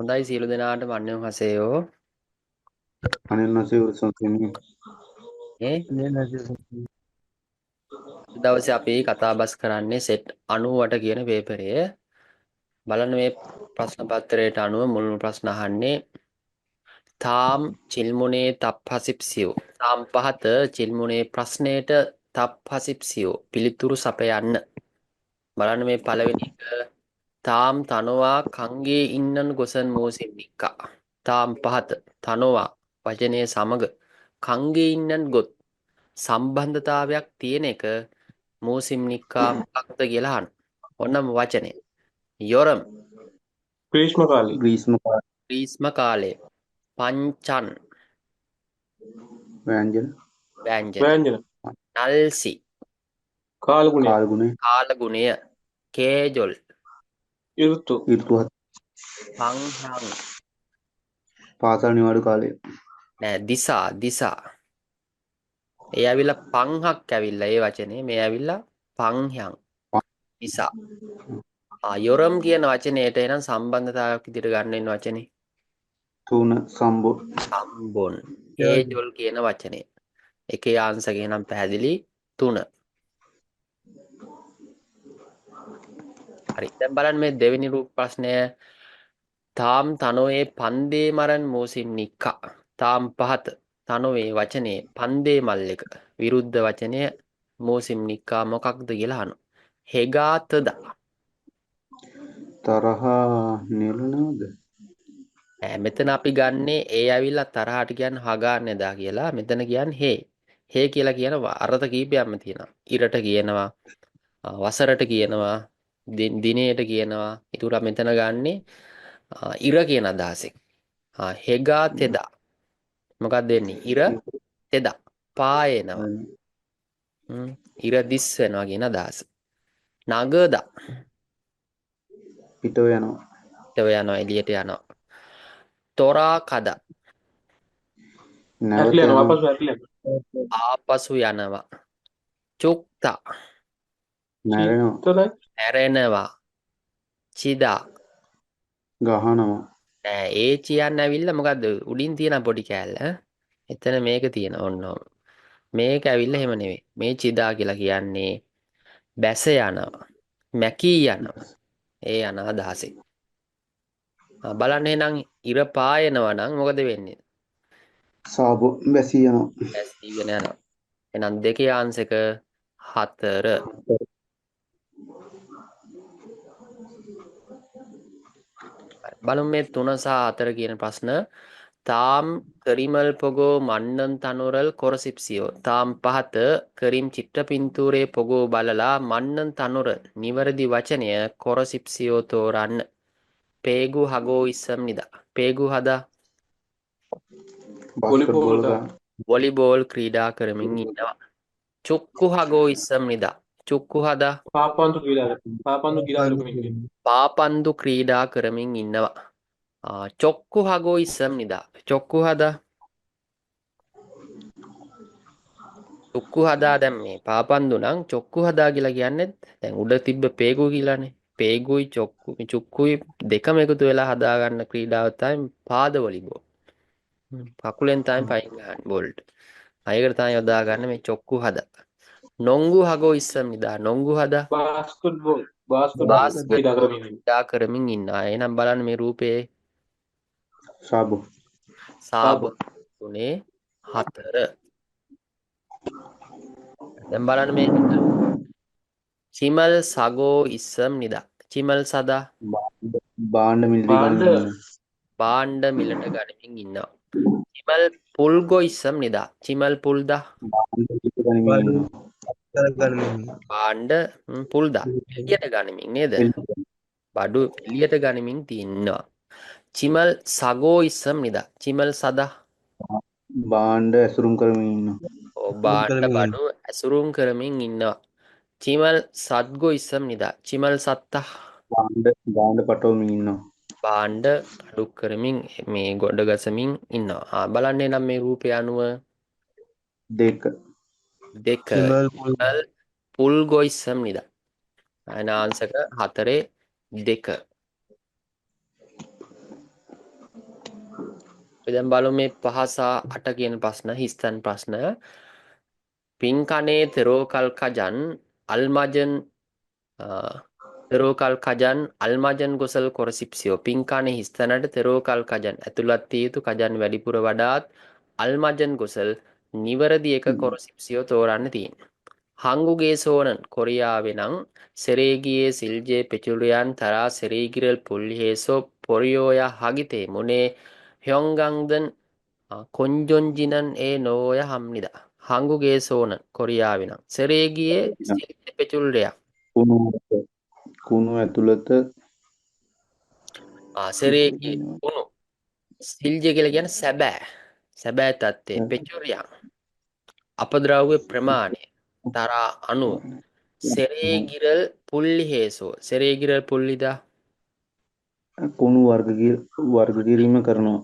හොඳයි සියලු දෙනාට මන්නම් හසේයෝ. අනිල්නසේ උත්සවතින්නේ මේ දවසේ අපි කතා බස් කරන්නේ සෙට් 90ට කියන පේපරය. බලන්න මේ ප්‍රශ්න පත්‍රයට අනුව මුල්ම ප්‍රශ්න අහන්නේ තාම් චිල්මුනේ තප්හසිප්සියෝ. තාම් පහත චිල්මුනේ ප්‍රශ්නයට තප්හසිප්සියෝ පිළිතුරු සපයන්න. බලන්න මේ පළවෙනි එක තාම් තනවා කංගේ ඉන්නන් ගොසන් මෝසින්නික්කා. තාම් පහත තනවා වචනය සමග කංගේ ඉන්නන් ගොත් සම්බන්ධතාවයක් තියෙන එක මෝසිම්නික්කා මොකක්ද කියලා අහන්න. ඔන්නම වචනේ. යොරම් ග්‍රීෂ්ම කාලේ ග්‍රීස්ම ග්‍රීස්ම කාලය. පංචන් වෑන්ජන ව්‍යංජන. ව්‍යංජන නල්සි කාලගුණය කාල්ගුණේ කාලගුණය. කේජොල් ඍතු ඉර්තුහත් පංහං පාසල් නිවාඩු කාලය නෑ දිසා ඒ ඇවිල්ලා පංහක් ඇවිල්ලා ඒ වචනේ මේ ඇවිල්ලා පංහයන් දිසා. යොරම් කියන වචනයට එනම් සම්බන්ධතාවයක් විදිහට ගන්න වෙන වචනේ තුන සම්බෝ සම්බොන්. කේජොල් කියන වචනේ එකේ ආන්සරේ නම් පැහැදිලි 3. හරි දැන් බලන්න මේ දෙවෙනි රූප ප්‍රශ්නය. තාම් තනොයේ පන්දේ මරන් මෝසින් නික්කා. තාම් පහත තනොවේ වචනේ පන්දේ මල් එක විරුද්ධ වචනය මෝසිම් නික්කා මොකක්ද කියලා අහනවා. හෙගාතද තරහා නිලනවද මෙතන අපි ගන්නේ ඒ ඇවිල්ලා තරහට කියන්නේ හගාන්නේදා කියලා. මෙතන කියන්නේ හේ කියලා කියනවා අර්ථ කීපයක්ම තියෙනවා. ඉරට කියනවා වසරට කියනවා දිනයට කියනවා. ඊටුර මෙතන ගන්නේ ඉර කියන අදහසෙන්. හෙගා තෙදා මොකක්ද වෙන්නේ? ඉර තෙදා පායනවා. ඉර දිස් වෙනවා කියන අදහස. නගදා පිටව යනවා පිටව යනවා එළියට යනවා. තොරා කදා නැවත ඇටලයන යනවා අපස් ඇටලයන ආපසු යනවා. චුක්තා නැරෙනවා චිත්තදයි ඇරෙනවා. චිදා ගහනවා ඒ කියන්න ඇවිල්ලා මොකද්ද උඩින් තියෙන පොඩි කෑල්ල එතන මේක තියෙන ඔන්න මේක ඇවිල්ලා එහෙම නෙවෙයි. මේ චිදා කියලා කියන්නේ බැස යනවා මැකී යනවා ඒ යන අදහසෙන්. බලන්න එහෙනම් ඉර පායනවා නම් මොකද වෙන්නේ? සාබෝ බැසී යනවා බැසීගෙන යනවා. එහෙනම් දෙකේ ආන්සර් එක 4. බලමු මේ 3 සහ 4 කියන ප්‍රශ්න. තාම් කරිමල් පොගෝ මන්නන් තනුරල් කොරසිප්සියෝ. තාම් පහත කරිම් චිත්‍ර පින්තූරේ පොගෝ බලලා මන්නන් තනුර නිවැරදි වචනය කොරසිප්සියෝ තෝරන්න. පේගු හගෝ ඉස්සම් නිදා. පේගු හදා බස්කට් බෝල් ගන්න වොලිබෝල් ක්‍රීඩා කරමින් ඉන්නවා. චුක්කු හගෝ ඉස්සම් නිදා. චුක්කු හදා පාපන්තු ගිලා පාපන්දු ක්‍රීඩා කරමින් ඉන්නවා. චොක්කු හගෝ ඉස්සම් නිදා. චොක්කු හදා චොක්කු හදා දැන් මේ පාපන්දු නම් චොක්කු හදා කියලා කියන්නේ දැන් උඩ තිබ්බ පේගු කියලානේ. පේගුයි චුක්කුයි දෙකම එකතු වෙලා හදාගන්න ක්‍රීඩාව තමයි පාද වොලිබෝල්. කකුලෙන් තමයි පයින් ගන්න බෝල්ට. අයකට තමයි යොදාගන්න මේ චොක්කු හදා. නොංගු හගෝ ඉස්සම් නිදා. නොංගු හදා බාස්කට් ක්‍රීඩා කරමින් ක්‍රීඩා කරමින් ඉන්නවා. එහෙනම් බලන්න මේ රූපේ සාබෝ සාබෝ තුනේ 4. දැන් බලන්න මේ චිමල් සගෝ ඉස්සම් නිදා. චිමල් සදා බාණ්ඩ මිලදී ගන්න බාණ්ඩ මිලට ගනිමින් ඉන්නවා. චිමල් පුල්ගෝ ඉස්සම් නිදා. චිමල් පුල්දා බාණ්ඩ පුල්දා එළියට ගනිමින් නේද? බඩු එළියට ගනිමින් තින්නවා. චිමල් සගෝ ඉස්සම් නිදා. චිමල් සදා බාණ්ඩ ඇසුරුම් කරමින් ඉන්නවා බාණ්ඩ බඩු ඇසුරුම් කරමින් ඉන්නවා. චිමල් සත්ගෝ ඉස්සම් නිදා. චිමල් සත්තා බාණ්ඩ පටවමින් ඉන්නවා බාණ්ඩ අඩු කරමින් මේ ගොඩ ගසමින් ඉන්නවා. බලන්නේ නම් මේ රූපය අනුව දෙක චිමල් පුල්ගෝ ඉස්සම් නිදා. ආන්සර් 4 2. දැන් බලමු මේ 5 සහ 8 කියන ප්‍රශ්න හිස්තන් ප්‍රශ්න. පින්කනේ තෙරෝකල් කජන් අල්මජන් තෙරෝකල් කජන් අල්මජන් ගොසල් කොරසිප්සියෝ පින්කනේ හිස්තැනට තෙරෝකල් කජන් ඇතුළත් විය යුතු කජන් වැඩිපුර වඩාත් අල්මජන් ගොසල් නිවැරදි එක කොරසිප්සියෝ තෝරන්න තියෙනවා. හංගුගේ සෝනන් කොරියාවේ නම් සෙරේගියේ සිල්ජේ පෙචුරියන් තරා සෙරේගිරල් පුල්ලිහේසෝ පොරියෝය හගිතේ මුනේ හ්යොංගංදන් කොන්ජොන්ජිනන් ඒ නෝය හම්නිද හංගුගේ සෝනන් කොරියාවේ නම් සෙරේගියේ සිල්ජේ පෙචුල්රයා කුණු ඇතුළත සෙරේගියේ කුණු සිල්ජේ කියලා කියන්නේ සැබෑ තත්ත්වය පෙචුරියන් අපද්‍රව්‍ය ප්‍රමාණය තරා 90 සෙරේගිරල් පුල්ලිහේසෝ සෙරේගිරල් පුල්ලිදා කුණු වර්ග කිරීම කරනවා.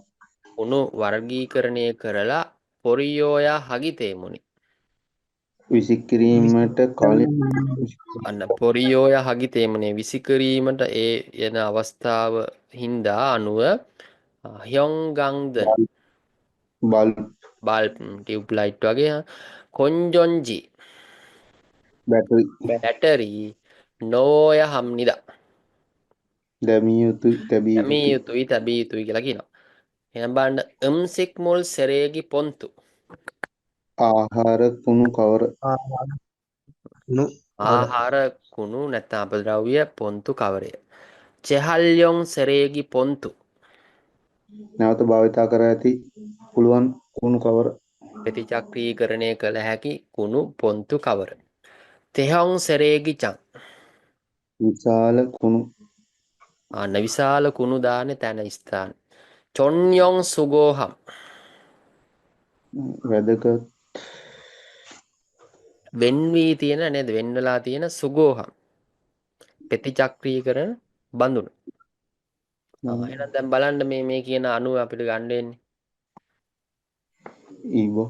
උණු වර්ගීකරණය කරලා පොරියෝයා හගිතේ මුනි විසික් කිරීමට කාලය අන්න පොරියෝයා හගිතේ මුනේ විසිකිරීමට ඒ යන අවස්ථාව හින්දා අනුව හ්යොංගංදන් බල් බල්බ් ටියුබ් ලයිට් වගේ කොන්ජොන්ජි බැටරි නෝය හම්නිදා දැමිය යුතුයි තැබිය යුතුයි කියලා කියනවා. එහෙනම් බලන්න එම්සික් මුල් සෙරේගි පොන්තු ආහාර කුණු කවර ආහාර කුණු නැත්නම් අපද්‍රව්‍ය පොන්තු කවරය. චෙහල්යොන් සෙරේගි පොන්තු නැවත භාවිතා කර ඇති පුළුවන් කුණු කවර ප්‍රතිචක්‍රීකරණය කළ හැකි කුණු පොන්තු කවර. තෙහොන් සෙරේගි චං විශාල කුණු අන්න විශාල කුණු දාන තැන ස්ථාන. චොන්යොන් සුගෝහම් වැදගත් වෙන් වී තියෙන නේද වෙන් වෙලා තියෙන සුගෝහම් ප්‍රතිචක්‍රීකරණ බඳුන. එහෙනම් දැන් බලන්න මේ කියන අණුව අපිට ගන්න වෙන්නේ. ඊබෝ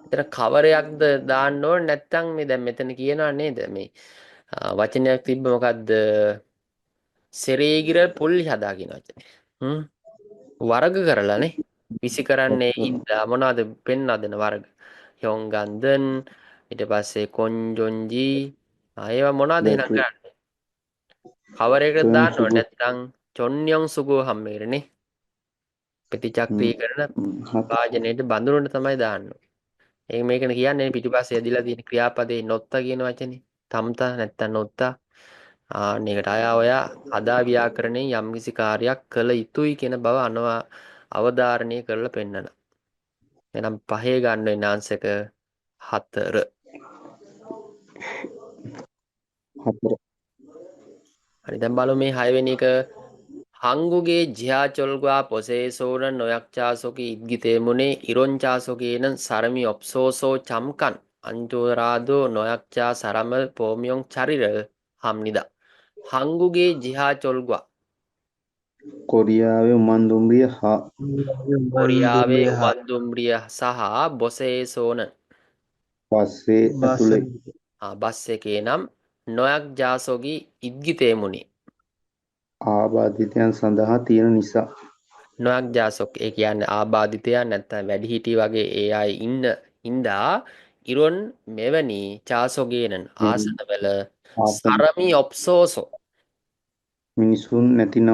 එතන කවරයක්ද දාන්න ඕනේ නැත්නම් මේ දැන් මෙතන කියනවා නේද මේ වචනයක් තිබ්බ මොකද්ද සෙරේගිර පුල්ලි හදා කියන වචනේ. වර්ග කරලානේ විසි කරන්නේ ඉඳලා මොනවද පෙන්වා දෙන වර්ග. හ්යොංගන්දන් ඊට පස්සේ කොන්ජොන්ජි ඒවා මොනවද එහෙනම් කරන්නේ? කවරයකට දාන්න ඕනේ නැත්නම් චොන්යොන් සුගෝ හැම්මේරනේ. ප්‍රතිචක්‍රීකරණ වාජනයේට බඳුනට තමයි දාන්න ඕනේ. ඒක මේකනේ කියන්නේ පිටිපස්සේ ඇදිලා තියෙන ක්‍රියාපදේ නොත්තා කියන වචනේ. තම්තා නැත්තම් නොත්තා. ඒකට ඔයා අදා ව්‍යාකරණයෙන් යම්කිසි කාර්යයක් කළ යුතුයි කියන බව අවධාරණය කරලා පෙන්නන. එහෙනම් පහේ ගන්න වෙන ආන්සර් එක 4. හරි දැන් බලමු මේ 6 වෙනි එක හංගුගේ ජියාචොල්ගා පොසේසෝන නොයක්චාසොකි ඉද්ගිතේ මුනේ ඉරොන්චාසොකේන සරමි ඔප්සෝසෝ චම්කන් අංජෝරාදෝ නොයක්චා සරමල් පෝමියොන් චරිර හම්නිදා හංගුගේ ජිහාචොල්ගා කොරියාවේ උමන්දුම්රිය කොරියාවේ උමන්දුම්රිය සහ බොසේසෝන පස්සේ ඇතුළේ බස් එකේ නම් නොයක් ජාසොගි ඉද්ගිතේ මුනේ ආබාධිතයන් සඳහා තියෙන නිසා නොයක් ජාසොක් ඒ කියන්නේ ආබාධිතයන් නැත්නම් වැඩිහිටි වගේ ඒ අය ඉන්න හින්දා ඉරොන් මෙවැනි චාසොගේනන් ආසනවල සරමි ඔප්සෝසෝ මිනිසුන් නැතිනම්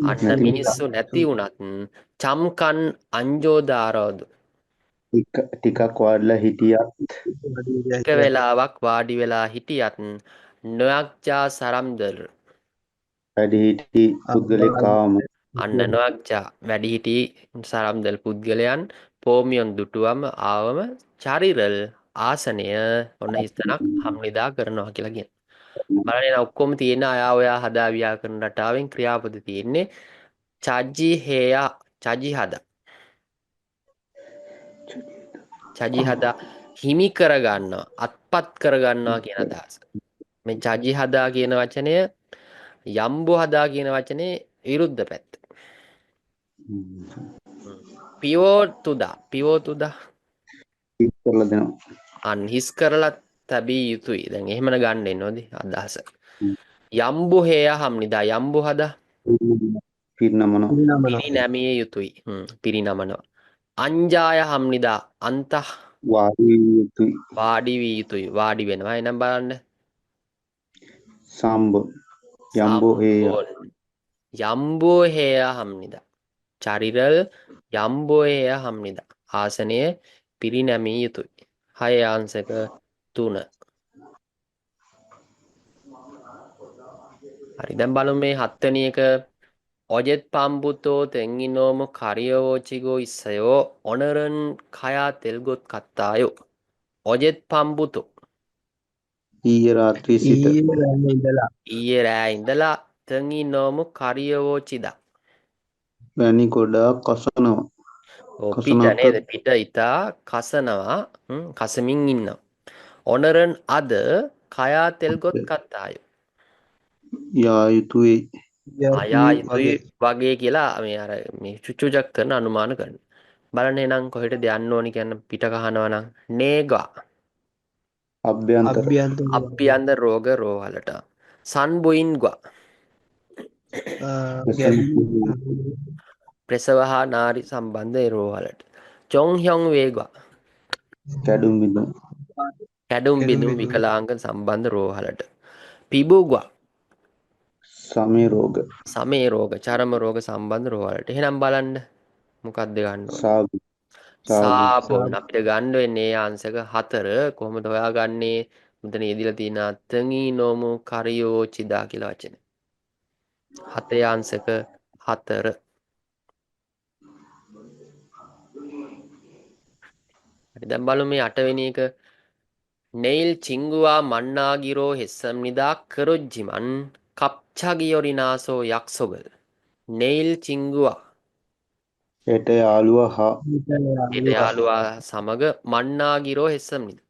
අන්න මිනිස්සු නැති වුණත් චම්කන් අංජෝදාරෝදු ටිකක් වාඩිලා හිටියත් එක වෙලාවක් වාඩි වෙලා හිටියත් නොයක්ජා සරම්දර වැඩිහිටි පුද්ගලෙකාම අන්න නොයක්ජා වැඩිහිටි සරම්දල් පුද්ගලයන් පෝමියොන් දුටුවම ආවම චරිරල් ආසනය ඔන්න හිස්තනක් හම්නිදා කරනවා කියලා කියන. බලන්න ඔක්කොම තියෙන ඔයා හදා ව්‍යාකරණ රටාවෙන් ක්‍රියාපද තියෙන්නේ චජ්ජි හේයා චජි හදා චජි හදා හිමි කරගන්නවා අත්පත් කරගන්නවා කියන අදහස. මේ චජි හදා කියන වචනය යම්බු හදා කියන වචනේ විරුද්ධ පැත්ත. පියෝතුදා කරලා දෙනවා. අන් හිස් කරලා තැබිය යුතුයි. දැන් එහෙමන ගන්න එන්නෝද අදහස. යම්බු හේයා හම්නිදා යම්බු හදා පිරිනමනවා. පිරිනැමිය යුතුයි. පිරිනමනවා. අංජාය හම්නිදා අන්තහ වාඩි විය යුතුයි. වාඩි විය යුතුයි. වාඩි වෙනවා. එනම් බලන්න. සම්බ යම්බෝ හේය. සම්බෝන් යම්බෝ හේය හම්නිදා. චරිරල් යම්බෝ හේය හම්නිදා. ආසනය පිරිනැමිය යුතුයි. 6 අංශක 3. හරි දැන් බලමු මේ 7 වෙනි එක. 어젯 밤부터 땡기너무 가려워지고 있어요. 오늘은 가야 될 것 같아요. 어젯 밤부터 ඊයේ රාත්‍රී සිට ඊයේ රෑ ඉඳලා 땡이 너무 가려워지다. වැනි ගොඩාක් කසනවා. පිට කසනට නේද? පිට ඉතා කසනවා. කසමින් ඉන්නවා. 오늘은 අද 가야 될 것 같아요. යා යුතුයි. අයා යුතුයි වගේ කියලා මේ අර මේ චුචුජක් කරන අනුමාන කරන. බලන්න එහෙනම් කොහෙටද යන්න ඕනි කියන පිට කහනවා නම් නේගා අභ්‍යන්තර අභ්‍යන්තර රෝග රෝහලට. සන්බුයින්ගා ප්‍රසව හා නාරි සම්බන්ධ ඒ රෝහලට. චොන්හ්යොන් වේගා කැඩුම් බිඳුම් කැඩුම් බිඳුම් විකලාංග සම්බන්ධ රෝහලට. පිබුගා සමේ රෝග සමේ රෝග චරම රෝග සම්බන්ධ රෝහලට. එහෙනම් බලන්න මොකක්ද ගන්න ඕනේ? සාගු සාබෝන් අපිට ගන්න වෙන්නේ අංශක 4. කොහොමද හොයාගන්නේ? මෙතන යෙදিলা තියෙන අතංගී නොමු කරියෝ චිදා කියලා වචන. 7 අංශක 4. හරි දැන් බලමු මේ 8 වෙනි එක. නෙයිල් චිංගුවා මන්නාගිරෝ හෙස්සම්නිදා කරොජ්ජිමන් කප්චගියොරිනාසෝ යක්සොගල්. නෙයිල් චිංගුවා හෙට යාළුවා හා ඊට යාළුවා සමග මන්නාගිරෝ හෙස්සම්නිදා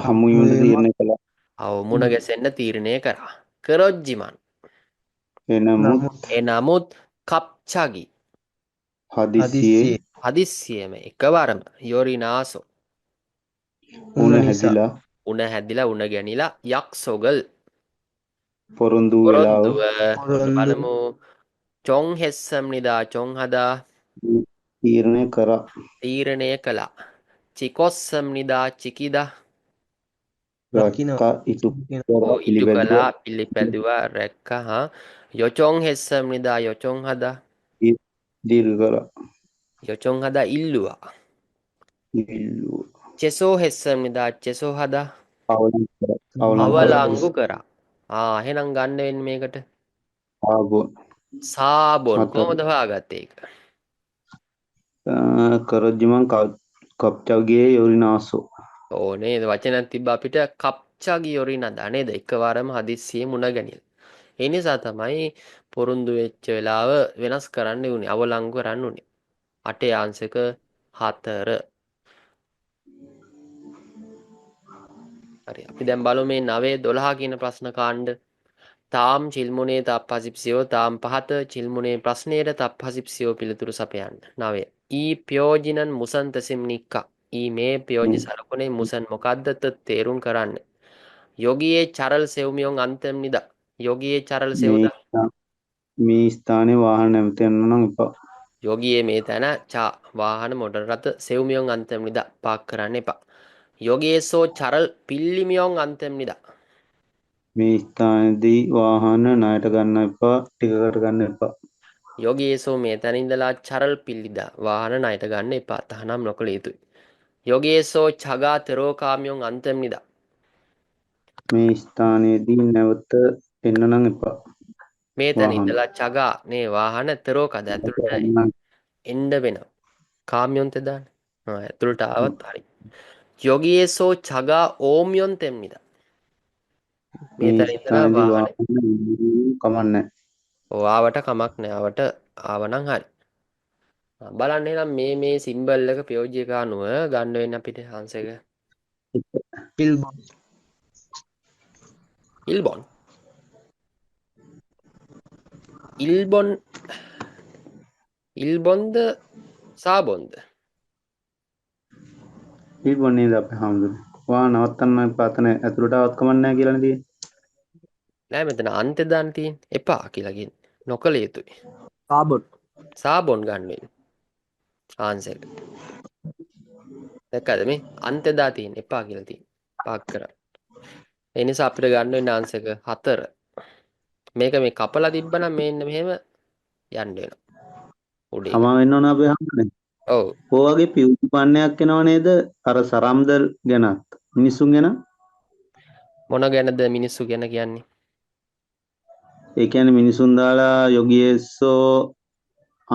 හමු වීමට තීරණය කළා. අව මුණ ගැසෙන්න තීරණය කරා. කරොජ්ජිමන් එනමුත් කප්චගි හදිස්සියම එකවරම යොරිනාසෝ උණ හැදිලා උණ ගැනිලා යක්සොගල් පොරොන්දු පොරොන්දුව වෙලාව බලමු. චොං හෙස්සම්නිදා චොං හදා තීරණය කළා. චිකොස්සම්නිදා චිකිදා ඉටු ඉටු කළා පිළිපැදුවා රැක්කා හා යොචොං හෙස්සම්නිදා යොචොං හදා දීර්ඝ කළා. යොචොං හදා ඉල්ලුවා. චෙසෝ හෙස්සම්නිදා චෙසෝ හදා අවලංගු කරා. එහෙනම් ගන්න වෙන්නේ මේකට සාබොන්. කොහොමද හොයාගත්තේ ඒක? කරොජ්ජිමන් කප්චගේ යොරිනාසෝ නේද? වචනයක් තිබ්බ අපිට කප්චගි යොරිනදා නේද? එකවරම හදිස්සියේ මුණ ගැනීම. ඒ නිසා තමයි පොරුන්දු වෙච්ච වෙලාව වෙනස් කරන්න උනේ. අවලංගු කරන්න උනේ. 8 අංශක 4. හරි අපි දැන් බලමු මේ 9 12 කියන ප්‍රශ්න කාණ්ඩ. තාම් චිල්මුනේ තප්පසිප්සියෝ තාම් පහත චිල්මුනේ ප්‍රශ්නයට තප්පසිප්සියෝ පිළිතුරු සපයන්න. 9. ඊ ප්‍රයෝජනන් මුසන්ත සිම්නික්කා. ඊ මේ ප්‍රයෝජි සලකුණේ මුසන් මොකද්ද තේරුම් කරන්න. යෝගියේ චරල් සෙව්මියොන් අන්තම් නිදා. යෝගියේ චරල් සෙව්දා. මේ ස්ථානයේ වාහන නැවත යන්න නම් එපා. යෝගියේ මේ තැන වාහන මොටර රථ සෙව්මියොන් අන්තම් නිදා පාක් කරන්න එපා. යෝගියේසෝ චරල් පිල්ලිමියොන් අන්තම් නිදා. මේ ස්ථානයේදී වාහන ණයට ගන්න එපා, ටිකකට ගන්න එපා. යෝගියේසෝ මේ තැන ඉඳලා චරල් පිල්ලිදා වාහන ණයට ගන්න එපා. තහනම් නොකළ යුතුයි. යෝගියේසෝ චගා තෙරෝකාමියොන් අන්තම් නිදා. මේ ස්ථානයේදී නැවත එන්න නම් එපා. මේ තැන ඉඳලා චගා නේ වාහන තෙරෝකද ඇතුළට එන්න වෙනවා. කාමියොන් තෙදාන. ඇතුළට ආවත් හරි. යෝගියේසෝ චගා ඕමියොන් තෙම්නිදා. මේ තැන ඉඳලා වාහන කමන්නේ. ආවට කමක් නෑ. ආවට ආවනම් හරි. බලන්න එහෙනම් මේ සිම්බල් එක ප්‍රයෝජ්‍යක අනුව ගන්න වෙන්නේ අපිට ආන්සර් එක. ඉල්බොන්. ඉල්බොන්ද සාබොන්ද? ඉල්බොන් නේද අපේ හැමදෙරේ. වා නවත්තන්න එපා. අතන ඇතුළට ආවත් කමන්නේ නැහැ කියලානේ තියෙන්නේ. නෑ මෙතන අන්තේ දාන්න තියෙන්නේ. එපා කියලා කියන්නේ. නොකළ යුතුයි. කාබොන්. සාබොන් ගන්න වෙන්නේ ආන්සර් එක. දැක්කද මේ අන්තය දා තියෙන එපා කියලා තියෙන. පාක් කරන්න. ඒ නිසා අපිට ගන්න වෙන්නේ ආන්සර් එක 4. මේක මේ කපලා තිබ්බනම් මෙන්න මෙහෙම යන්න වෙනවා. උඩේ. තමා වෙන්න ඕන අපේ හම්බුනේ. ඔව්. ඔය වගේ පිවුපන්නයක් එනව නේද? අර සරම්දල් ගැනත් මිනිසුන් ගැන. මොන ගැනද මිනිස්සු ගැන කියන්නේ? ඒ කියන්නේ මිනිසුන් දාලා යොගියේස්සෝ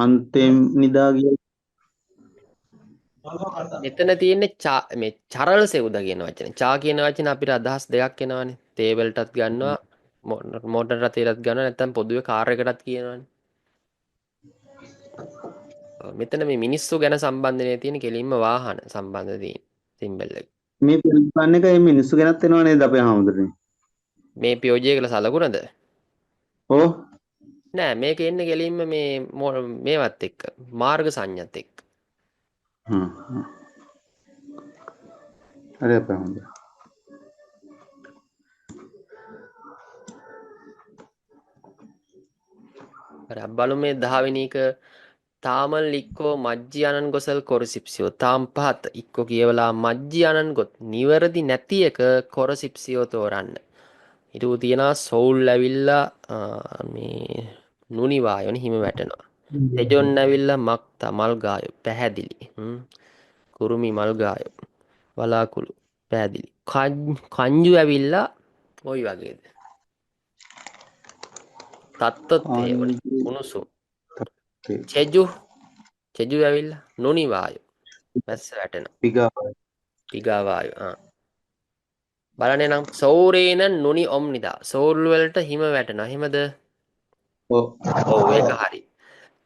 අන්තෙම් නිදා කියලා. මෙතන තියෙන්නේ මේ චරල් සෙවුද කියන වචනේ. චා කියන වචනේ අපිට අදහස් දෙකක් එනවානේ. තේ වලටත් ගන්නවා, මෝටර රථයටත් ගන්නවා, නැත්නම් පොදුවේ කාර් එකටත් කියනවානේ. මෙතන මේ මිනිස්සු ගැන සම්බන්ධනේ තියෙන කෙලින්ම වාහන සම්බන්ධ තියෙන සිම්බල් එක. මේ පිවුපන්න එක මේ මිනිස්සු ගැනත් එනව නේද අපේ හම්බුනේ? මේ ප්‍රයෝජය කියලා සලකුණද? ඔව්. නෑ මේක එන්නේ කෙලින්ම මේ මේවත් එක්ක මාර්ග සංඥාත් එක්ක. හ්ම්. හරි අපේ හම්බුනේ. හරි අපි බලමු මේ 10 වෙනි එක තාමල් ඉක්කෝ මජ්ජි අනන් ගොසල් කොරසිප්සියෝ තාම් පහත ඉක්කෝ කියවලා මජ්ජි අනන් ගොත් නිවැරදි නැති එක කොරසිප්සියෝ තෝරන්න. ඊට තියෙනවා සෝල් ඇවිල්ලා මේ නුනි වායෝනේ හිම වැටෙනවා. තෙජොන් ඇවිල්ලා මක්තා මල් ගායෝ පැහැදිලි. කුරුමි මල් ගායෝ වලාකුළු පැහැදිලි. කංජු ඇවිල්ලා ওই වගේද? තත්තොත්තේවනේ උණුසුම්. චෙජු ඇවිල්ලා නුනි වායෝ මැස්ස වැටෙනවා. පිගා වායෝ. බලන්න නම් සෞරේන නුනි ඔම්නිදා. සෝල් වලට හිම වැටෙනවා. එහෙමද? ඔව් ඒක හරි.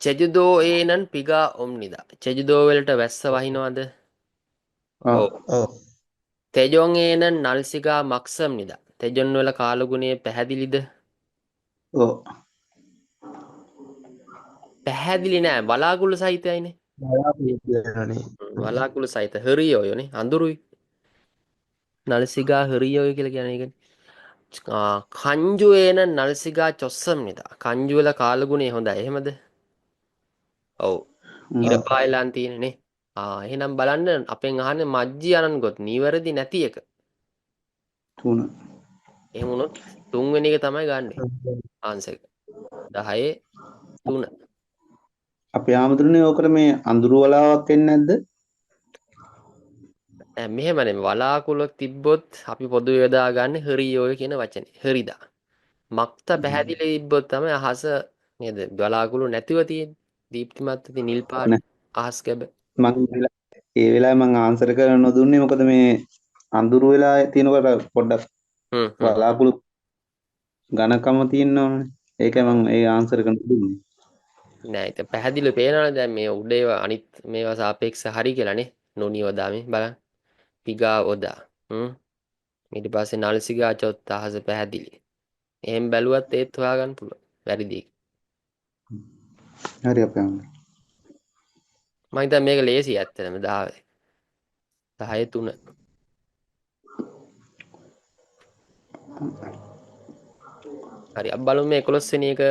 චෙජුදෝ ඒනන් පිගා ඔම්නිදා. චෙජුදෝ වලට වැස්ස වහිනවද? ඔව්. තෙජොන් ඒනන් නල්සිගා මක්සම්නිදා. තෙජොන් වල කාලගුණය පැහැදිලිද? ඔව්. පැහැදිලි නෑ වලාකුළු සහිතයිනේ. වලාකුළු සහිත හරියෝයනේ අඳුරුයි. නල්සිගා හරියෝය කියලා කියන්නේ ඒකනේ. කංජු ඒන නල්සිගා චොස්සම්නිදා. කංජු වල කාලගුණය හොඳයි. එහෙමද? ඔව්. ඉර පායලාන් තියෙනනේ. එහෙනම් බලන්න අපෙන් අහන්නේ මජ්ජි අනන් ගොත් නිවැරදි නැති එක. 3. එහෙම වුණොත් 3 වෙනි එක තමයි ගන්නෙ. ආන්සර් එක. 10 3. අපේ ආමතුරුනේ ඕකට මේ අඳුරු වලාවක් එන්නේ නැද්ද? මෙහෙමනේ වලාකුළක් තිබ්බොත් අපි පොදු යොදා ගන්න හරියෝය කියන වචනේ. හරිදා. මක්ත පැහැදිලි තිබ්බොත් තමයි අහස නේද? වලාකුළු නැතිව තියෙන්නේ. දීප්තිමත් ඇති නිල් පාට අහස් කැබ. ඒ වෙලාවේ මම ආන්සර් කරන්න නොදුන්නේ මොකද මේ අඳුරු වෙලා තියෙනකොට පොඩ්ඩක් වලාකුළු ඝනකම තියෙනවනේ. ඒකයි මම ඒ ආන්සර් කරන්න දුන්නේ. නෑ ඒක පැහැදිලිව පේනවනේ දැන් මේ උඩ ඒවා අනිත් මේවා සාපේක්ෂව හරි කියලානේ. නොනි ඔදාමේ බලන්න. පිගා ඔදා. ඊට පස්සේ නල්සිගා චොත් අහස පැහැදිලි. එහෙම බැලුවත් ඒත් හොයාගන්න පුළුවන්. වැරදි. හරි අපේ අම්මා. මම හිතන්නේ මේක ලේසි ඇත්තටම 10 3. හරි අපි බලමු මේ 11 වෙනි එක.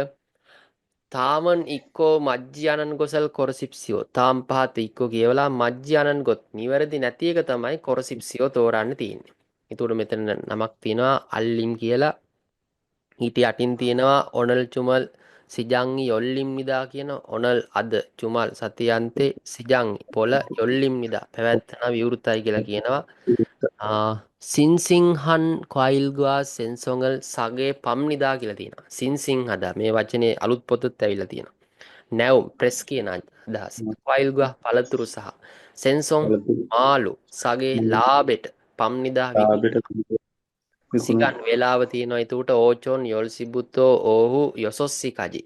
තාමන් ඉක්කෝ මජ්ජි අනන් ගොසල් කොරසිප්සියෝ. තාම් පහත ඉක්කෝ කියවලා මජ්ජි අනන් ගොත් නිවැරදි නැති එක තමයි කොරසිප්සියෝ තෝරන්න තියෙන්නේ. ඒතකොට මෙතන නමක් තියෙනවා අල්ලිම් කියලා. ඊට යටින් තියෙනවා ඔනල් චුමල් සිජංගි යොල්ලිම් නිදා කියන ඔනල් අද චුමල් සතියන්තේ සිජංගි පොළ යොල්ලිම් නිදා පැවැත්වන විවෘතයි කියලා කියනවා. සින්සිංහන් කොයිල්ගවා සෙන්සොංගල් සගේ පම් නිදා කියලා තියෙනවා. සින්සිංහද මේ වචනේ අලුත් පොතත් ඇවිල්ලා තියෙනවා. නැවුම් ප්‍රෙස් කියන අදහස. කොයිල්ගවා පළතුරු සහ සෙන්සොන් මාළු සගේ ලාබෙට පම් නිදා සිකන් වෙලාව තියෙනවා. එතකොට ඕචොන් යොල්සිබුතෝ ඕහු යොසොස්සි කජි.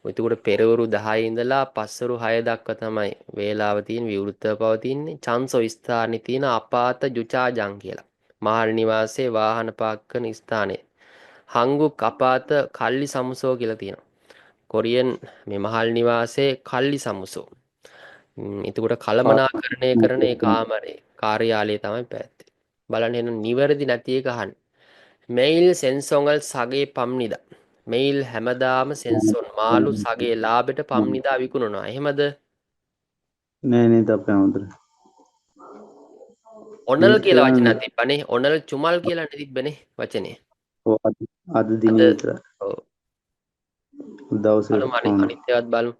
එතකොට පෙරවරු 10 ඉඳලා පස්වරු 6 දක්වා තමයි වේලාව තියෙන විවෘතව පවතින්නේ. චන්සෝ ස්ථානේ තියෙන අපාත ජුචාජං කියලා. මහල් නිවාසයේ වාහන පාක් කරන ස්ථානය. හංගුක් අපාත කල්ලි සමුසෝ කියලා තියෙනවා. කොරියන් මේ මහල් නිවාසයේ කල්ලි සමුසෝ. එතකොට කලමනාකරණය කරන ඒ කාමරේ කාර්යාලය තමයි පැත්තේ. බලන්න එන නිවැරදි නැති එක අහන්න. මෙයිල් සෙන්සොංගල් සගේ පම්නිදා. මෙයිල් හැමදාම සෙන්සොන් මාළු සගේ ලාබෙට පම්නිදා විකුණනවා. එහෙමද? නෑ නේද අපේ හැමදෙර. ඔනල් කියලා වචනයක් තිබ්බනේ. ඔනල් චුමල් කියලා තිබ්බනේ වචනේ. අද දින අද විතර ඔව්. දවසේ බලමු අනිත් ඒවාත් බලමු.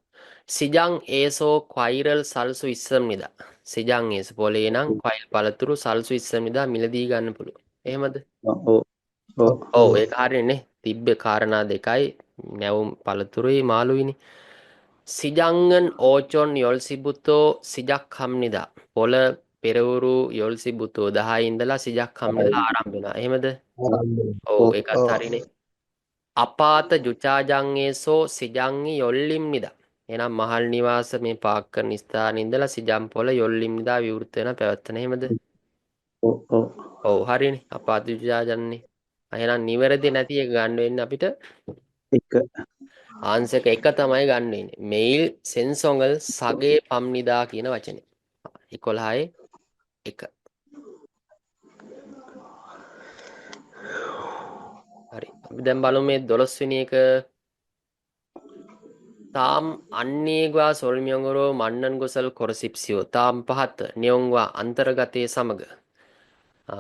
සිජං ඒසෝ ක්වයිරල් සල්සු ඉස්සම්නිදා. සිජං ඒස පොලේ නම් ක්වයිල් පළතුරු සල්සු ඉස්සම්නිදා මිලදී ගන්න පුළුවන්. එහෙමද? ඔව් ඒක හරියනේ. තිබ්බ කාරණා දෙකයි නැවුම් පළතුරුයි මාළුයිනේ. සිජංගන් ඕචොන් යොල්සිබුතෝ සිජක් හම්නිදා. පොළ පෙරවරු යොල්සිබුතෝ 10 ඉඳලා සිජක් හම්නිදා ආරම්භ වෙනවා. එහෙමද? ඔව් ඒකත් හරිනේ. අපාත ජුචාජංගේසෝ සිජංගි යොල්ලිම්නිදා. එහෙනම් මහල් නිවාස මේ පාක් කරන ස්ථානයේ ඉඳලා සිජම් පොළ යොල්ලිම්නිදා විවෘත වෙන පැවැත්වෙන. එහෙමද? ඔව් හරිනේ. අපාත ජුචාජන්නේ. එහෙනම් නිවැරදි නැති එක ගන්න වෙන්නේ අපිට එක ආන්සර් එක තමයි ගන්න වෙන්නේ. මෙයිල් සෙන්සොංගල් සගේ පම්නිදා කියන වචනේ. 11 1. හරි. අපි දැන් බලමු මේ 12 වෙනි එක. තාම් අන්නේගවා සොල්මියොංගරෝ මන්නන් ගොසල් කොරසිප්සියෝ තාම් පහත නියොංවා අන්තර්ගතයේ සමග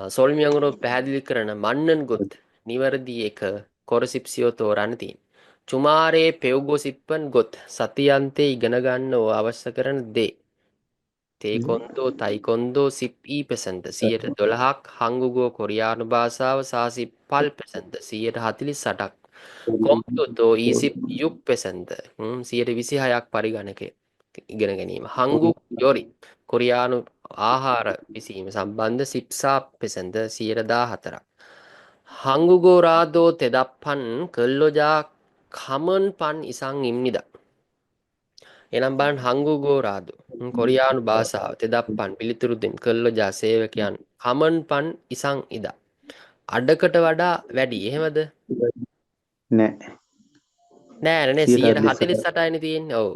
සොල්මියොංගරෝ පැහැදිලි කරන මන්නන් ගොත් නිවැරදි එක කොරසිප්සියෝ තෝරන්න තියෙන. චුමාරේ පෙව්ගොසිප්පන් ගොත් සතියන්තේ ඉගෙන ගන්නව අවශ්‍ය කරන දේ. තේකොන්දෝ තයිකොන්දෝ සිප්ඊ පෙසන්ත 12ක් හංගුගෝ කොරියානු භාෂාව සහ සිප්පල් පෙසන්ත 48ක් කොම්පියුටෝ ඊසිප් යුක් පෙසන්ත 126ක් පරිගණකය ඉගෙන ගැනීම. හංගු යොරි කොරියානු ආහාර විසීම සම්බන්ධ සිප්සා පෙසන්ත 114ක්. හංගුගෝ රාදෝ තෙදප්පන් කල්ලොජා කමන් පන් ඉසං ඉම්නිදා. එනම් බලන්න හංගුගෝ රාදු කොරියානු භාෂාව තෙදප්පන් පිළිතුරු දෙන් කල්ලොජා සේවකයන් කමන් පන් ඉසං ඉදා. අඩකට වඩා වැඩි. එහෙමද? නෑනේ 148යිනේ තියෙන්නේ. ඔව්.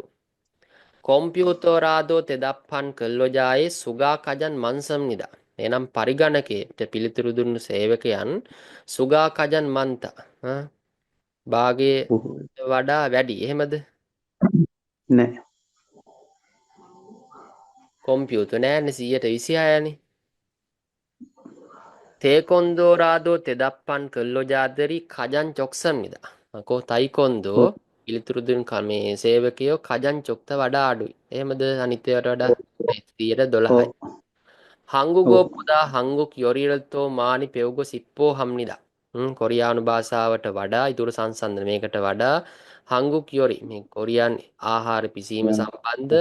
කොම්පියුටරාදෝ තෙදප්පන් කල්ලොජායේ සුගා කජන් මන්සම්නිදා. එනම් පරිගණකයට පිළිතුරු දුන්නු සේවකයන් සුගා කජන් මන්තා භාගයේ වඩා වැඩි. එහෙමද? නෑ. කොම්පියුටර් නෑනේ 126නේ. තේකොන්දෝ රාදෝ තෙදප්පන් කල්ලොජාදරි කජන් චොක්සම්නිදා. කෝ තයිකොන්දෝ පිළිතුරු දුන් කමේ සේවකයෝ කජන් චොක්ත වඩා අඩුයි. එහෙමද? අනිත් ඒවාට වඩා 112යි. හංගුගෝ පුදා හංගුක් යොරිරතෝ මානි පෙව්ගෝ සිප්පෝ හම්නිදා. කොරියානු භාෂාවට වඩා ඊටු සංසන්දන මේකට වඩා හංගුක් යොරි මේ කොරියන් ආහාර පිසීම සම්බන්ධ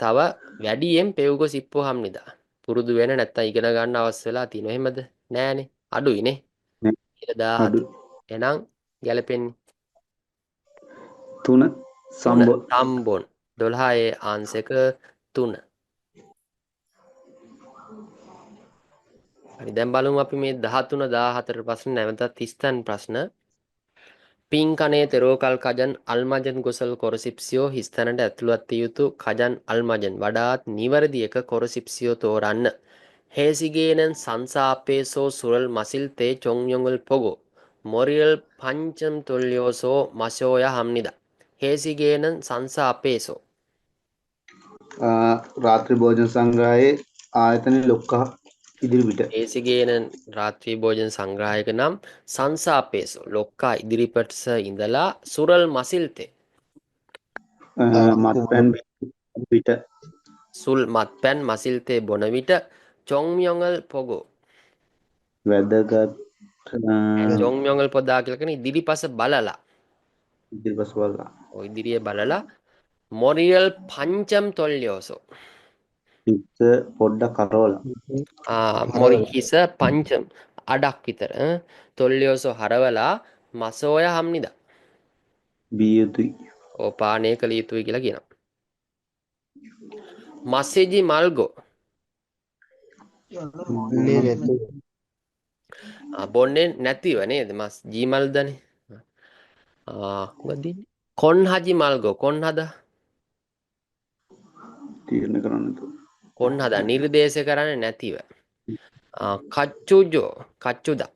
තව වැඩියෙන් පෙව්ගෝ සිප්පෝ හම්නිදා. පුරුදු වෙන නැත්තම් ඉගෙන ගන්න අවශ්‍ය වෙලා තියෙනවා. එහෙමද? නෑනේ. අඩුයිනේ. 17. එහෙනම් ගැලපෙන්නේ 3 සම්බොන් 12 ආන්සර් එක 3. හරි දැන් බලමු අපි මේ 13 14 ප්‍රශ්න නැවතත් 30 ප්‍රශ්න. පින්කනේ තෙරෝකල් කජන් අල්මජන් ගොසල් කොරසිප්සියෝ හිස්තැනට ඇතුළත් විය යුතු කජන් අල්මජන් වඩාත් නිවැරදි එක කොරසිප්සියෝ තෝරන්න. හේසිගේනන් සංසාපේසෝ සුරල් මසිල්තේ චොංයොංගල් පොගෝ මොරියල් පංචම් තොල්යෝසෝ මශෝය හම්නිදා. හේසිගේනන් සංසාපේසෝ රාත්‍රී භෝජන සංග්‍රහයේ ආයතන ලොක්කා ඉදිරිපිට හේසිගේනන් රාත්‍රී භෝජන සංග්‍රහයක නම් සංසාපේසෝ ලොක්කා ඉදිරිපටස ඉඳලා සුරල් මසිල්තේ මත්පැන් පිට සුල් මත්පැන් මසිල්තේ බොන විට චොංමියොංගල් පොගෝ වැදගත් චොංමියොංගල් පොදා කියලා කියන්නේ ඉදිරිපස බලලා ඉදිරිපස බලලා ඔය ඉදිරියේ බලලා මොරියල් පංචම් තොල්යෝසෝ හිත පොඩ්ඩක් කරවලා මොරි හිස පංචම් අඩක් විතර තොල්යෝසෝ හරවලා මසෝය හම්නිදා බිය යුතුයි පානය කළ යුතුයි කියලා කියනවා. මස්සේජි මල්ගෝ බොන්නේ නැතිව නේද මස් ජීමල්දනේ කොන් හජි මල්ගෝ කොන් හදා තීරණය කරන්න කොන් හදා නිර්දේශ කරන්නේ නැතිව කච්චුජෝ කච්චුදා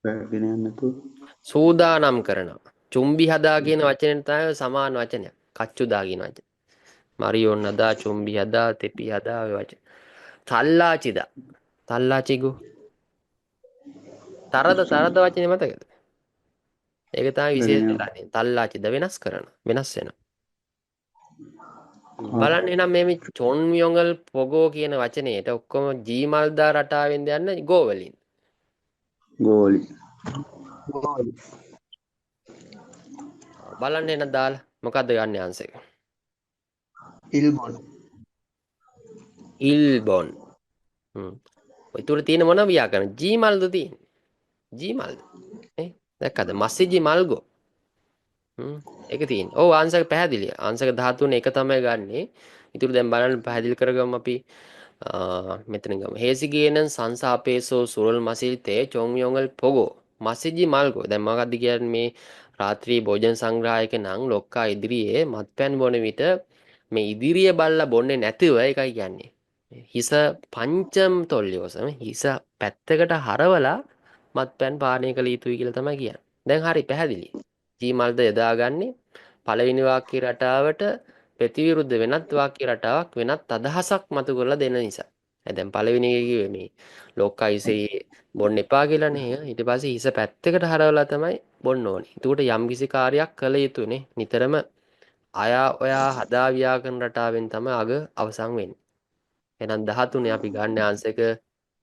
පැගෙන යන්නේ නැතුව. සූදානම් කරනවා. චුම්බි හදා කියන වචනෙට තමයි සමාන වචනයක්. කච්චුදා කියන වචනේ. මරියොන් හදා, චුම්බි හදා, තෙපි හදා ඔය වචන. තල්ලාචිදා. තල්ලාචිගු. තරද වචනේ මතකද? ඒක තමයි විශේෂ පැගෙන වෙලා තියෙන්නේ. තල්ලාචිද වෙනස් කරන. වෙනස් වෙනවා. යනවා. බලන්න එහෙනම් මේ චොන්මියොංගල් පොගෝ කියන වචනේට ඔක්කොම ජීමල්දා රටාවෙන් යන්නේ ගෝ වලින්. ගෝලි. බලන්න එහෙනම් දාලා මොකද්ද ගන්න ආන්සර් එක? ඉල්බොන්. ඉල්බොන්. ඔය තුල තියෙන මොන ව්‍යාකරණ? ජීමල්ද තියෙන්නේ? ජීමල්ද? දැක්කද? මස්සිජි මල්ගෝ. ඒක තියෙන්නේ. ඔව් ආන්සර් එක පැහැදිලි. ආන්සර් 13 එක තමයි ගන්නෙ. ඉතුරු දැන් බලන්න පැහැදිලි කරගමු අපි. මෙතන ගමු. හේසිගේනන් සංසාපේසෝ සුරල් මසිල්තේ චොන්මියොංගල් පොගෝ. මස්සිජි මල්ගෝ. දැන් මොකක්ද කියන්නේ මේ රාත්‍රී භෝජන සංග්‍රහයක නම් ලොක්කා ඉදිරියේ මත්පැන් බොන විට මේ ඉදිරිය බල්ලා බොන්නේ නැතිව ඒකයි කියන්නේ. හිස පංචම් තොල්ලියෝසම හිස පැත්තකට හරවලා මත්පැන් පානය කළ යුතුයි කියලා තමයි කියන්නේ. දැන් හරි පැහැදිලි. ජීමල්ද යොදාගන්නේ පළවෙනි වාක්‍ය රටාවට ප්‍රතිවිරුද්ධ වෙනත් වාක්‍ය රටාවක් වෙනත් අදහසක් මතු කරලා දෙන නිසා. දැන් පළවෙනි එක කිව්වේ මේ ලෝකයිසේ බොන්න එපා කියලානේ. ඊට පස්සේ හිස පැත්තකට හරවලා තමයි බොන්න ඕනේ. ඒකට යම්කිසි කාර්යයක් කළ යුතුනේ. නිතරම ඔයා හදා ව්‍යාකරණ රටාවෙන් තමයි අග අවසන් වෙන්නේ. එහෙනම් 13 අපි ගන්න ආන්සර් එක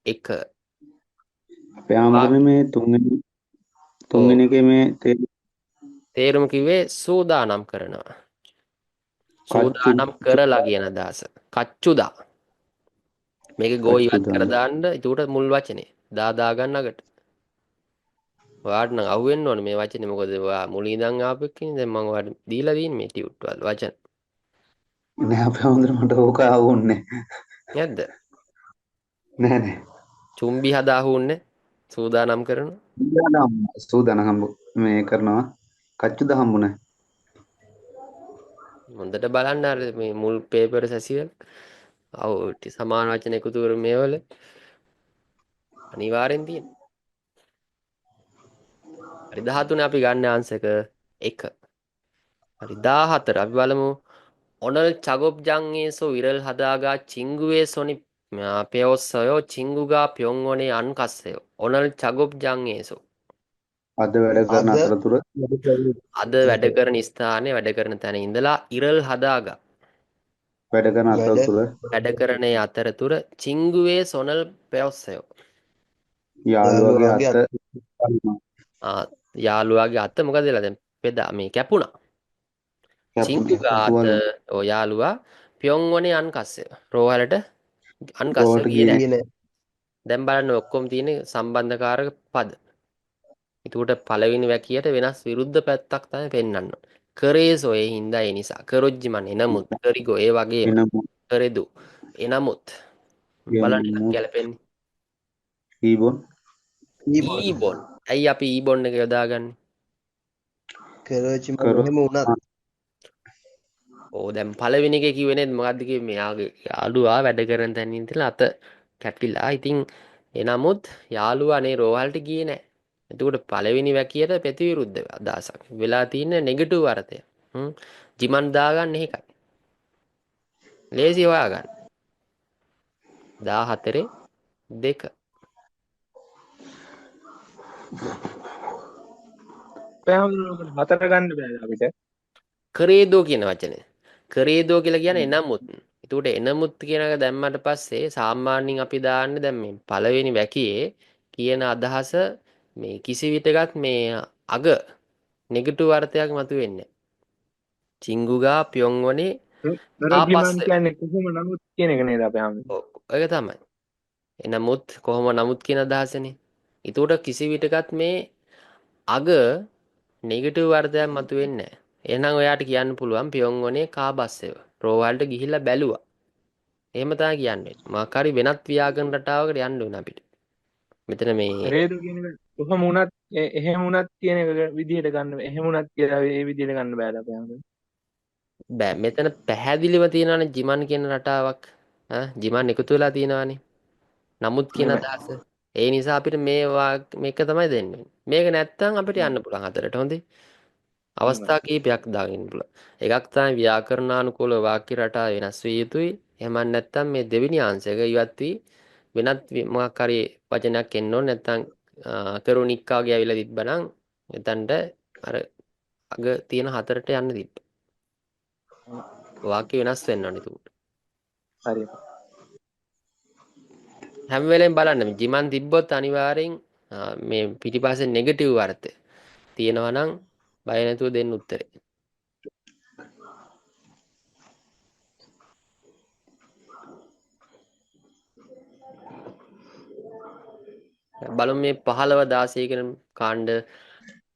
1. අපේ ආමරනේ මේ තුන්වෙනි එකේ මේ තේරුම කිව්වේ සූදානම් කරනවා. සූදානම් කරලා කියන අදහස. කච්චුදා. මේක ගෝ ඉවත් කර දාන්න ඒකට මුල් වචනේ. දා ගන්න අගට. ඔයාට නම් අහුවෙන්න ඕනේ මේ වචනේ. මොකද ඔයා මුලින් ඉඳන් ආපු එක්කනේ. දැන් මම ඔයාලට දීලා තියෙන්නේ මේ ටියුට් වල වචන. නෑ අපේ ආමරනේ මට ඕක අහුන්නේ නැද්ද? නෑ. චුම්බි හදා අහුන්නේ සූදානම් කරනවා. සූදානම් හම්බ මේ කරනවා. කච්චුද හම්බුනේ. හොඳට බලන්න අර මේ මුල් පේපර් සැසිවල සමාන වචන එකතු කර මේවල අනිවාර්යෙන් තියෙන. හරි 13 අපි ගන්න ආන්සර් එක 1. හරි 14 අපි බලමු. ඔනල් චගොබ්ජංගේසෝ විරල් හදාගා චිංගුවේ සොනි පෙයොස්සයෝ චිංගුගා පියොන්ගොනේ අන්කස්සයෝ. ඔනල් චගොබ්ජංගේසෝ. අද වැඩ කරන අතරතුර අද වැඩ කරන ස්ථානයේ වැඩ කරන තැන ඉඳලා ඉරල් හදාගා වැඩ කරන අතරතුර වැඩ කරන අතරතුර චිංගුවේ සොනල් පෙයොස්සයෝ. යාළුවගේ අත යාළුවාගේ අත මොකද වෙලා දැන් පෙදා මේ කැපුණා. චිංගුගා අත යාළුවා පියොන්ගොනේ අන්කස්සය. රෝහලට අන්කස්ස ගියේ නැහැ. දැන් බලන්න ඔක්කොම තියෙන සම්බන්ධකාරක පද. එතකොට පළවෙනි වැකියට වෙනස් විරුද්ධ පැත්තක් තමයි පෙන්වන්න. කරේසෝ ඒ හින්දා ඒ නිසා. කරොජ්ජිමන් එනමුත් කරිගෝ ඒ වගේම කරෙදු එනමුත් බලන්න ගැලපෙන්නේ. ඊබොන්. ඇයි අපි ඊබොන් එක යොදාගන්නේ? කරෝචිමන් එහෙම වුණත් දැන් පළවෙනි එකේ කිව්වේ නේද මොකද්ද කිව්වේ මෙයාගේ යාළුවා වැඩ කරන තැන ඉඳලා අත කැපිලා. ඉතින් එනමුත් යාළුවා නේ රෝහලට ගියේ නැහැ. එතකොට පළවෙනි වැකියට ප්‍රතිවිරුද්ධ අදහසක්. වෙලා තියෙන නෙගටිව් අර්ථය. ජිමන් දාගන්න එකයි. ලේසි හොයාගන්න. 14 2. හතර ගන්න බෑ අපිට. කරේදෝ කියන වචනේ. කරේදෝ කියලා කියන්නේ එනමුත්. එතකොට එනමුත් කියන එක දැම්මට පස්සේ සාමාන්‍යයෙන් අපි දාන්නේ දැන් මේ පළවෙනි වැකියේ කියන අදහස මේ කිසි විටකත් මේ අග නෙගටිව් අර්ථයක් මතුවෙන්නේ. චිංගුගා පියොන්ගොනේ කරොජ්ජිමන් කියන්නේ කොහොම නමුත් කියන එක නේද අපේ හැම. ඔය තමයි. එනමුත් කොහොම නමුත් කියන අදහසනේ. ඒතකොට කිසි විටකත් මේ අග නෙගටිව් අර්ථයක් මතුවෙන්නේ නැහැ. එහෙනම් ඔයාට කියන්න පුළුවන් පියොන්ගොනේ කාබස්සෙව. රෝහලට ගිහිල්ලා බැලුවා. එහෙම තමයි කියන්නේ. මාක් හරි වෙනත් ව්‍යාකරණ රටාවකට යන්න ඕන අපිට. මෙතන මේ රේදු කියන එක කොහොම වුණත් එහෙම වුණත් කියන එක විදිහට ගන්න එහෙම වුණත් කියලා ඒ විදිහට ගන්න බෑ අපේ හැම. බෑ මෙතන පැහැදිලිව තියෙනවානේ ජිමන් කියන රටාවක්. ජිමන් එකතු වෙලා තියෙනවානේ. නමුත් කියන අදහස ඒ නිසා අපිට මේක තමයි දෙන්නේ. මේක නැත්තම් අපිට යන්න පුළුවන් හතරට හොඳේ. අවස්ථා කීපයක් දාගෙන පුළුවන්. එකක් තමයි ව්‍යාකරණානුකූල වාක්‍ය රටාව වෙනස් විය යුතුයි. එහෙම නැත්නම් මේ දෙවෙනි අංශයක ඉවත් වී වෙනත් මොකක් හරි වචනයක් එන්න ඕනේ. නැත්නම් කරුණික්කා වගේ ඇවිල්ලා තිබ්බනම් එතනට අර අග තියෙන හතරට යන්න තිබ්බ. වාක්‍ය වෙනස් වෙන්න ඕනේ තුන්ට. හරි. හැම වෙලෙම බලන්න මේ ජිමන් තිබ්බොත් අනිවාර්යෙන් මේ පිටිපස්සේ නෙගටිව් අර්ථ තියෙනවා නම් බය නැතුව දෙන්න උත්තරේ. බලමු මේ 15 16 කියන කාණ්ඩ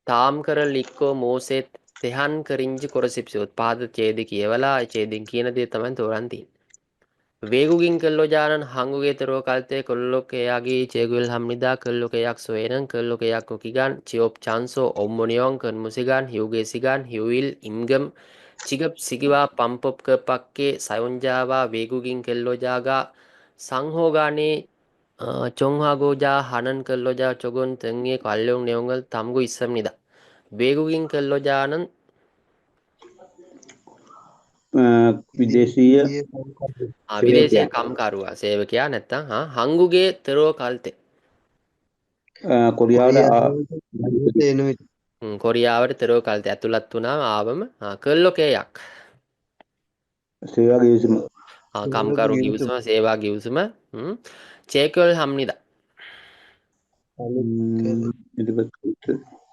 තාම් කරලික්කෝ මෝසෙත් තෙහන් කරින්ජි කොරසිප්සියොත් පාද ඡේද කියවලා ඡේදෙන් කියන දේ තමයි තෝරන් තියෙන්නේ. వేగుగిන් කල්ලොජානන් හංගුගේතරෝ කල්තේ කොල්ලොකයාගේ චේගුල් හම්නිදා කල්ලොකයක් සොයනන් කල්ලොකයක් කොකිගන් චියොප් චාන්සෝ ඔම්මොනියෝන් කන්මුසිගන් හිවගේසිගන් හිවවිල් ඉම්ගම් චිගප් සිගිවා පම්පොප්ක පක්කේ සයොන්ජාවා వేగుగిන් කෙල්ලොජාගා සංහෝගානේ චොංහාගෝජා හනන් කල්ලොජා චොගොන් තෙන්ගේ කල්ලොන් නෙවුගල් තම්ගු ඉස්සම්නිදා వేగుగిන් කල්ලොජානන් විදේශීය විදේශීය සේවකයා කම්කරුවා සේවකයා නැත්තම් හංගුගේ තෙරෝ කල්තේ කොරියාවට එන විට කොරියාවට තෙරෝ කල්තේ ඇතුළත් වුණාම ආවම කල්ලොකයක් සේවා ගිවිසුම කම්කරු ගිවිසුම සේවා ගිවිසුම චේකල් හම්නිදා ඉදිරිපත්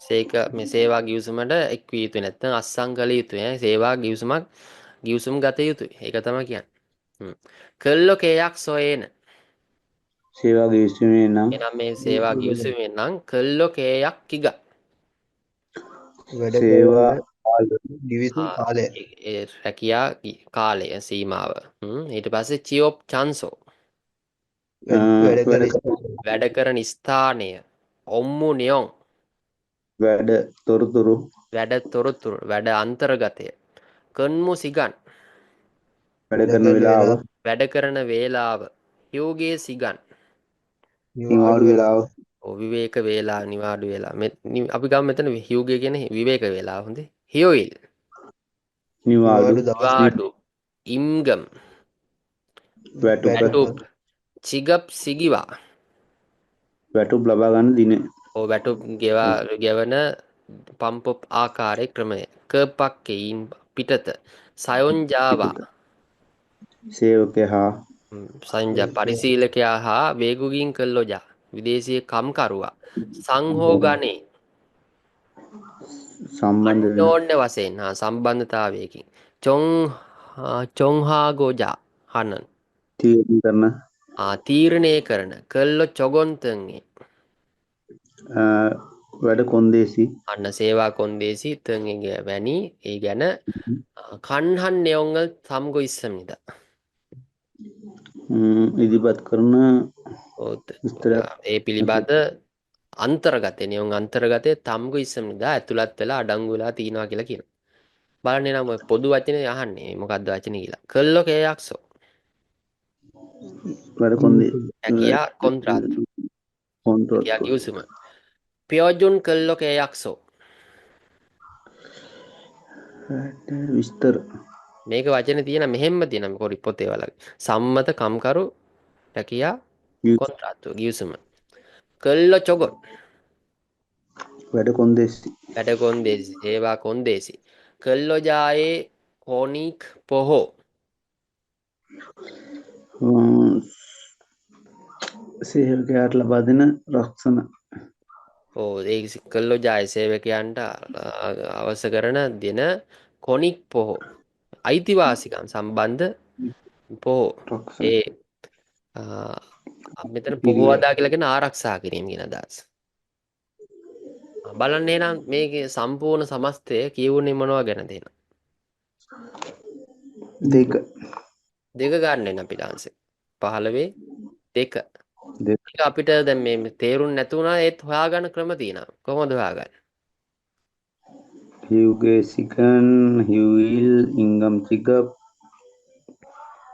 සේක මේ සේවා ගිවිසුමට එක් විය යුතු නැත්නම් අත්සන් කළ යුතුයි සේවා ගිවිසුමක් ගිවිසුම් ගත යුතුයි ඒක තමයි කියන්නේ කල්ලොකයක් සොයන සේවා ගිවිසුමේ නම් එනම් මේ සේවා ගිවිසුමේ නම් කල්ලොකයක් කිග වැඩ සේවා ගිවිසුම් කාලය රැකියා කාලය සීමාව ඊට පස්සේ චියොප් චන්සෝ වැඩ කරන ස්ථානය ඔම්මු නියොන් වැඩ තොරතුරු වැඩ තොරතුරු වැඩ අන්තර්ගතය කන්මු සිගන් වැඩ කරන වෙලාව වැඩ කරන වේලාව හිව්ගේ සිගන් නිවාඩු වෙලාව විවේක වේලා නිවාඩු වෙලා අපි ගම මෙතන හිව්ගේ කියන විවේක වේලා හොඳේ හියොයිල් නිවාඩු ඉම්ගම් වැටුප් චිගප් සිගිවා වැටුප් ලබා ගන්න දින වැටුප් ගෙවන පම්පොප් ආකාරය ක්‍රමය කපක්කයින් පිටත සයොන්ජාවා සේවකයා හා සංජ පරිශීලකයා හා වේගුගින් කල්ලොජා විදේශීය කම්කරුවා සංහෝගනේ සම්බන්ධ වෙන අන්‍යෝන්‍ය වශයෙන් සම්බන්ධතාවයකින් චොංහාගෝජා හනන් තීරණය කරන කල්ලො චොගොන්තන්ගේ වැඩ කොන්දේසි අන්න සේවා කොන්දේසි තන්ගේ වැනි ඒ ගැන කන්හන් නෙයොංගල් සම්ගො ඉස්සමිද ඉදිරිපත් කරන ඒ පිළිබඳ අන්තර්ගතය නියුන් අන්තර්ගතය තම්ගු ඉස්සමිදා ඇතුළත් වෙලා අඩංගුලා තියෙනවා කියලා කියන බලන්නේ නම් පොදු වචනේ අහන්නේ මොකක්ද වචනේ කියලා කල්ලෝ කේයක්සෝ වැඩ කොන්දේ ඇකියා කොන්ත්‍රාත් ඇකියා කිව්සුම පියෝජුන් කල්ලෝ කේයක්සෝ විස්තර මේක වචනේ තියෙන මෙහෙම්ම තියෙන පොඩි පොතේ වලගේ සම්මත කම්කරු ඇකියා කොන්ත්‍රාත්තු කිව්සුම කල්ලෝ චොගොන් වැඩ කොන්දේසි වැඩ කොන්දේසි සේවා කොන්දේසි කල්ලොජායේ හෝනික් පොහෝ සේවකයාට ලබා දෙන රක්ෂණ ඒ කල්ලොජාය සේවකයන්ට අවශ්‍ය කරන දෙන කොනික් පොහෝ අයිතිවාසිකම් සම්බන්ධ පොහෝ ඒ මෙතන පොහෝවදා කියලාගෙන ආරක්ෂා කිරීම කියන අදහස. බලන්නේ නම් මේකේ සම්පූර්ණ සමස්තය කියවුනේ මොනවා ගැනද එන? දෙක ගන්න වෙන අපිට ආන්සර්. 15 දෙක. ඒක අපිට දැන් මේ තේරුම් නැතුණා ඒත් හොයාගන්න ක්‍රම තියෙනවා. කොහොමද හොයාගන්නේ? හිව්ගේ සිකන් හිව්විල් ඉංගම් චිගප්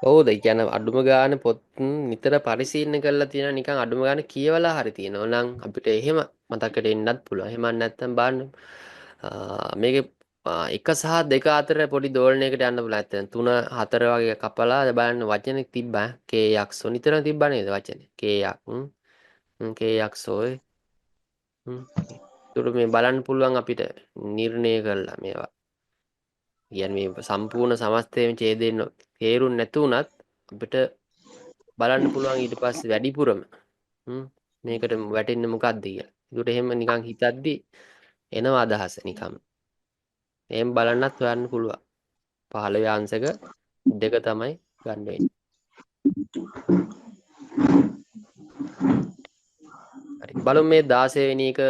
ඔව්ද? ඒ කියන්නේ අඩුම ගානේ පොත් නිතර පරිශීලනය කරලා තියෙනවා නිකන් අඩුම ගානේ කියවලා හරි තියෙනවා නම් අපිට එහෙම මතකයට එන්නත් පුළුවන්. එහෙම නැත්නම් බලන්න මේකේ 1 සහ 2 අතර පොඩි දෝලනයකට යන්න පුළුවන්. නැත්නම් 3 4 වගේ කපලා බලන්න වචනේ තිබ්බා. කේයක්සෝ නිතරම තිබ්බා නේද වචනේ? කේයක් කේයක්සෝ ඒකට මේ බලන්න පුළුවන් අපිට නිර්ණය කරලා මේවා. කියන්නේ මේ සම්පූර්ණ සමස්තයෙන් ඡේදයෙන් තේරුම් නැතුණත් අපිට බලන්න පුළුවන් ඊට පස්සේ වැඩිපුරම මේකට වැටෙන්නේ මොකක්ද කියලා. ඒකට එහෙම නිකන් හිතද්දි එනවා අදහස නිකම්. එහෙම බලන්නත් හොයන්න පුළුවන්. 15 අංශක 2 තමයි ගන්න වෙන්නේ. හරි. බලමු මේ 16 වෙනි එක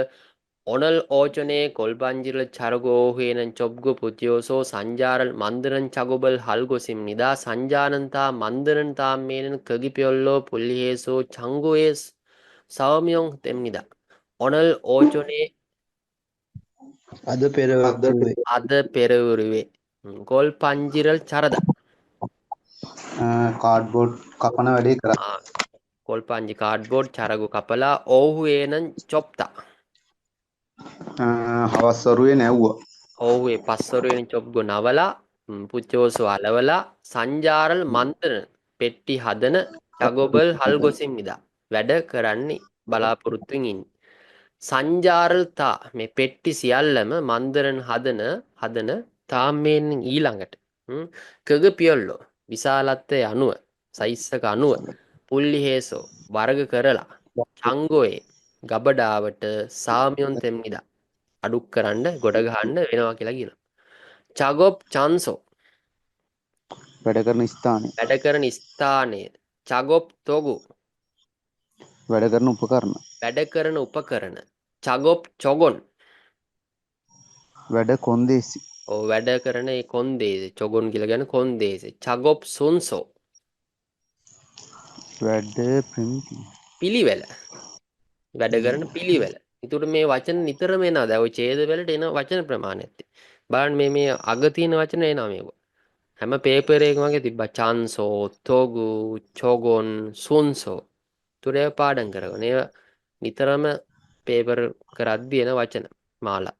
ඔනල් ඕචනේ කොල්පංජිරල චරගෝහේනන් චොබ්ගු පුතියෝසෝ සංජාරල් මන්දරන් චගොබල් හල්ගොසිම් නිදා සංජානන්තා මන්දරන් තාම්මේනන් කගිපියොල්ලෝ පුල්ලිහේසෝ චංගුවේස් සවමියොන් තෙම්නිදා ඔනල් ඕචනේ අද පෙරවරුවේ අද පෙරවරුවේ කොල් පංජිරල් චරද කාඩ්බෝඩ් කපන වැඩේ කරා. කොල් පංජි කාඩ්බෝඩ් චරගු කපලා ඔහු ඒනන් චොප්තා හවස් වරුවේ නැව්වා. ඔහුේ පස්වරුවෙන් චොබ්ගො නවලා පුච්චෝසු අලවලා සංජාරල් මන්තරන පෙට්ටි හදන ටගොබල් හල්ගොසිම් නිදා වැඩ කරන්නේ බලාපොරොත්තුවෙන් ඉන්නේ. සංජාරල්තා මේ පෙට්ටි සියල්ලම මන්දරන් හදන තාම්මයෙන් ඊළඟට කග පියොල්ලෝ විශාලත්වය අනුව සයිස්සක අනුව පුල්ලි හේසෝ වර්ග කරලා චංගෝයේ ගබඩාවට සාමියොන් තෙම්නිදා අඩුක් කරන්න ගොඩ ගහන්න වෙනවා කියලා කියනවා. චගොප් චන්සෝ වැඩ කරන ස්ථානේ වැඩ කරන ස්ථානයේ චගොප් තොගු වැඩ කරන උපකරණ වැඩ කරන උපකරණ චගොප් චොගොන් වැඩ කොන්දේසි වැඩ කරන ඒ කොන්දේසි චොගොන් කියලා කියන්නේ කොන්දේසි චගොප් සුන්සෝ වැඩ පිළිවෙල වැඩ කරන පිළිවෙල. ඒතකොට මේ වචන නිතරම එනවා. දැන් ওই ඡේද වලට එන වචන ප්‍රමාණයත්. බලන්න මේ අග තියෙන වචන එනවා මේක. හැම පේපර් එකකම වගේ තිබ්බා චාන්සෝ, තෝගු, චෝගොන්, සුන්සෝ. තුරේ පාඩම් කරගන්න. ඒවා නිතරම පේපර් කරද්දී එන වචන මාලා.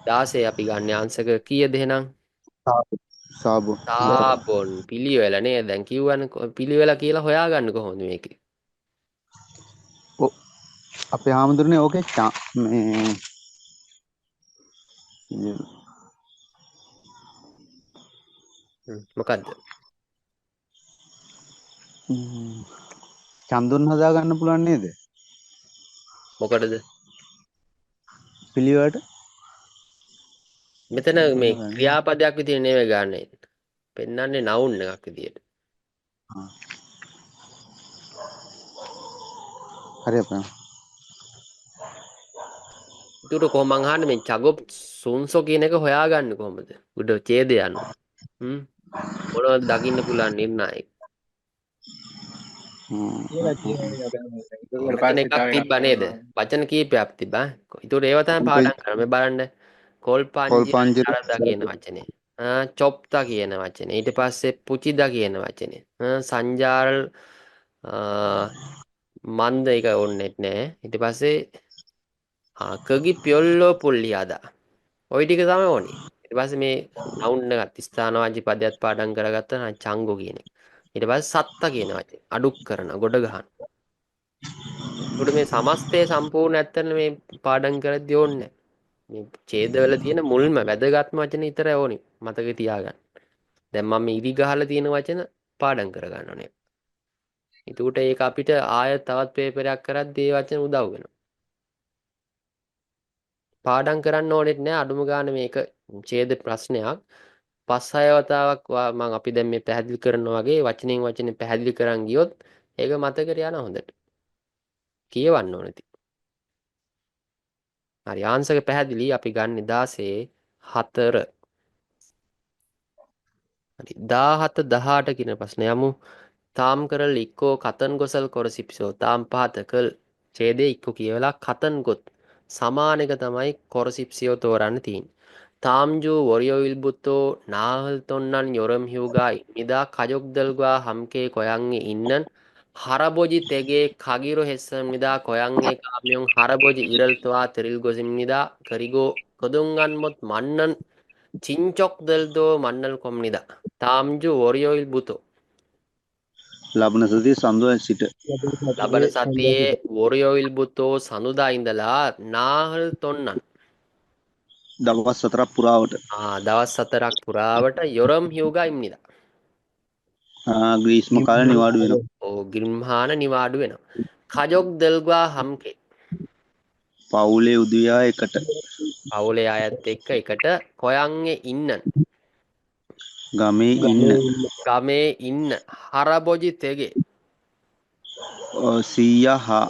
16 අපි ගන්න අංශක කීයද එහෙනම්? සාබොන් පිළිවෙල නේද? දැන් කිව්වනේ පිළිවෙල කියලා හොයාගන්න කොහොමද මේකේ? අපේ හාමුදුරනේ ඕකේ මේ මොකද්ද? චන්දුන් හදා ගන්න පුළුවන් නේද? මොකටද? පිළිවෙලට මෙතන මේ ක්‍රියාපදයක් විදිහට නෙවෙයි ගන්නෙ. පෙන්වන්නේ නවුන් එකක් විදිහට. හරි අපේ. ඒකට කොහොම මං අහන්නේ මේ චගොප් සුන්සෝ කියන එක හොයාගන්නේ කොහොමද? උඩ ඡේදය අනුව. මොනවද දකින්න පුළුවන් නිර්ණායක? කියලා කියනවා වචන එකක් තිබ්බා නේද? වචන කීපයක් තිබ්බා. ඒතකොට ඒව තමයි පාඩම් කරන්නේ. මේ බලන්න කොල්පංජි චරදා කියන වචනේ. චොප්තා කියන වචනේ. ඊට පස්සේ පුචිදා කියන වචනේ. සංජාරල් මන්ද එක ඕනෙත් නෑ. ඊට පස්සේ කගි පියොල්ලෝ පුල්ලියාදා. ওই ටික තමයි ඕනේ. ඊට පස්සේ මේ නවුන් එකත් ස්ථානවාචී පදයක් පාඩම් කරගත්තා නම් චංගෝ කියන එක. ඊට පස්සේ සත්තා කියන වචනේ. අඩුක් කරන, ගොඩ ගන්න. ඒකට මේ සමස්තය සම්පූර්ණ ඇත්තට මේ පාඩම් කරද්දී ඕනේ මේ ඡේදවල තියෙන මුල්ම වැදගත්ම වචන විතරයි ඕනේ මතක තියාගන්න. දැන් මම මේ ඉරි ගහලා තියෙන වචන පාඩම් කරගන්න ඕනේ. ඒකට ඒක අපිට ආය තවත් පේපරයක් කරද්දී මේ වචන උදව් වෙනවා. පාඩම් කරන්න ඕනෙත් නෑ අඩුම ගානේ මේක ඡේද ප්‍රශ්නයක් 5-6 වතාවක් මම අපි දැන් මේ පැහැදිලි කරනවා වගේ වචනෙන් වචනේ පැහැදිලි කරන් ගියොත් ඒක මතකෙට යන හොඳට. කියවන්න ඕනේ ඉතින්. හරි ආන්සර් පැහැදිලි අපි ගන්න 16 4 හරි 17 18 කියන ප්‍රශ්න යමු තාම් කරල් ඉක්කෝ කතන් ගොසල් කොරසිප්සෝ තාම් පහතකල් ඡේදයේ ඉක්කෝ කියවලා කතන් ගොත් සමාන එක තමයි කොරසිප්සියෝ තෝරන්න තියෙන්නේ ತಾಮ್ಜು ಒರಿಯೋವಿಲ್ಬುತ್ತೋ ನಾಹಲ್ ತೊನ್ನನ್ ಯೊರಂ ಹ್ಯೂಗಾ ಇಮಿದಾ ಕಜೊಗ್ದಲ್ಗಾ ಹಮ್ಕೆ ಕೊಯಂಗೆ ಇನ್ನನ್ ಹರಬೊಜಿ ತೆಗೆ ಖಗಿರೋ ಹೆಸ್ಸಮ್ನಿದಾ ಕೊಯಂಗೆ ಕಾಮ್ಯೊಂ ಹರಬೊಜಿ ಇರಲ್ತ್ವಾ ತೆರಿಲ್ಗೊಸಿಮ್ನಿದಾ ಕರಿಗೋ ಕೊದುಂಗನ್ ಮೊತ್ ಮನ್ನನ್ ಚಿಂಚೊಕ್ದಲ್ದೋ ಮನ್ನಲ್ ಕೊಮ್ನಿದಾ ತಾಮ್ಜು ಒರಿಯೋವಿಲ್ಬುತೋ ලබන සති සඳුවන් සිට ලබන සතියේ වොරයොවිල්බුතෝ සඳුදා ඉඳලා නාහල් තොන්නන් දවස් 4ක් පුරාවට දවස් 4ක් පුරාවට යොරම් හියුගා ඉම්නිදා. ග්‍රීස්ම කාලේ නිවාඩු වෙනවා. ගිම්හාන නිවාඩු වෙනවා. කජොක් දෙල්ගා හම්කේ පවුලේ උදවියා එකට පවුලේ අයත් එක්ක එකට කොයන්ගේ ඉන්නන් ගමේ ඉන්න ගමේ ඉන්න හරබොජි තෙගේ සීයා හා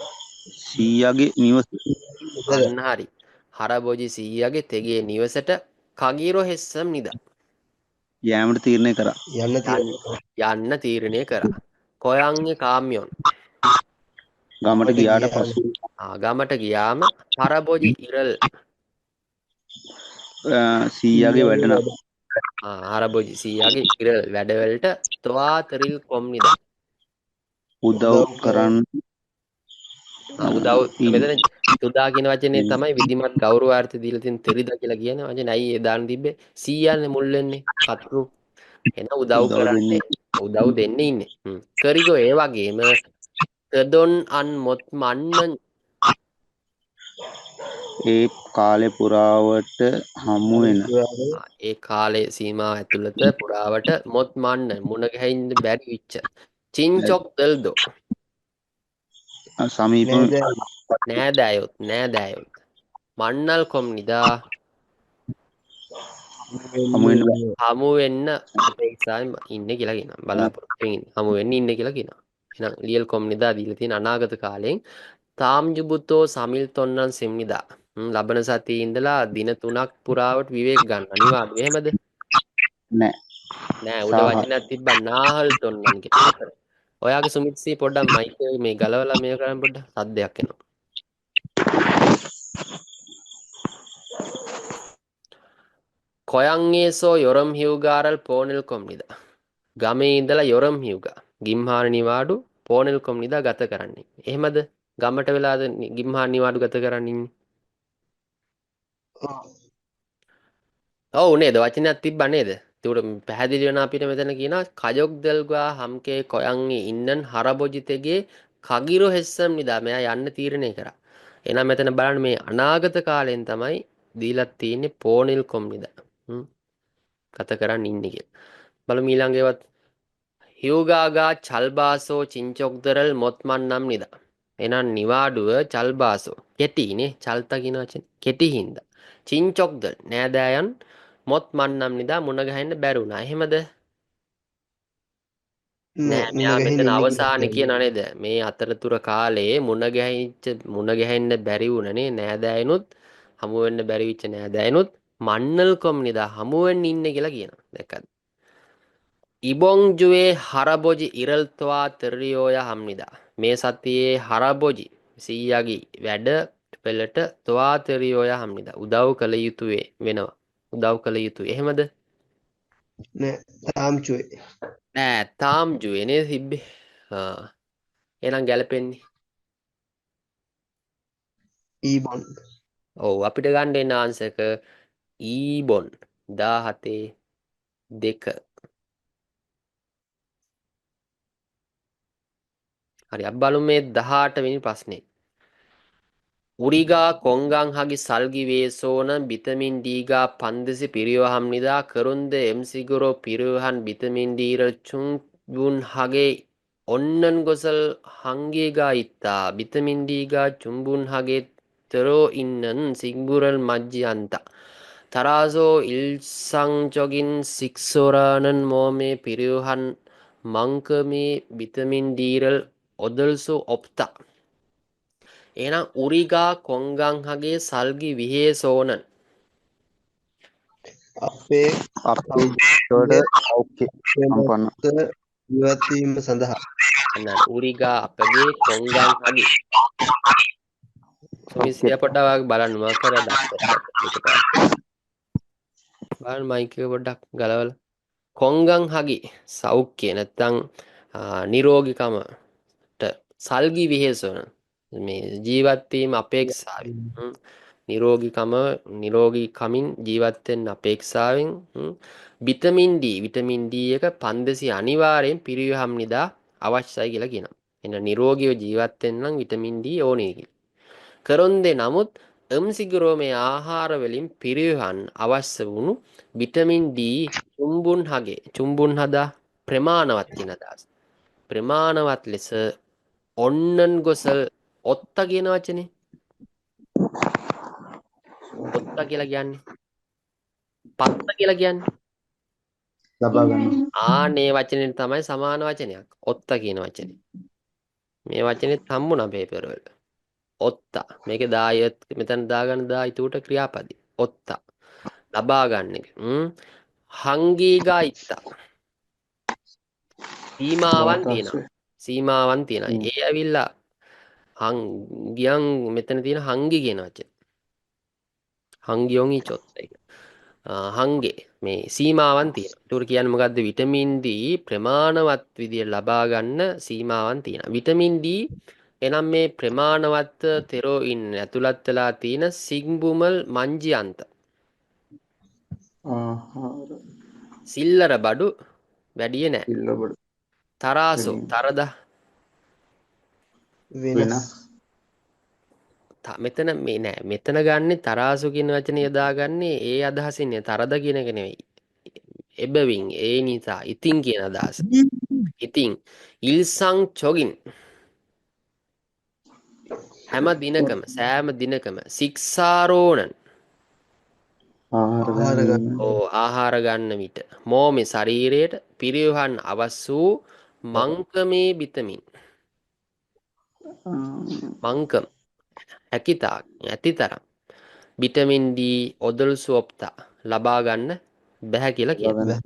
සීයාගේ නිවස අන්න හරි හරබොජි සීයාගේ තෙගේ නිවසට කගීරෝ හෙස්සම් නිදා යෑමට තීරණය කරා. යන්න තීරණය කරා. කොයන්ගේ කාම්යොන් ගමට ගියාට පසු ගමට ගියාම හරබොජි ඉරල් සීයාගේ වැඩන හරබොජි සීයාගේ ඉරල් වැඩවලට තවාතරිල් කොම්නිදා උදව් කරන්න උදව් මෙතන තුදා කියන වචනේ තමයි විධිමත් ගෞරවාර්ථ දීලා තියෙන තෙරිදා කියලා කියන වචනේ. අයි ඒ දාන්න තිබ්බේ සීයානේ මුල් වෙන්නේ කතුරු එන උදව් කරන්නේ උදව් දෙන්නේ ඉන්නේ. කරිගෝ ඒ වගේම තදොන් අන් මොත් මන්නන් ඒ කාලේ පුරාවට හමු වෙන ඒ කාලේ සීමාව ඇතුළත පුරාවට මොත් මන්න මුණ ගැහින්න බැරි විච්ච චින්චොක් දෙල්දෝ සමීප නෑදෑයොත් මන්නල් කොම්නිදා හමු වෙන්න අපේක්ෂාවෙන් ඉන්න කියලා කියනවා. බලාපොරොත්තු වෙමින් හමු වෙන්න ඉන්න කියලා කියනවා. එහෙනම් ලියල් කොම්නිදා දීලා තියෙන අනාගත කාලයෙන් තාම්ජුබුතෝ සමිල් තොන්නන් සෙම්නිදා ලබන සතියේ ඉඳලා දින 3ක් පුරාවට විවේක ගන්න. අනිවාර්යයෙන් එහෙමද? නෑ උඩ වචනයක් තිබ්බා නාහල් තොන්නන් කියලා. ඔයාගේ සුමිත්සි පොඩ්ඩක් මයික් එක මේ ගලවලා මේ කරන් පොඩ්ඩක් සද්දයක් එනවා. කොයන්ගේසෝ යොරම් හියුගාරල් පෝනෙල් කොම්නිදා ගමේ ඉඳලා යොරම් හියුගා ගිම්හාන නිවාඩු පෝනෙල් කොම්නිදා ගත කරන්නේ. එහෙමද? ගමට වෙලාද ගිම්හාන නිවාඩු ගත කරන්නේ? ඔව් නේද? වචනයක් තිබ්බා නේද? ඒකට පැහැදිලි වෙන අපිට මෙතන කියනවා කජොක් දෙල්ගා හම්කේ කොයන්ගේ ඉන්නන් හරබොජිතගේ කගිරෝ හෙස්සම් නිදා මෙයා යන්න තීරණය කරා. එහෙනම් මෙතන බලන්න මේ අනාගත කාලයෙන් තමයි දීලා තියෙන්නේ පෝනෙල් කොම්නිදා. කත කරන් ඉන්නේ කියලා. බලමු ඊළඟ ඒවත් හියුගාගා චල්බාසෝ චින්චොක්දරල් මොත්මන් නම් නිදා. එහෙනම් නිවාඩුව චල්බාසෝ කෙටිනේ චල්තා කියන වචනේ කෙටි හින්දා. චින්චොක්දල් නෑදෑයන් මොත් මන්නම් නිදා මුණ ගහන්න බැරි වුණා. එහෙමද? නෑ මෙයා මෙතන අවසානයේ කියන නේද? මේ අතරතුර කාලේ මුණ ගැහෙන්න බැරි වුණනේ නෑදෑයනුත් හමු වෙන්න බැරි වෙච්ච නෑදෑයනුත් මන්නල් කොම් නිදා හමු වෙන්න ඉන්නේ කියලා කියනවා. දැක්කද? ඉබොන්ජුවේ හරබොජි ඉරල්තවා තෙරියෝය හම්නිදා. මේ සතියේ හරබොජි සීයාගේ වැඩ පෙළට තවා තෙරියෝය හම්නිදා. උදව් කළ යුතු වෙනවා. උදව් කළ යුතුයි. එහෙමද? නෑ තාම්චුවේ. නෑ තාම්ජුවේ නේද තිබ්බේ. එහෙනම් ගැලපෙන්නේ. ඊබොන්. ඔව් අපිට ගන්න එන ආන්සර් එක ඊබොන් 17 2. හරි අපි බලමු මේ 18 වෙනි ප්‍රශ්නේ. උරිගා කොංගං හගි සල්ගි වේසෝන විටමින් ඩීගා පන්දසි පිරියවහම්නිදා කරුන්ද එම්සිගුරෝ පිරියවහන් විටමින් ඩීර චුන්බුන් හගේ ඔන්නන් ගොසල් හංගේගා ඉත්තා විටමින් ඩීගා චුම්බුන් හගේ තරෝ ඉන්නන් සිග්බුරල් මජ්ජියන්තා තරාසෝ ඉල්සංචොගින් සික්සොරානන් මෝමේ පිරියවහන් මංකමේ විටමින් ඩීරල් ඔදල්සු ඔප්තා එහෙනම් උරිගා කොංගං හගේ සල්ගි විහේසෝනන් අපේ ඕකේ සම්පන්න ඉවත් වීම සඳහා උරිගා අපගේ කොංගං හගේ සුමිසිය පොඩ්ඩක් බලන්න මම කරලා බලන්න මයික් එක පොඩ්ඩක් ගලවලා. කොංගං හගි සෞඛ්‍ය නැත්තම් නිරෝගීකමට සල්ගි විහෙසවන මේ ජීවත් වීම අපේක්ෂාවෙන් නිරෝගීකමින් ජීවත් වෙන්න අපේක්ෂාවෙන් විටමින් D එක 500 අනිවාර්යෙන් පිරියුහම් නිදා අවශ්‍යයි කියලා කියනවා. එන්න නිරෝගීව ජීවත් වෙන්න නම් විටමින් D ඕනේ කියලා. කරුන්දේ නමුත් එම්සිගරෝමේ ආහාර වලින් පිරියුහන් අවශ්‍ය වුණු විටමින් D චුම්බුන් හදා ප්‍රමාණවත් කියන අදහස. ප්‍රමාණවත් ලෙස ඔන්නන් ගොසල් ඔත්ත කියන වචනේ. ඔත්ත කියලා කියන්නේ පත්ත කියලා කියන්නේ. ලබා ගන්න. ආනේ වචනේ තමයි සමාන වචනයක්. ඔත්ත කියන වචනේ. මේ වචනේත් හම්බුණා පේපර් වල. ඔත්ත. මේකේ දායත් මෙතන දාගන්න ඊට ක්‍රියාපදි. ඔත්ත. ලබා ගන්න එක. හංගීගායිත්ත. සීමාවන් තියෙනවා. ඒ ඇවිල්ලා හංගියන් මෙතන තියෙන හංගි කියන වචනේ. හංගියොන් ඉචොත් හංගේ මේ සීමාවන් තියෙනවා. ඒකට කියන්නේ මොකද්ද? විටමින් D ප්‍රමාණවත් විදියට ලබා ගන්න සීමාවන් තියෙනවා. විටමින් D එනම් මේ ප්‍රමාණවත් තෙරෝයින් ඇතුළත් වෙලා තියෙන සිග්බුමල් මංජියන්ත. සිල්ලර බඩු වැඩිය නෑ. තරාසු තරද වෙනස්. මෙතන මේ නෑ. මෙතන ගන්නෙ තරාසු කියන වචනේ යොදාගන්නේ ඒ අදහසින් තරද කියන එක නෙවෙයි. එබැවින් ඒ නිසා ඉතින් කියන අදහස. ඉතින් ඉල්සං චොගින් හැම දිනකම සෑම දිනකම සික්සාරෝණන් ආහාර ගන්න විට මෝමේ ශරීරයට පිරියුහන් අවශ්‍ය වූ මංකමේ විටමින් මංකම් ඇතිතරම් විටමින් D ඔදල් සුවප්තා ලබා ගන්න බැහැ කියලා කියනවා.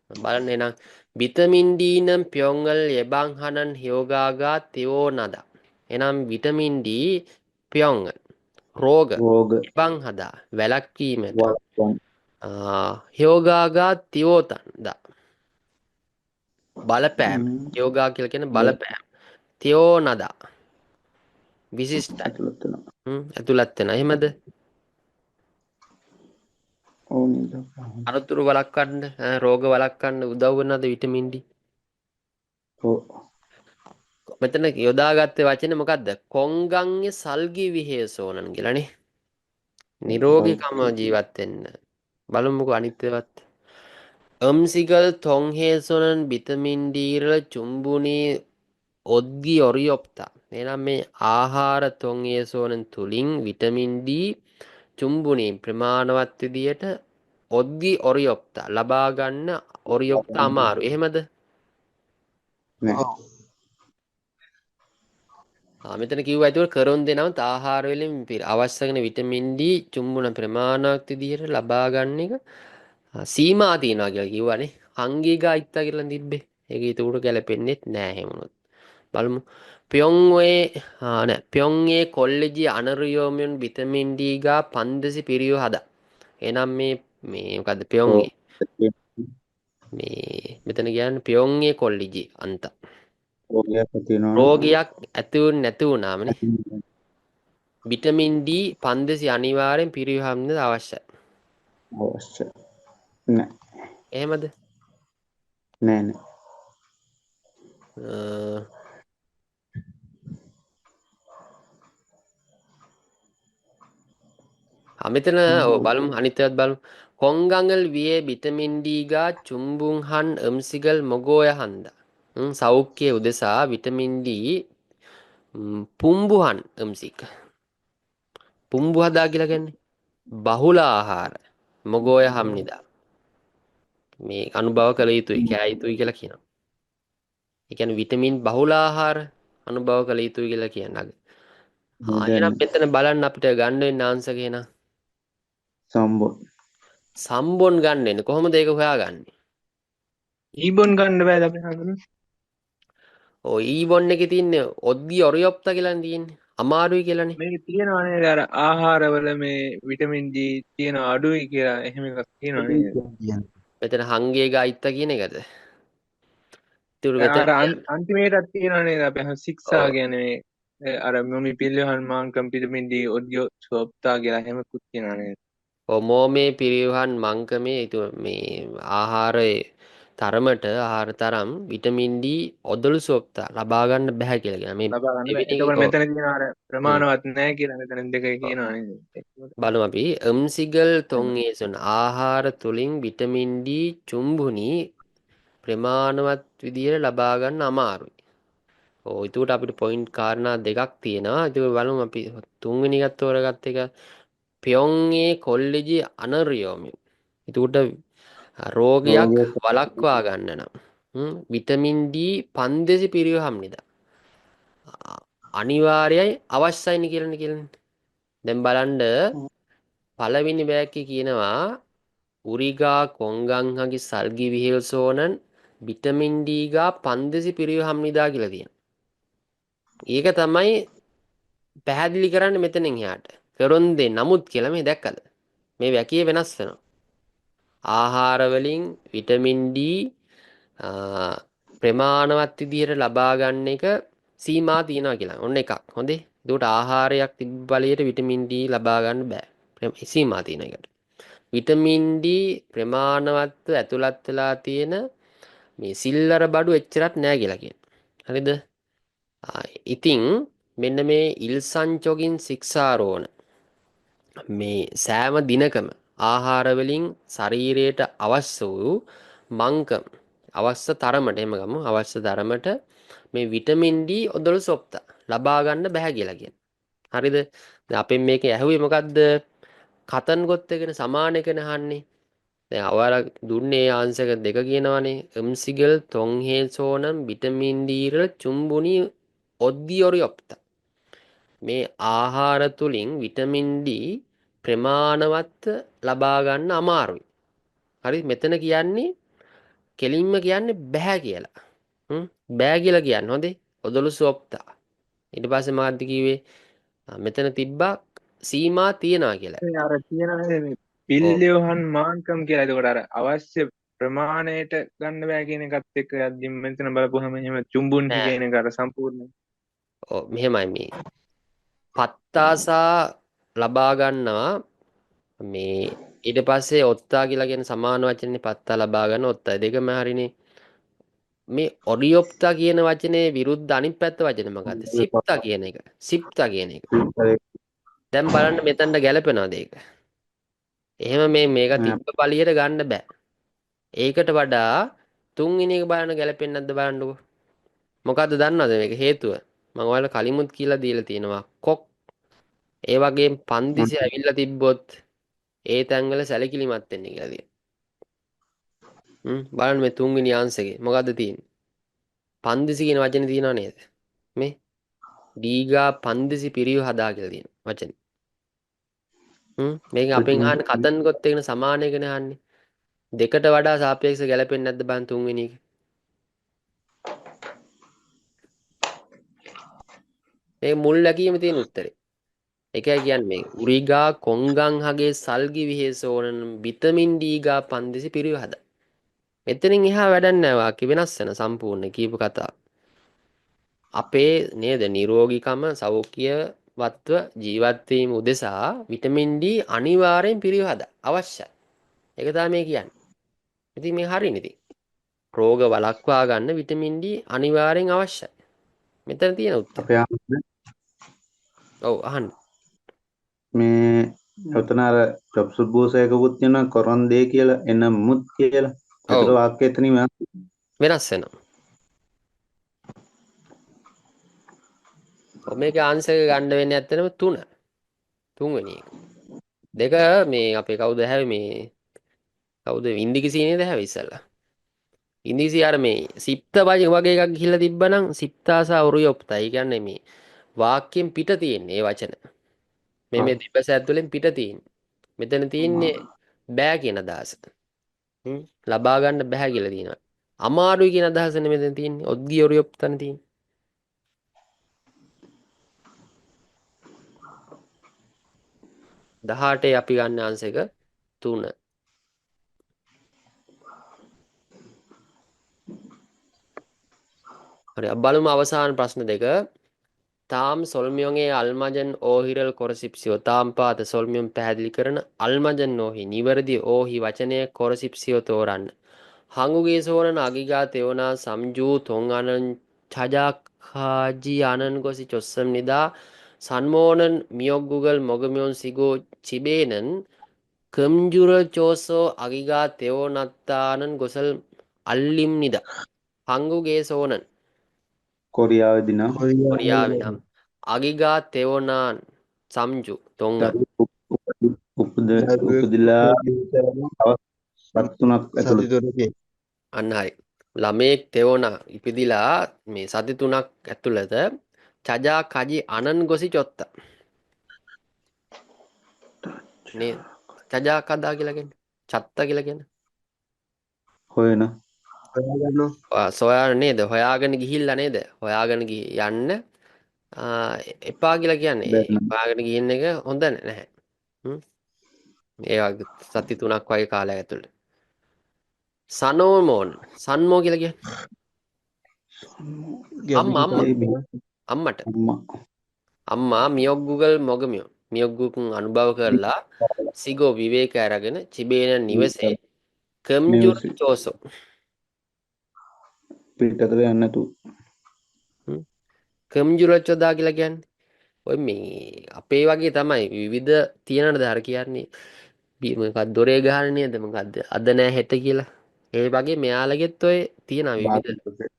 බලන්න එහෙනම් විටමින් D නම් ප්යොංගල් 예방하는 효과가 뛰어나다. එනම් විටමින් D ප්යොංග රෝග 예방하다 වැළැක්වීමට 효과가 뛰어난다. බලපෑම යෝගා කියලා කියන බලපෑම තියෝනදා විශිෂ්ටයි ඇතුළත් වෙන එහෙමද අනතුරු වළක්වන්න රෝග වළක්වන්න උදව් වෙනවද විටමින් D මෙතන යොදාගත්තේ වචනේ මොකද්ද කොංගන්ගේ සල්ගි විහෙසෝනන් කියලානේ නිරෝගීකම ජීවත් වෙන්න බලමුකෝ අනිත් ඒවාත් 음식을 통해서는 비타민 D를 충분히 얻기 어렵다. එහෙනම් මේ ආහාර 통해서는 තුලින් විටමින් D 충분히 ප්‍රමාණවත් විදියට 얻기 어렵다. ලබා ගන්න 어렵다 අමාරු. එහෙමද? මෙතන කිව්වා ඒක කරුන් දෙනවත් ආහාර වලින් අවශ්‍ය කරන විටමින් D චුම්බුන ප්‍රමාණවත් විදියට ලබා ගන්න එක සීමා තියනවා කියලා කිව්වනේ. හංගීගායිත්තා කියලා තිබ්බේ. ඒක ඊට උඩ ගැලපෙන්නේ නැහැ හැමෝත්. බලමු. ප්යොංගේ කොල්ලෙජි අනරියෝමියන් විටමින් D ගා 500 පිරියෝ හදා. එහෙනම් මේ මොකද්ද ප්යොංගේ? මේ මෙතන කියන්නේ ප්යොංගේ කොල්ලෙජි අන්ත. රෝගයක් ඇති වුනේ නැති වුණාමනේ. විටමින් D 500 අනිවාර්යෙන් පිරියවන්න අවශ්‍යයි. අවශ්‍යයි. නෑ. එහෙමද? නෑ. මෙතන බලමු අනිත්‍යවත් බලමු. කොංගංගල් වියේ විටමින් D ගා චුම්බුන්හන් එම්සිගල් මොගෝයහන්ද. සෞඛ්‍ය උදෙසා විටමින් D පුම්බුහන් එම්සික. පුම්බු හදා කියලා කියන්නේ බහුල ආහාර මොගෝය හම්නිදා. මේ අනුභව කළ යුතුයි කෑ යුතුයි කියලා කියනවා. ඒ කියන්නේ විටමින් බහුල ආහාර අනුභව කළ යුතුයි කියලා කියනවා. එහෙනම් මෙතන බලන්න අපිට ගන්න වෙන ආන්සර් එක එනවා. සම්බොන් ගන්න වෙන කොහොමද ඒක හොයාගන්නේ? ඊබොන් ගන්න බෑද අපේ හඳුනන? ඔය ඊබොන් එකේ තියෙන්නේ ඔද්දි ඔරියොප්තා කියලා තියෙන්නේ. අමාරුයි කියලානේ. මේක තියෙනවා නේද අර ආහාරවල මේ විටමින් D තියෙන අඩුයි කියලා එහෙම එකක් තියෙනවා නේද? මෙතන හංගේග අයිත්ත කියන එකද? ඒතර මෙතන අර අන්තිමේටත් තියෙනවා නේද අපි ශික්ෂා ඔව් කියන්නේ මේ අර මොමි පිල්ලහන් මාංකම් පිටමින් D ඔඩියෝ සෝප්තා කියලා එහෙමකුත් තියෙනවා නේද? මොමේ පිරිවහන් මංකමේ මේ ආහාරයේ ආහාර තරම් විටමින් D ඔදළු සොප්තා ලබා ගන්න බෑ කියලා කියනවා. මේ ලබා ගන්න බෑ. එවැනි ඒකවල ඔව් මෙතන තියෙන අර හ්ම් ප්‍රමාණවත් නැහැ කියලා මෙතන දෙකේ ඔව් කියනවා නේද? ඒකවල බලමු අපි එම්සිගල් තොන්ඒසුන් ආහාර තුලින් විටමින් D චුම්බුනි ප්‍රමාණවත් විදියට ලබා ගන්න අමාරුයි. ඔව් ඒකට අපිට පොයින්ට් කාරණා දෙකක් තියෙනවා. ඒක බලමු අපි තුන්වෙනි එකත් තෝරගත්ත එක පියොන්ගේ කොල්ලෙජි අනරියෝමි. ඒකට රෝගයක් රෝගය වළක්වා ගන්න නම් විටමින් D 500 පිරිවහම් නිදා අනිවාර්යයි අවශ්‍යයිනේ කියලානේ. දැන් බලන්න පළවෙනි බෑග්ගේ කියනවා උරිගා කොංගංහගේ සල්ගි විහෙල්සෝනන් විටමින් D ගා 500 පිරිවහම් නිදා කියලා තියෙනවා. ඒක තමයි පැහැදිලි කරන්න මෙතනින් එහාට. කරොන්දේ නමුත් කියලා මේ දැක්කද? මේ වැකිය වෙනස් වෙනවා. ආහාර වලින් විටමින් D ප්‍රමාණවත් විදිහට ලබා ගන්න එක සීමා තියනවා කියලා. ඔන්න එකක්. හොඳේ. ඒකට ආහාරයක් තිබ්බ බලයට විටමින් D ලබා ගන්න බෑ. සීමා තියෙන එකට. විටමින් D ප්‍රමාණවත්ව ඇතුළත් වෙලා තියෙන මේ සිල්ලර බඩු එච්චරත් නෑ කියලා කියනවා. හරිද? ඉතින් මෙන්න මේ ඉල්සන්චොගින් ශික්ෂාරෝණ මේ සෑම දිනකම ආහාර වලින් ශරීරයට අවශ්‍ය වූ මංකම් අවශ්‍ය තරමට එහෙම ගමු අවශ්‍ය තරමට මේ විටමින් D ඔදළු සොප්තා ලබා ගන්න බෑ කියලා කියනවා. හරිද? දැන් අපෙන් මේක ඇහුවේ මොකද්ද? කතන් ගොත් එකන සමාන එකන අහන්නේ. දැන් අවර දුන්නේ ආන්සර් දෙක කියනවානේ. එම්සිගල් තොන්හේල් සෝනම් විටමින් D රල චුම්බුනි ඔද්දියොරියොප්තා. මේ ආහාර තුලින් විටමින් D ප්‍රමාණවත් ලබා ගන්න අමාරුයි. හරි මෙතන කියන්නේ කෙලින්ම කියන්නේ බෑ කියලා. බෑ කියලා කියන්නේ හොඳේ. ඔදළු සොප්තා. ඊට පස්සේ මාත් කිව්වේ මෙතන තිබ්බා සීමා තියනවා කියලා. මේ අර තියෙනවා නේද මේ ඔව් පිල්ලියෝහන් මාංකම් කියලා. ඒකට අර අවශ්‍ය ප්‍රමාණයට ගන්න බෑ කියන එකත් එක්ක යද්දි මෙතන බලපුවහම එහෙම චුම්බුන්හි නෑ. කියන එක අර සම්පූර්ණ ඔව් මෙහෙමයි මේ පත්තාසා ලබා ගන්නවා මේ ඊට පස්සේ ඔත්තා කියලා කියන සමාන වචනේ පත්තා ලබා ගන්න ඔත්තා දෙකම හරිනේ. මේ ඔරියොප්තා කියන වචනේ විරුද්ධ අනිත් පැත්ත වචනේ මොකද්ද? සිප්තා කියන එක. සිප්තා කියන එක. දැන් බලන්න මෙතනට ගැලපෙනවද ඒක? එහෙම මේක තිබ්බ පළියට ගන්න බෑ. ඒකට වඩා තුන්වෙනි එක බලන්න ගැලපෙන්නේ නැද්ද බලන්නකෝ. මොකද්ද දන්නවද මේක හේතුව? මම ඔයාලට කලිමුත් කියලා දීලා තියෙනවා. කොක් ඒ වගේම පන්දිසි ඇවිල්ලා තිබ්බොත් ඒ තැන්වල සැලකිලිමත් වෙන්න කියලා තියෙනවා. බලන්න මේ තුන්වෙනි ආන්සර් එකේ මොකද්ද තියෙන්නේ? පන්දිසි කියන වචනේ තියෙනව නේද? මේ දීගා පන්දිසි පිරිව හදා කියලා තියෙන වචනේ. මේක අපෙන් අහන්න කතන් ගොත් එකන සමාන එකනේ අහන්නේ. දෙකට වඩා සාපේක්ෂව ගැලපෙන්නේ නැද්ද බලන්න තුන්වෙනි එක. මේ මුල් ලැකීමේ තියෙන උත්තරේ. ඒකයි කියන්නේ මේ උරිගා කොංගං හගේ සල්ගි විහෙසෝනන විටමින් D ගා පන්දිසි පිරිව හදා. මෙතනින් එහා වැඩක් නැහැ වාක්‍ය වෙනස් වෙන සම්පූර්ණ කියපු කතාව. අපේ නේද නිරෝගීකම සෞඛ්‍යවත්ව ජීවත් වීම උදෙසා විටමින් D අනිවාර්යෙන් පිරිව හදා අවශ්‍යයි. ඒක තමයි මේ කියන්නේ. ඉතින් මේ හරිනේ ඉතින්. රෝග වළක්වා ගන්න විටමින් D අනිවාර්යෙන් අවශ්‍යයි. මෙතන තියෙන උත්තරය. අපේ ආන්සර් ඔව් අහන්න. මේ ඔතන අර ජොබ්ස් බෝසයකකුත් තියෙනවා කොරන්දේ කියලා එන මුත් කියලා. ඒතර වාක්‍ය එතනින් වෙනස් වෙනවා. ඔබ මේක ආන්සර් එක ගන්න වෙන්නේ ඇත්තටම 3. තුන්වෙනි එක. දෙක මේ අපේ කවුද හැවේ මේ කවුද ඉන්දිකිසි නේද හැවේ ඉස්සල්ලා. ඉන්දිකිසි අර මේ සිප්ත වගේ එකක් ගිහිල්ලා තිබ්බනම් සිප්තාසා උරියොප්තා. ඒ කියන්නේ මේ වාක්‍යයෙන් පිට තියෙන ඒ වචන. මේ දෙපස ඇතුලෙන් පිට තියෙන. මෙතන තියෙන්නේ බෑ කියන අදහස. ලබා ගන්න බෑ කියලා තියෙනවා. අමාරුයි කියන අදහසනේ මෙතන තියෙන්නේ. ඔද්ගිය උරියොප්තානේ තියෙන්නේ. 18 අපි ගන්න ආන්සර් එක 3. හරි අපි බලමු අවසාන ප්‍රශ්න දෙක. තාම් සොල්මියොන්ගේ අල්මජන් ඕහිරල් කොරසිප්සියෝ තාම් පාත සොල්මියොන් පැහැදිලි කරන අල්මජන් ඕහි නිවැරදි ඕහි වචනය කොරසිප්සියෝ තෝරන්න. 한국에 서오는 아기가 태어나 3주 동안은 자작하지 않은 것이 좋습니다. 산모는 미역국을 먹으면서 집에는 금주를 줘서 아기가 태어났다는 것을 알립니다. 한국에서는 කොරියාවේදී නම් 코리아에 남 아기가 태어난 3주 동안 උපදිලා තවත් 3ක් ඇතුළත සතිතුරකේ අන්න හරි. ළමයෙක් තෙවනා ඉපදිලා මේ සති 3ක් ඇතුළත චජා කජි අනන් ගොසි චොත්ත. නේද? චජා කදා කියලා කියන්නේ. චත්ත කියලා කියන්නේ. හොයන හොයාගන්නවා සොයා නේද? හොයාගෙන ගිහිල්ලා නේද? හොයාගෙන යන්න එපා කියලා කියන්නේ. බැරි හොයාගෙන ගිහින් එක හොඳ නැහැ. හ්ම්. ඒ වගේ සති 3ක් වගේ කාලයක් ඇතුළත. සනෝමෝන් සන්මෝ කියලා කියන්නේ. අම්මා අම්මට අම්මා අම්මා මියොග්ගුගල් මොගමියෝ මියොග්ගුකුන් අනුභව කරලා සිගෝ විවේක අරගෙන චිබේන නිවසේ කම්ජුර නිවසේ. චෝසෝ පිටතට යන්නේ නැතුව කම්ජුර චෝදා කියලා කියන්නේ ඔය මේ අපේ වගේ තමයි විවිධ තියෙනවද අර කියන්නේ මොකක්ද දොරේ ගහන නේද මොකද්ද අද නෑ හෙට කියලා ඒ වගේ මෙයාලගෙත් ඔය තියෙනවා විවිධ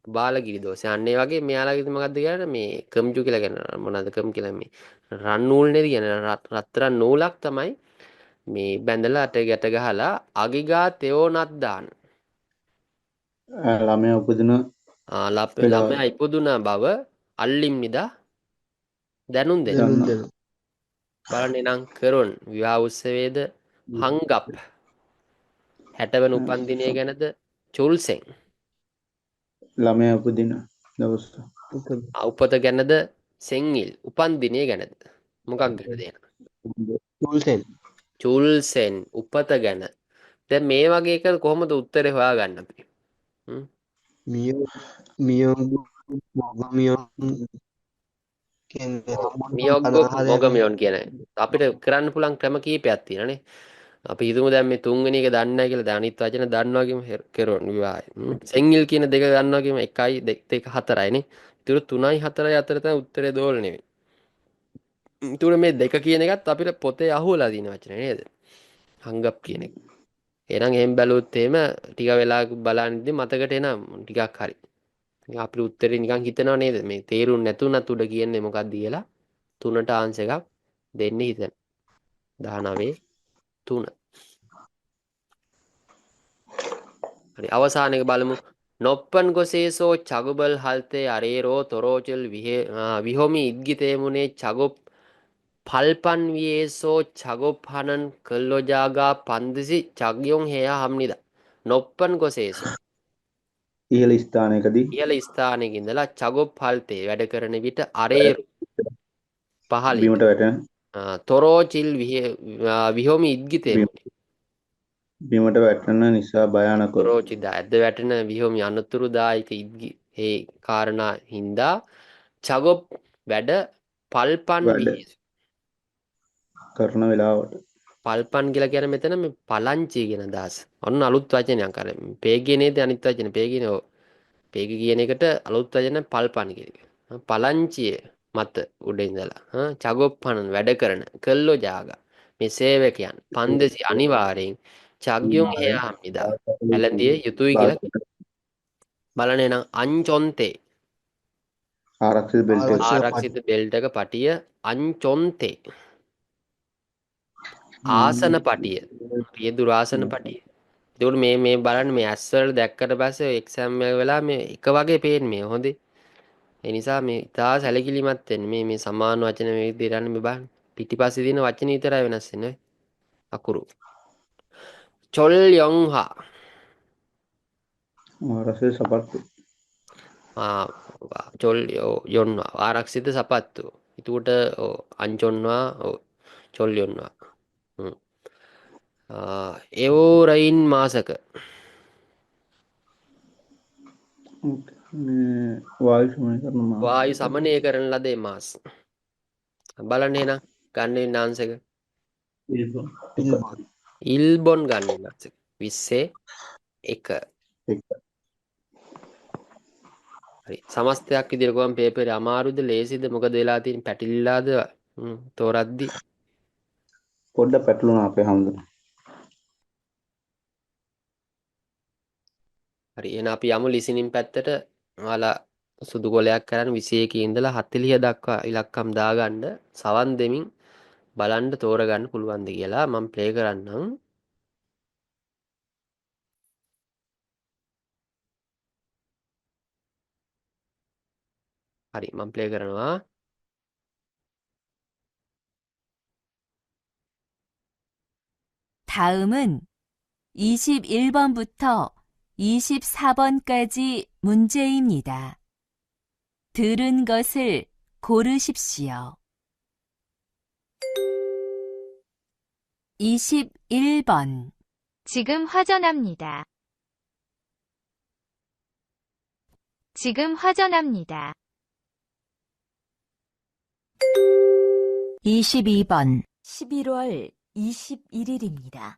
බාලගිරි දෝෂය අන්න ඒ වගේ මෙයාලගෙත් මොකද්ද කියන්නේ මේ කම්ජු කියලා කියන මොනවාද කම් කියලා මේ රන් නූල් නේද කියන්නේ රත්තරන් නූලක් තමයි මේ බැඳලා අට ගැට ගහලා අගිගා තෙෝනත් දාන ළමයා උපදින ළමයා ඉපදුන බව අල්ලිම් නිදා දැනුම් දෙන දැනුම් දෙනවා බලන්න නම් කරොන් විවාහ උත්සවයේද හංගප් 60 වෙනි උපන්දිනය ගැනද චුල්සෙන් ළමයා උපදින දවස උපත ගැනද සෙන්ගිල් උපන්දිනය ගැනද මොකක් ගැනද එන චුල්සෙන් චුල්සෙන් උපත ගැන දැන් මේ වගේ එක කොහොමද උත්තරේ හොයාගන්න අපි මියෝගු මොගමියෝන් කියන්නේ මියොග්ගොක් මොගමියොන් කියන අපිට කරන්න පුළුවන් ක්‍රම කීපයක් තියෙනනේ අපි හිතමු දැන් මේ තුන්වෙනි එක දන්නේ නැහැ කියලා දැන් අනිත් වචන දන්නවා කියමු කෙරොන් විවාහය සෙන්ගිල් කියන දෙක දන්නවා කියමු 1යි 2 4යි නේ ඒතර 3යි 4යි අතර තමයි උත්තරේ දෝලණය වෙන්නේ ඒතර මේ දෙක කියන එකත් අපිට පොතේ අහුවලා තියෙන වචන නේද හංගප් කියන එක එහෙනම් එහෙන් බැලුවොත් එහෙම ටික වෙලා බලන්නේ මතකට එන ටිකක් හරි අපිට උත්තරේ නිකන් හිතනවා නේද මේ තේරුම් නැතුණත් උඩ කියන්නේ මොකක්ද කියලා තුනට ආන්සර් එකක් දෙන්න හිතන 19 3 හරි අවසාන එක බලමු නොප්පන් ගොසේසෝ චගුබල් හල්තේ අරේරෝ තොරෝචල් විහොමි ඉද්ගිතේමුනේ චගොප් පල්පන් වියේසෝ චගොප් හනන් කල්ලොජාගා පන්දිසි චග්යොන් හේයා හම්නිද නොප්පන් ගොසේසෝ ඉහළ ස්ථානයකදී ඉහළ ස්ථානයක ඉඳලා චගොප් හල්තේ වැඩ කරන විට අරේරු පහළින් බිමට වැටෙන තොරෝචිල් විහොමි ඉද්ගිතේමුනේ බිමට වැටෙන නිසා භයානක තොරෝචිදා ඇද වැටෙන විහොමි අනතුරුදායක ඒ කාරණා හින්දා චගොප් වැඩ පල්පන් වැඩ. වියේසු කරන වෙලාවට පල්පන් කියලා කියන මෙතන මේ පලංචි කියන අදහස. ඔන්න අලුත් වචනයක් අර පේගේ නේද අනිත් වචනේ පේගිනේ ඔව්. පේගේ කියන එකට අලුත් වචන පල්පන් කියන එක. පලංචිය මත උඩ ඉඳලා චගොප්පනන් වැඩ කරන කල්ලෝ ජාගා මේ සේවකයන් 500 අනිවාර්යෙන් චග්යුන් හේයා හම්නිදා ඇලඳිය යුතුයි කියලා බලන්න එනම් අංචොන්තේ ආරක්ෂිත බෙල්ට් එක ආරක්ෂිත බෙල්ට් එක පටිය අංචොන්තේ ආසන පටිය රියදුරු ආසන පටිය එතකොට මේ බලන්න මේ ඇස්වල දැක්කට පස්සේ එක්සෑම් එක වෙලා මේ එක වගේ පේන්නේ මේ හොඳේ ඒ නිසා මේ ඉතා සැලකිලිමත් වෙන්න මේ සමාන වචන මේ විදිහට යන්නේ මේ බලන්න පිටිපස්සේ තියෙන වචන විතරයි වෙනස් වෙන්නේ අකුරු චොල් යොන්හා ආරක්ෂිත සපත්තු චොල් යොන්වා ආරක්ෂිත සපත්තු එතකොට අංචොන්වා චොල්ලියොන්වා. එවෝරයින් මාසක මේ වායු සමනය කරන මාස. වායු සමනය කරන ලද ඒ මාස. බලන්න එහෙනම් ගන්න වෙන ආන්සර් එක. ඉල්බොන්. ඉල්බොන්. ඉල්බොන් ගන්න වෙන ආන්සර්. 21. එක. හරි. සමස්තයක් විදිහට ගොම් පේපරේ අමාරුද ලේසිද මොකද වෙලා තියෙන්නේ පැටලිලාද තෝරද්දි පොඩ්ඩක් පැටලුණා අපේ හැමෝටම. හරි එහෙනම් අපි යමු ලිසනින් පැත්තට. ඔයාලා සුදු කොලයක් කරන් 21 ඉඳලා 40 දක්වා ඉලක්කම් දාගන්න සවන් දෙමින් බලන්න තෝරගන්න පුළුවන්ද කියලා මම ප්ලේ කරන්නම්. හරි මම ප්ලේ කරනවා. 다음은 21번부터 24번까지 문제입니다. 들은 것을 고르십시오. 21번. 지금 화전합니다. 지금 화전합니다. 22번. 11월 21일입니다.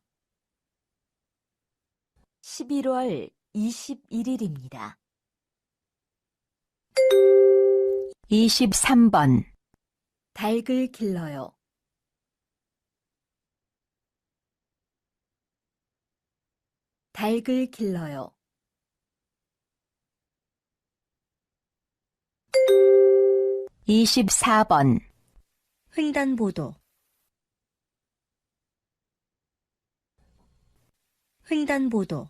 11월 21일입니다. 23번. 닭을 길러요. 닭을 길러요. 24번. 횡단보도. 횡단보도.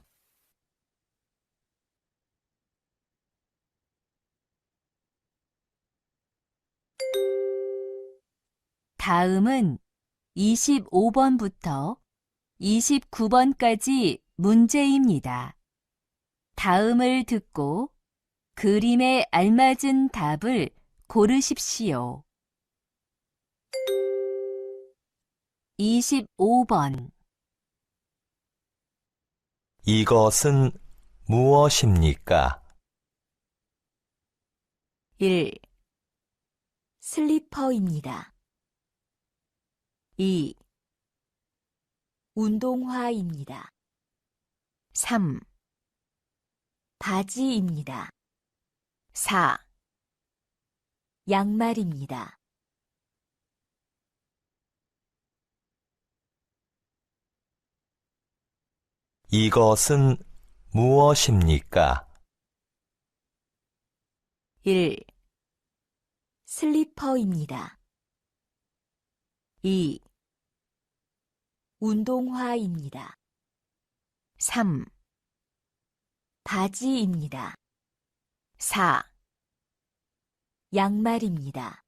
'다음은 25번부터 29번까지 문제입니다. 다음을 듣고 그림에 알맞은 답을 고르십시오. 25번. 이것은 무엇입니까? 1. 슬리퍼입니다. 2. 운동화입니다. 3. 바지입니다. 4. 양말입니다. 이것은 무엇입니까? 1. 슬리퍼입니다. 2. 운동화입니다. 3. 바지입니다. 4. 양말입니다.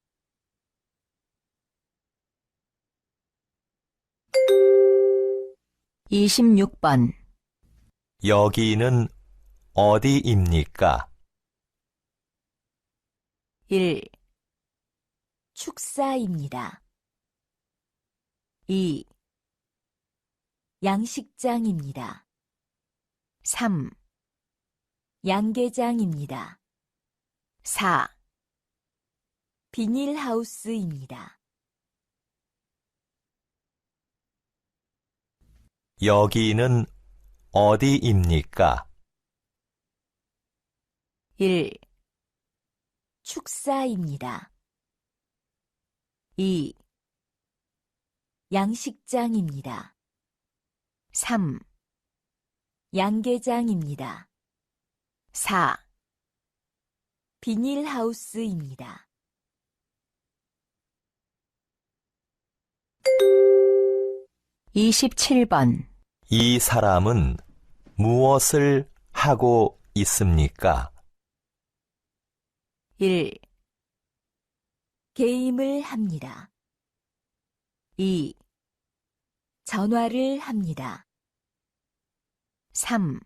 26번. 여기는 어디입니까? 1. 축사입니다. 2. 양식장입니다. 3. 양계장입니다. 4. 비닐하우스입니다. 여기는 어디입니까? 1. 축사입니다. 2. 양식장입니다. 3. 양계장입니다. 4. 비닐하우스입니다. 27번. 이 사람은 무엇을 하고 있습니까? 1. 게임을 합니다. 2. 전화를 합니다. 3.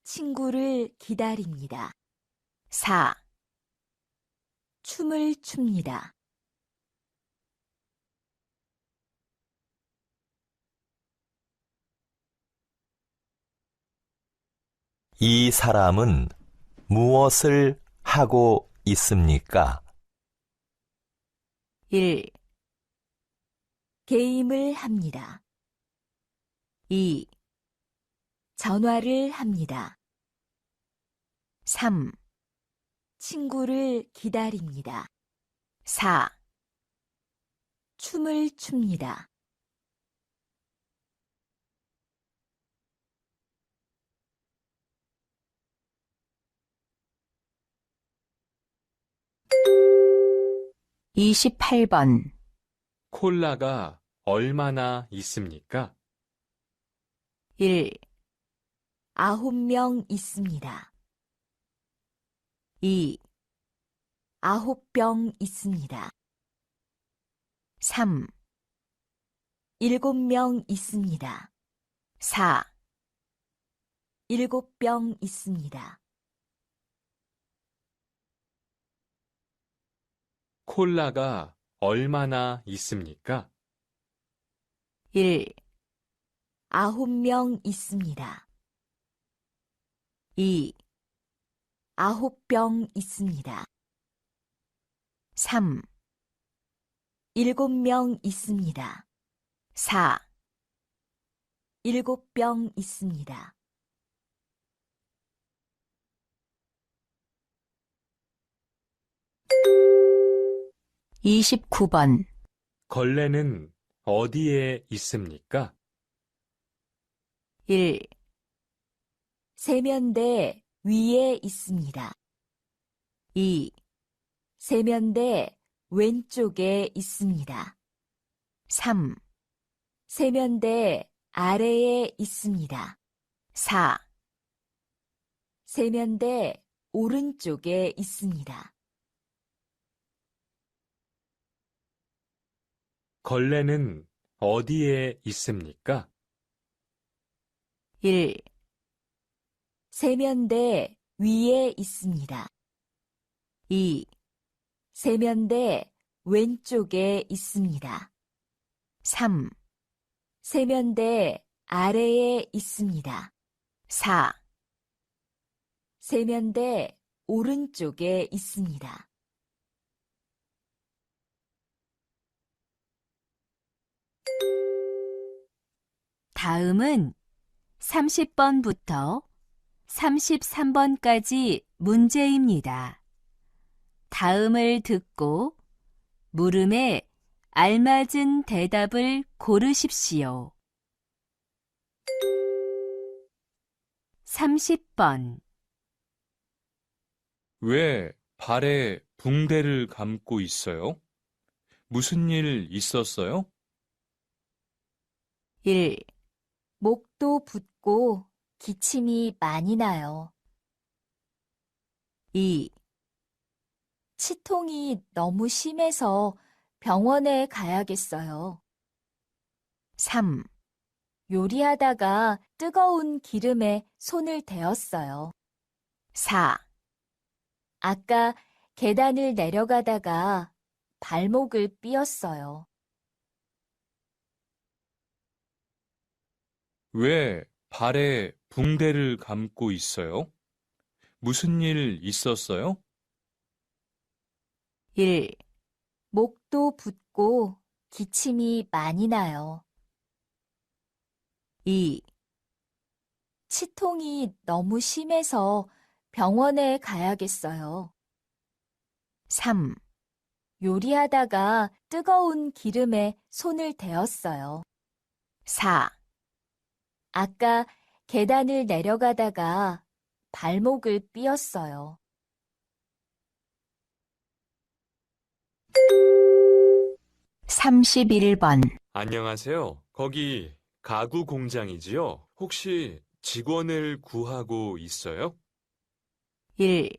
친구를 기다립니다. 4. 춤을 춥니다. 이 사람은 무엇을 하고 있습니까? 1. 게임을 합니다. 2. 전화를 합니다. 3. 친구를 기다립니다. 4. 춤을 춥니다. 28번. 콜라가 얼마나 있습니까? 1. 9명 있습니다. 2. 9병 있습니다. 3. 7명 있습니다. 4. 7병 있습니다. 콜라가 얼마나 있습니까? 1. 9명 있습니다. 2. 9병 있습니다. 3. 7명 있습니다. 4. 7병 있습니다. (29번) 걸레는 어디에 있습니까? 1. 세면대 위에 있습니다. 2. 세면대 왼쪽에 있습니다. 3. 세면대 아래에 있습니다. 4. 세면대 오른쪽에 있습니다. 걸레는 어디에 있습니까? 1. 세면대 위에 있습니다. 2. 세면대 왼쪽에 있습니다. 3. 세면대 아래에 있습니다. 4. 세면대 오른쪽에 있습니다. 다음은 30번부터 33번까지 문제입니다. 다음을 듣고 물음에 알맞은 대답을 고르십시오. 30번. 왜 발에 붕대를 감고 있어요? 무슨 일 있었어요? 1. 목도 붓고 기침이 많이 나요. 2. 치통이 너무 심해서 병원에 가야겠어요. 3. 요리하다가 뜨거운 기름에 손을 대었어요. 4. 아까 계단을 내려가다가 발목을 삐었어요. 왜 발에 붕대를 감고 있어요? 무슨 일 있었어요? 1. 목도 붓고 기침이 많이 나요. 2. 치통이 너무 심해서 병원에 가야겠어요. 3. 요리하다가 뜨거운 기름에 손을 대었어요. 4. 아까 계단을 내려가다가 발목을 삐었어요. 31번. 안녕하세요. 거기 가구 공장이지요? 혹시 직원을 구하고 있어요? 1.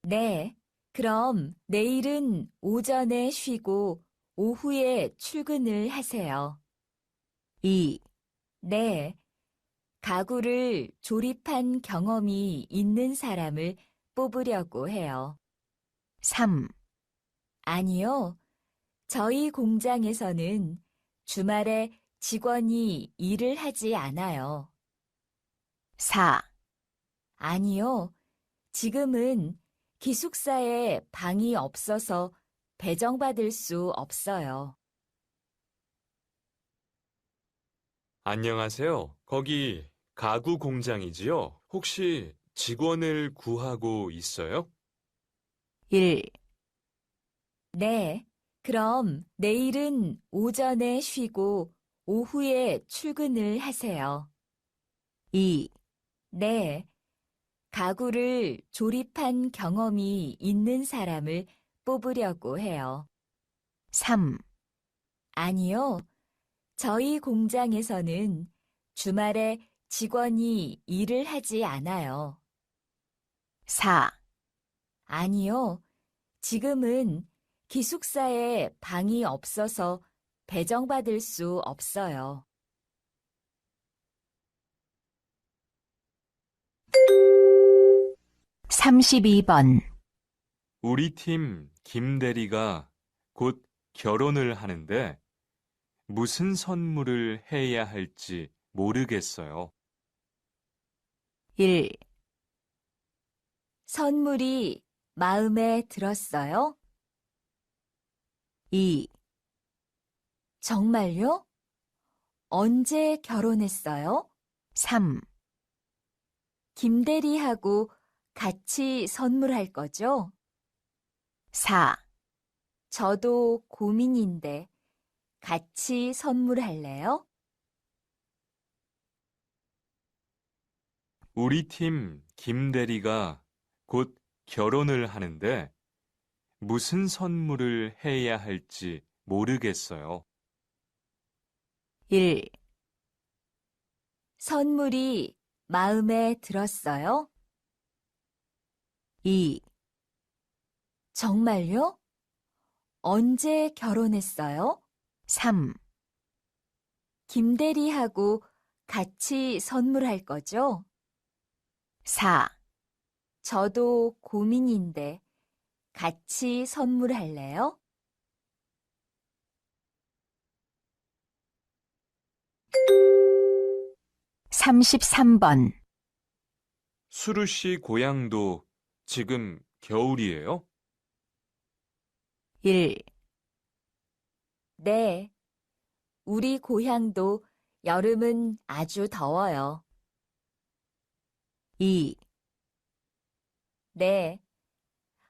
네, 그럼 내일은 오전에 쉬고 오후에 출근을 하세요. 2. 네, 가구를 조립한 경험이 있는 사람을 뽑으려고 해요. 3. 아니요, 저희 공장에서는 주말에 직원이 일을 하지 않아요. 4. 아니요. 지금은 기숙사에 방이 없어서 배정받을 수 없어요. 안녕하세요. 거기 가구 공장이지요? 혹시 직원을 구하고 있어요? 1. 네, 그럼 내일은 오전에 쉬고 오후에 출근을 하세요. 2. 네, 가구를 조립한 경험이 있는 사람을 뽑으려고 해요. 3. 아니요, 저희 공장에서는 주말에 직원이 일을 하지 않아요. 4. 아니요, 지금은 기숙사에 방이 없어서 배정받을 수 없어요. 32번. 우리 팀 김 대리가 곧 결혼을 하는데 무슨 선물을 해야 할지 모르겠어요. 1. 선물이 마음에 들었어요? 2. 정말요? 언제 결혼했어요? 3. 김대리하고 같이 선물할 거죠? 4. 저도 고민인데 같이 선물할래요? 우리 팀 김 대리가 곧 결혼을 하는데 무슨 선물을 해야 할지 모르겠어요. 1. 선물이 마음에 들었어요? 2. 정말요? 언제 결혼했어요? 3. 김대리하고 같이 선물할 거죠? 4. 저도 고민인데 같이 선물할래요? 33번. 수루 씨 고향도 지금 겨울이에요? 1. 네, 우리 고향도 여름은 아주 더워요. 2. 네,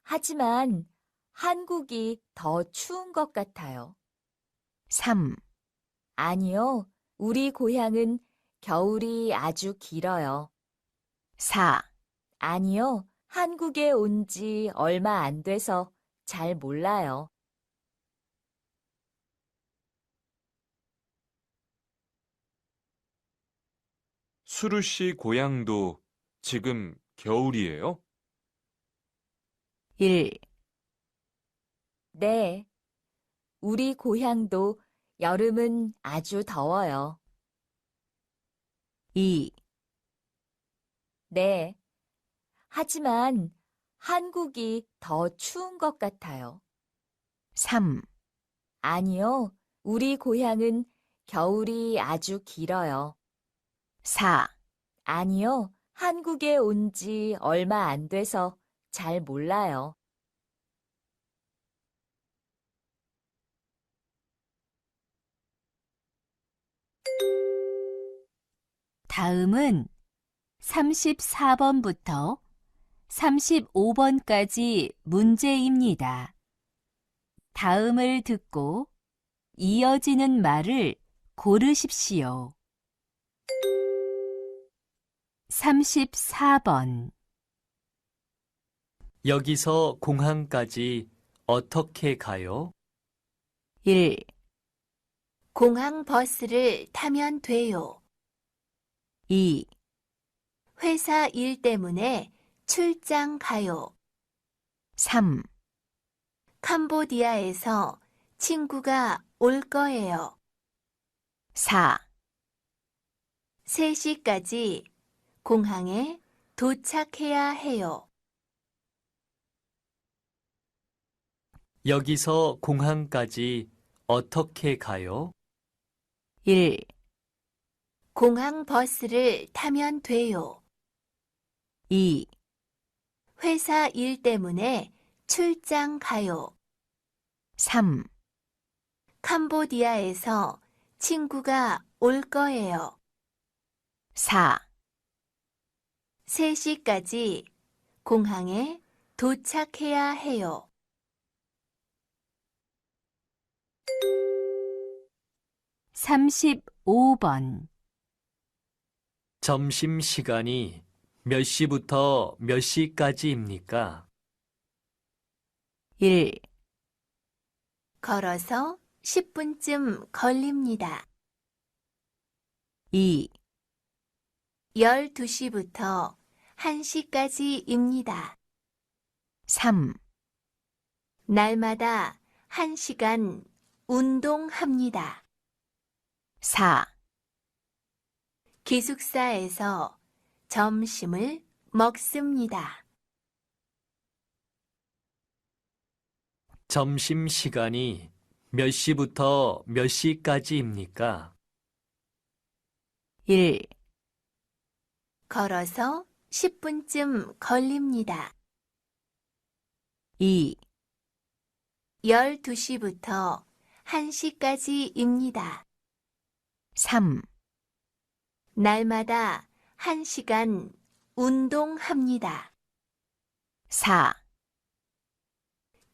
하지만 한국이 더 추운 것 같아요. 3. 아니요, 우리 고향은 겨울이 아주 길어요. 4. 아니요, 한국에 온 지 얼마 안 돼서 잘 몰라요. 수루 씨 고향도 지금 겨울이에요? 1. 네, 우리 고향도 여름은 아주 더워요. 2. 네, 하지만 한국이 더 추운 것 같아요. 3. 아니요, 우리 고향은 겨울이 아주 길어요. 4. 아니요, 한국에 온 지 얼마 안 돼서 잘 몰라요. 다음은 34번부터 35번까지 문제입니다. 다음을 듣고 이어지는 말을 고르십시오. 34번. 여기서 공항까지 어떻게 가요? 1. 공항 버스를 타면 돼요. 2. 회사 일 때문에 출장 가요. 3. 캄보디아에서 친구가 올 거예요. 4. 3시까지 공항에 도착해야 해요. 여기서 공항까지 어떻게 가요? 1. 공항 버스를 타면 돼요. 2, 회사 일 때문에 출장 가요. 3, 캄보디아에서 친구가 올 거예요. 4, 3시까지 공항에 도착해야 해요. 35번. 점심시간이 몇 시부터 몇 시까지입니까? 1, 걸어서 10분쯤 걸립니다. 2, 12시부터 1시까지입니다. 3, 날마다 1시간 운동합니다. 4, 기숙사에서 점심을 먹습니다. 점심시간이 몇 시부터 몇 시까지입니까? 1, 걸어서 10분쯤 걸립니다. 2, 12시부터 1시까지입니다. 3, 날마다 1시간 운동합니다. 4,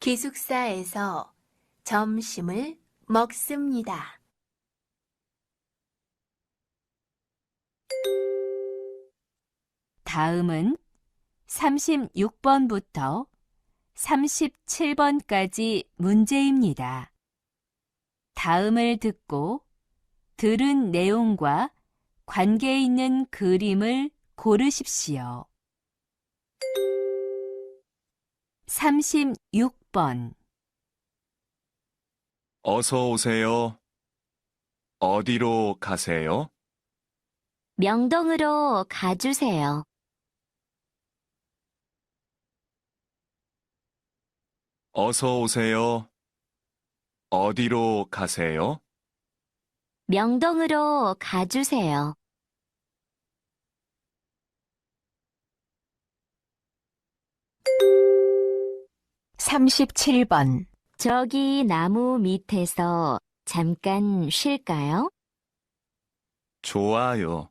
기숙사에서 점심을 먹습니다. 다음은 36번부터 37번까지 문제입니다. 다음을 듣고 들은 내용과 관계 있는 그림을 고르십시오. 36번. 어서 오세요. 어디로 가세요? 명동으로 가주세요. 어서 오세요. 어디로 가세요? 명동으로 가주세요. 37번. 저기 나무 밑에서 잠깐 쉴까요? 좋아요.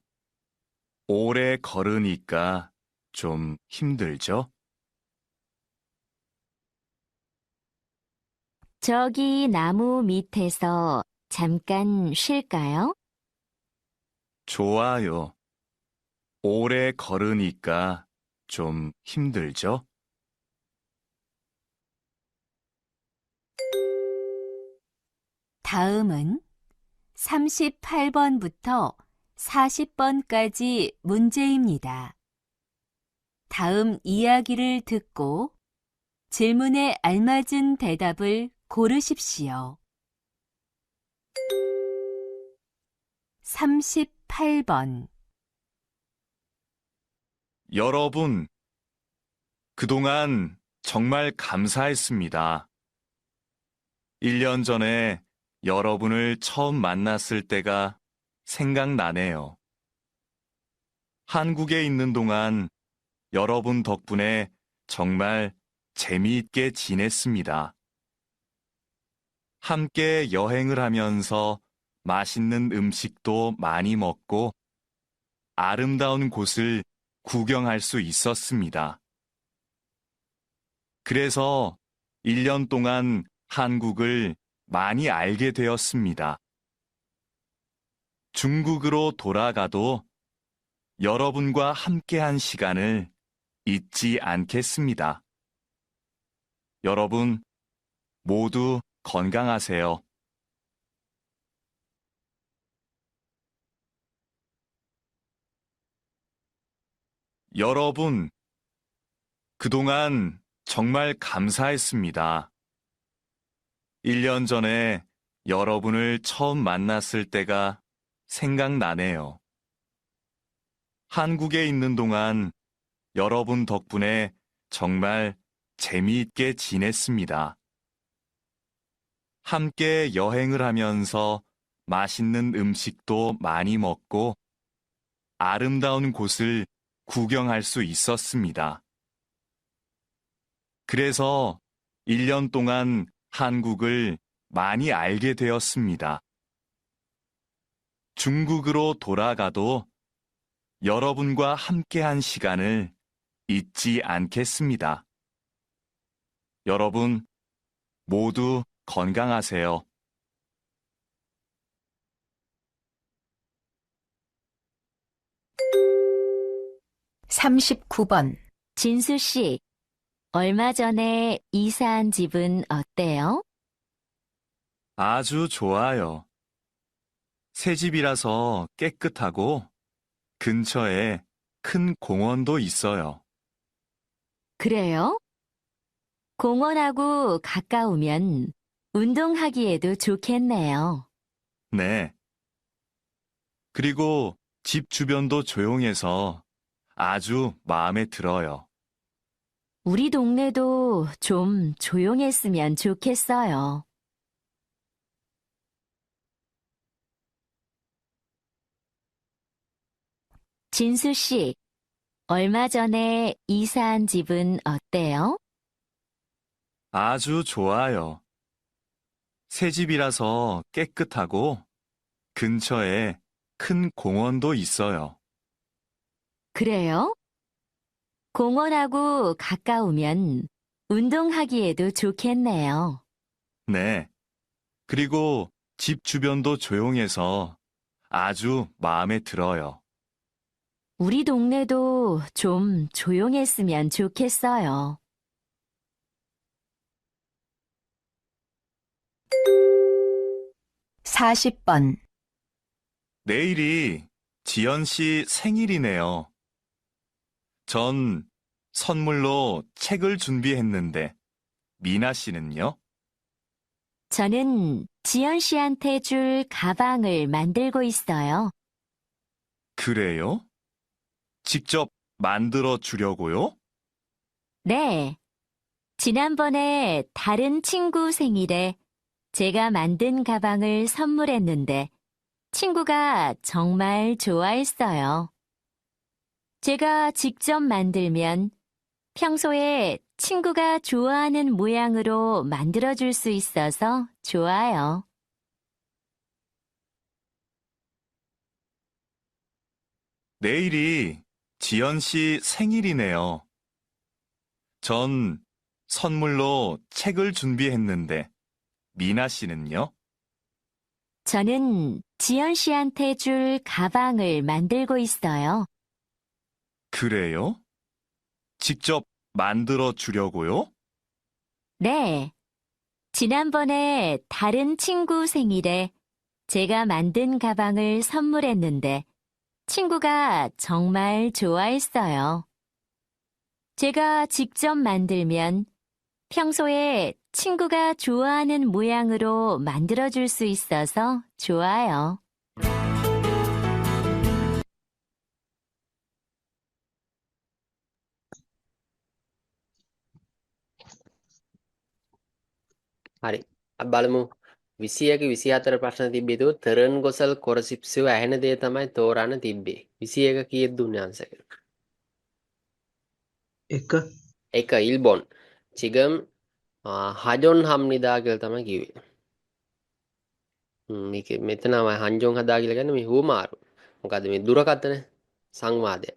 오래 걸으니까 좀 힘들죠? 저기 나무 밑에서 잠깐 쉴까요? 좋아요. 오래 걸으니까 좀 힘들죠? 다음은 38번부터 40번까지 문제입니다. 다음 이야기를 듣고 질문에 알맞은 대답을 고르십시오. 38번. 여러분, 그동안 정말 감사했습니다. 1년 전에 여러분을 처음 만났을 때가 생각나네요. 한국에 있는 동안 여러분 덕분에 정말 재미있게 지냈습니다. 함께 여행을 하면서 맛있는 음식도 많이 먹고 아름다운 곳을 구경할 수 있었습니다. 그래서 1년 동안 한국을 많이 알게 되었습니다. 중국으로 돌아가도 여러분과 함께한 시간을 잊지 않겠습니다. 여러분 모두 건강하세요. 여러분, 그동안 정말 감사했습니다. 1년 전에 여러분을 처음 만났을 때가 생각나네요. 한국에 있는 동안 여러분 덕분에 정말 재미있게 지냈습니다. 함께 여행을 하면서 맛있는 음식도 많이 먹고 아름다운 곳을 구경할 수 있었습니다. 그래서 1년 동안 한국을 많이 알게 되었습니다. 중국으로 돌아가도 여러분과 함께한 시간을 잊지 않겠습니다. 여러분 모두 건강하세요. 39번. 진수 씨, 얼마 전에 이사한 집은 어때요? 아주 좋아요. 새 집이라서 깨끗하고 근처에 큰 공원도 있어요. 그래요? 공원하고 가까우면 운동하기에도 좋겠네요. 네. 그리고 집 주변도 조용해서 아주 마음에 들어요. 우리 동네도 좀 조용했으면 좋겠어요. 진수 씨, 얼마 전에 이사한 집은 어때요? 아주 좋아요. 새 집이라서 깨끗하고 근처에 큰 공원도 있어요. 그래요? 공원하고 가까우면 운동하기에도 좋겠네요. 네. 그리고 집 주변도 조용해서 아주 마음에 들어요. 우리 동네도 좀 조용했으면 좋겠어요. 40번. 내일이 지연 씨 생일이네요. 전 선물로 책을 준비했는데, 미나 씨는요? 저는 지연 씨한테 줄 가방을 만들고 있어요. 그래요? 직접 만들어 주려고요? 네. 지난번에 다른 친구 생일에 제가 만든 가방을 선물했는데 친구가 정말 좋아했어요. 제가 직접 만들면 평소에 친구가 좋아하는 모양으로 만들어줄 수 있어서 좋아요. 내일이 지연 씨 생일이네요. 전 선물로 책을 준비했는데, 미나 씨는요? 저는 지연 씨한테 줄 가방을 만들고 있어요. 그래요? 직접 만들어 주려고요? 네. 지난번에 다른 친구 생일에 제가 만든 가방을 선물했는데 친구가 정말 좋아했어요. 제가 직접 만들면 평소에 친구가 좋아하는 모양으로 만들어줄 수 있어서 좋아요. හරි. අපි බලමු 21 24 ප්‍රශ්න තිබ්බේ. ඒක තරන් ගොසල් කොරසිප්සිව ඇහෙන දේ තමයි තෝරන්න තිබ්බේ. 21 කීයද දුන්නේ ආන්සර් එක? 1 1 일본. 지금 하존합니다 කියලා තමයි කිව්වේ. මේක මෙතන 한종 හදා කියලා කියන්නේ මේ හුවමාරු. මොකද මේ දුරකථන සංවාදයක්.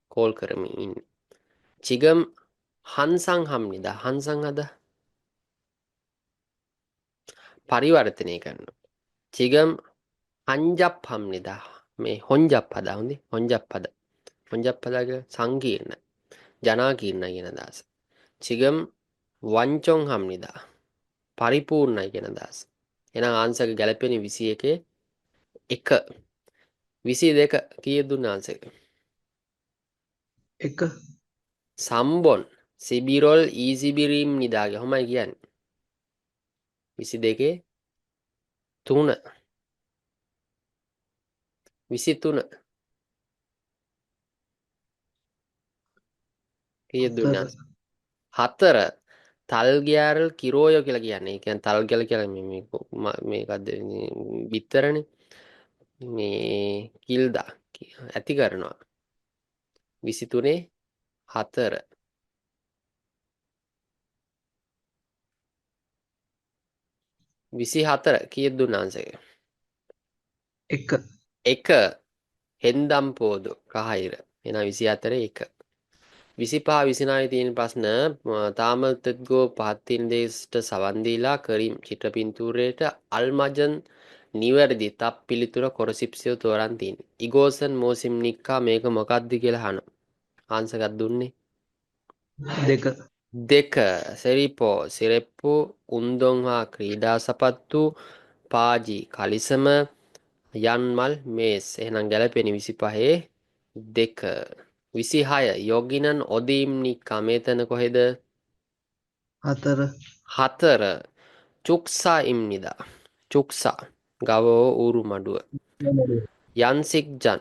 කෝල් කරමින් ඉන්නේ. 지금 한상합니다. 한상하다. පරිවර්තනය කරනවා. 지금 한잡합니다. මේ 혼잡하다. හොඳේ. 혼잡하다. 혼잡하다 කියලා සංකීර්ණ. ජනාකීර්ණ කියන අදහස. 지금 완전합니다. පරිපූර්ණයි කියන අදහස. එහෙනම් ආන්සර් එක ගැලපෙන්නේ 21 1 22 කීයද දුන්න ආන්සර් එක? 1 3번 시비롤 이시비림니다ගේ කොහොමයි කියන්නේ? 22 3 23 කීයද දුන්න ආන්සර්? 4 තල්ගෑරල් කිරෝය කියලා කියන්නේ. ඒ කියන්නේ තල්ගැල කියලා මේකද බිත්තරනේ. මේ කිල්දා ඇති කරනවා. 23 4 24 කීයද දුන්න ආන්සර් එක? 1 1 හෙන්දම් පෝදු කහිර. එහෙනම් 24 1. 25 29 තියෙන ප්‍රශ්න තාමල් තෙත්ගෝ පහත්තින් දේශට සවන් දීලා කරීම් චිත්‍ර පින්තූරයට අල්මජන් නිවැරදි තප් පිළිතුර කොරසිප්සියෝ තෝරන් තියෙන්නේ. ඉගෝසන් මෝසිම් නික්කා මේක මොකක්ද කියලා අහනවා. ආන්සර් එකක් දුන්නේ 2 2 සෙරිපෝ සිරෙප්පු උන්දොන් හා ක්‍රීඩා සපත්තු පාජි කලිසම යන්මල් මේස්. එහෙනම් ගැලපෙන 25 2. 26 යොගිනන් ඔදීම් නික්කා මේතන කොහෙද? 4 4 චුක්සා ඉම්නිදා චුක්සා ගවෝ ඌරු මඩුව යන්සික් ජන්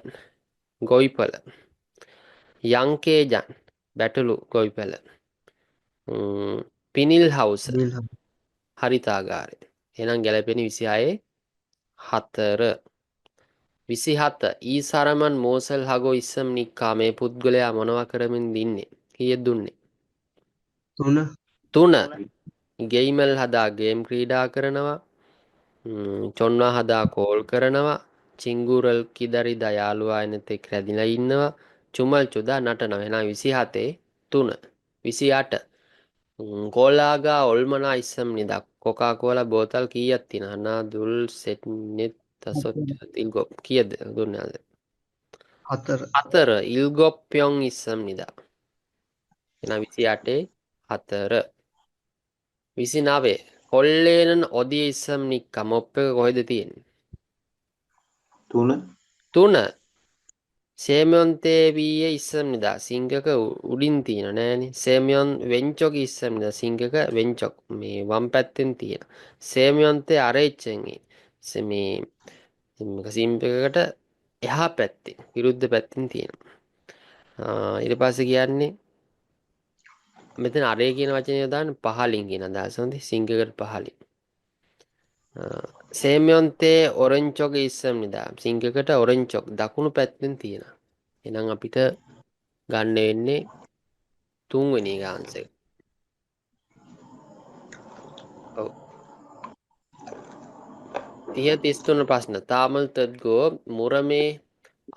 ගොයිපල යංකේ ජන් බැටළු ගොයිපල පිනිල් හවුස හරිතාගාරය. එහෙනම් ගැලපෙන 26 4. 27 ඊසරමන් මෝසල් හගෝ ඉස්සම් නික්කා මේ පුද්ගලයා මොනවා කරමින් දින්නේ? කීයද දුන්නේ? 3 3 ගේමල් හදා ගේම් ක්‍රීඩා කරනවා. චොන්වා හදා කෝල් කරනවා. චිංගුරල් කිදරිදා යාළුවා එනතෙක් රැඳිලා ඉන්නවා. චුමල් චුදා නටනවා. එහෙනම් 27 3. 28 කෝලාගා ඔල්මනා ඉස්සම් නිදා කොකා කෝලා බෝතල් කීයක් තියෙනවද? අනා දුල් සෙට් නෙත් තසොත් තිල්ගොප් කීයද දුන්නේ ආද? 4 4 ඉල්ගොප් පියොන් ඉස්සම් නිදා. එහෙනම් 28 4. 29 කොල්ලේනන් ඔදිය ඉස්සම් නික්කා මොප් එක කොහෙද තියෙන්නේ? 3 3 සේමියොන් තේවියේ ඉස්සම් නිදා සිංගක උඩින් තියෙන නෑනේ. සේමියොන් වෙන්චොක ඉස්සම් නිදා සිංගක වෙන්චොක් මේ වම් පැත්තෙන් තියෙන. සේමියොන් තේ අරෙච්චෙන් මේ සිම්ප එකකට එහා පැත්තේ විරුද්ධ පැත්තෙන් තියෙනවා. ඊට පස්සේ කියන්නේ මෙතන අරේ කියන වචනය දාන්න පහලින් කියන අදහස හොඳයි සිංගකට පහලින්. සේමියොන්තේ ඔරෙන්චොක ඉස්සම් නිදා සිංගකට ඔරෙන්චොක් දකුණු පැත්තෙන් තියෙනවා. එහෙනම් අපිට ගන්න වෙන්නේ තුන්වෙනි එක ආන්සර් එක. ඔව් 30 33 ප්‍රශ්න තාමල් තත්ගෝ මුරමේ